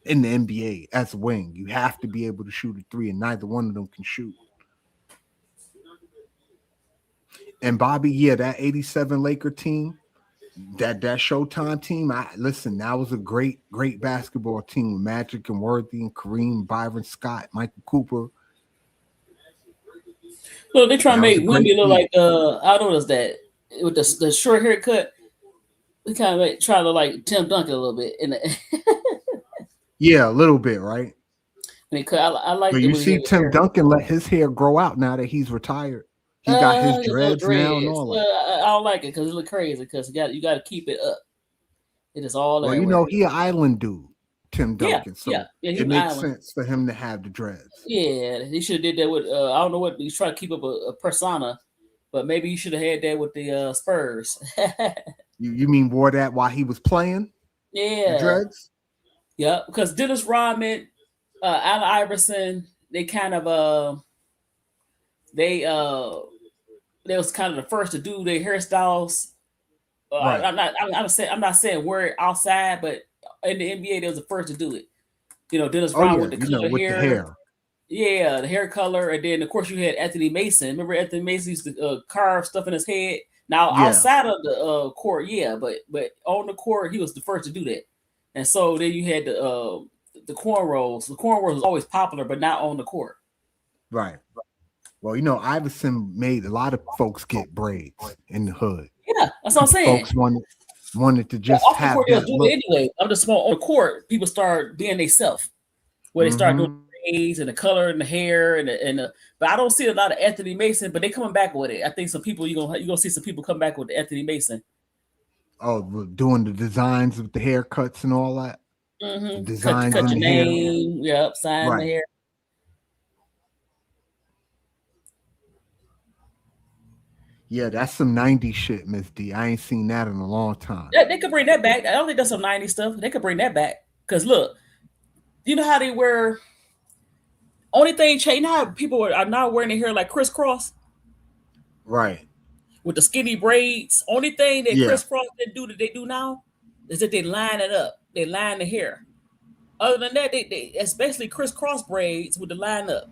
In the NBA, as a wing, you have to be able to shoot a three, and neither one of them can shoot. And Bobby, yeah, that 87 Laker team, that Showtime team, listen, that was a great, great basketball team with Magic and Worthy and Kareem, Byron Scott, Michael Cooper. Look, they trying to That was make a great Wemby look team. like I noticed that with the short haircut. They kind of try to like Tim Duncan a little bit in the. Yeah, a little bit, right? I like. But you see, Tim Duncan let his hair grow out now that he's retired. He got his dreads now and all that. I don't like it because it look crazy. Because you got to keep it up. It is all. Well, you know, he an island dude, Tim Duncan. Yeah, it makes sense for him to have the dreads. Yeah, he should have did that with. I don't know what he's trying to keep up a persona, but maybe he should have had that with the Spurs. You mean wore that while he was playing? Yeah, the dreads. Yeah, because Dennis Rodman, Allen Iverson, they kind of they was kind of the first to do their hairstyles. Right. I'm not saying wear it outside, but in the NBA they was the first to do it. You know, Dennis Rodman with the color with hair. The hair. Yeah, the hair color, and then of course you had Anthony Mason. Remember Anthony Mason used to carve stuff in his head. Now Yeah. outside of the court, yeah, but on the court, he was the first to do that. And so then you had the cornrows. The cornrows was always popular, but not on the court. Right. Well, Iverson made a lot of folks get braids in the hood. Yeah, that's what I'm saying. Folks wanted to just Off the have court, they'll that do look. it anyway. I'm just on the court. People start being themselves, where they start doing braids and the color and the hair and the. But I don't see a lot of Anthony Mason. But they coming back with it. I think some people you gonna see some people come back with Anthony Mason. Oh, doing the designs with the haircuts and all that. Mm-hmm. Designs cut in your the hair. name. Yep, sign Right. the hair. Yeah, that's some 90s shit, Miss D. I ain't seen that in a long time. Yeah, they could bring that back. I don't think that's some 90s stuff. They could bring that back. Because look, you know how they wear. Only thing changed. You know how people are not wearing their hair like crisscross Right. with the skinny braids. Only thing that Yeah. crisscross they do now is that they line it up. They line the hair. Other than that, they especially crisscross braids with the line up.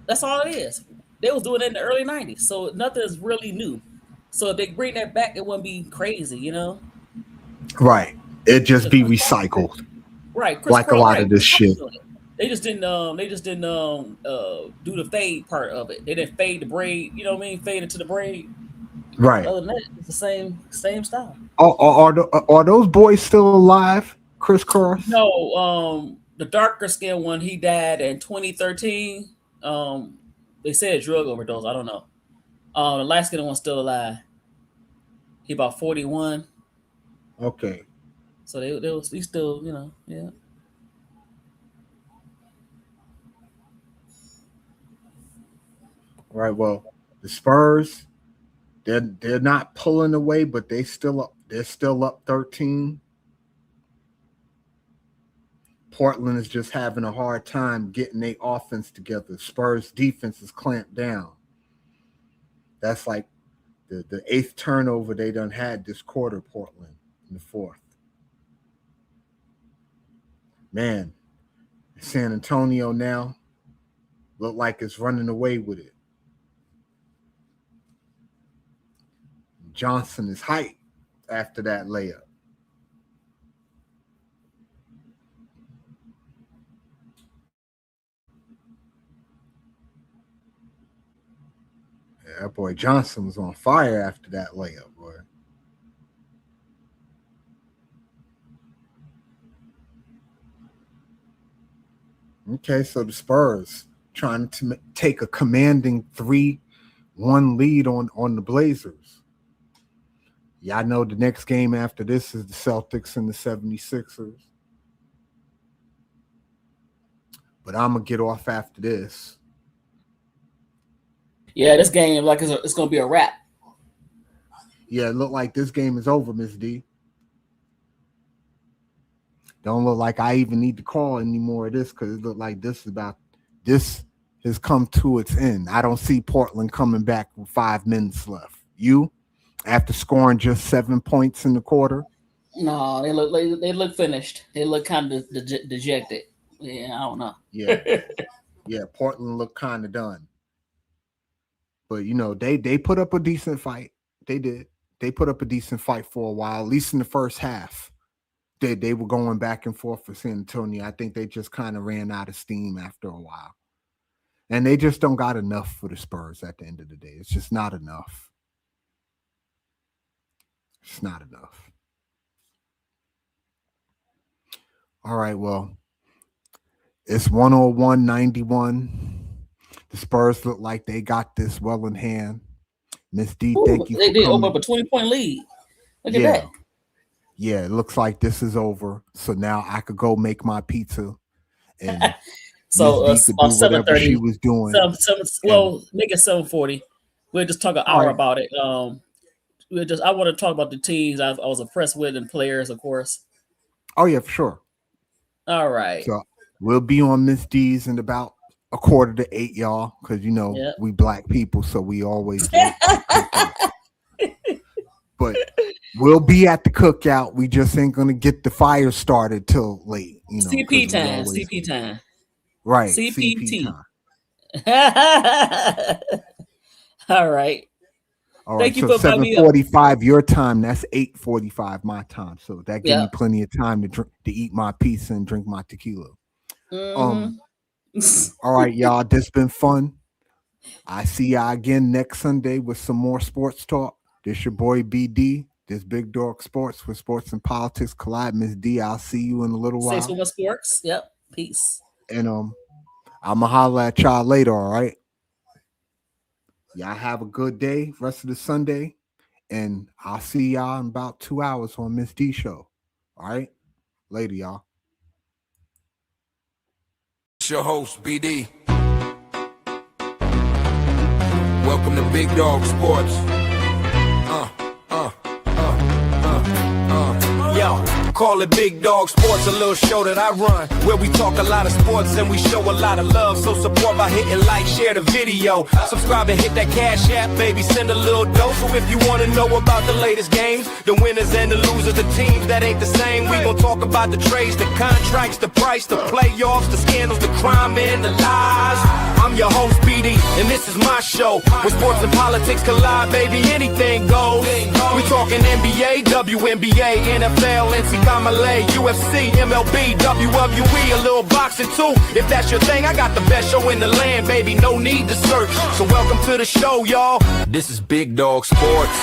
That's all it is. They was doing it in the early 90s, so nothing is really new. So if they bring that back, it wouldn't be crazy, you know? Right. It just be recycled. Right. Like a lot of this shit. They just didn't do the fade part of it. They didn't fade the braid, you know what I mean? Fade into the braid. Right. Other than that, it's the same style. Are those boys still alive? Crisscross? No, the darker skinned one, he died in 2013. They said drug overdose. I don't know. The light skinned one's still alive. He about 41. Okay. So he's still, yeah. Right. Well, the Spurs, they're not pulling away, but they're still up 13. Portland is just having a hard time getting their offense together. Spurs defense is clamped down. That's like the 8th turnover they done had this quarter, Portland, in the 4th. Man, San Antonio now look like it's running away with it. Johnson is hyped after that layup. Yeah, that boy Johnson was on fire after that layup, boy. Okay, so the Spurs trying to take a commanding 3-1 lead on the Blazers. Yeah, I know the next game after this is the Celtics and the 76ers. But I'm going to get off after this. Yeah, this game, like, it's going to be a wrap. Yeah, it looked like this game is over, Miss D. Don't look like I even need to call any more of this because it looked like this has come to its end. I don't see Portland coming back with 5 minutes left. You, after scoring just 7 points in the quarter? No, they look finished. They look kind of dejected. Yeah, I don't know. Yeah, Portland looked kind of done. But they put up a decent fight. They did. They put up a decent fight for a while, at least in the first half. They were going back and forth for San Antonio. I think they just kind of ran out of steam after a while. And they just don't got enough for the Spurs at the end of the day. It's just not enough. It's not enough. All right, well, it's 101-91. The Spurs look like they got this well in hand. Miss D, thank you. They did open up a 20-point lead. Look at that. Yeah, it looks like this is over. So now I could go make my pizza. And so about 7:30 she was doing. Make it 7:40. We'll just talk an hour about it. I want to talk about the teams I was impressed with and players, of course. Oh yeah, for sure. All right. So we'll be on Miss D's in about 7:45, y'all, because we black people, so we always but we'll be at the cookout. We just ain't gonna get the fire started till late. CP time. Right. CPT. All right. All right, Thank you so for inviting me up. 7:45 your time. That's 8:45 my time. So that gives Yeah. me plenty of time to eat my pizza and drink my tequila. Mhm. All right, y'all. This been fun. I see y'all again next Sunday with some more sports talk. This your boy BD. This Big Dog Sports, where sports and politics collide. Miss D, I'll see you in a little while. 6 Women Sports. Yep. Peace. And I'ma holler at y'all later, all right? Y'all have a good day, rest of the Sunday. And I'll see y'all in about 2 hours on Miss D Show. All right? Later, y'all. It's your host, BD. Welcome to Big Dog Sports. Yo, call it Big Dog Sports, a little show that I run, where we talk a lot of sports and we show a lot of love. So support by hitting like, share the video, subscribe and hit that cash app, baby, send a little dough. So if you want to know about the latest games, the winners and the losers, the teams that ain't the same, we gon' talk about the trades, the contracts, the price, the playoffs, the scandals, the crime and the lies. I'm your host, BD, and this is my show, where sports and politics collide, baby, anything goes. We talking NBA, WNBA, NFL, NCAA, UFC, MLB, WWE, a little boxing too. If that's your thing, I got the best show in the land, baby, no need to search. So welcome to the show, y'all. This is Big Dog Sports.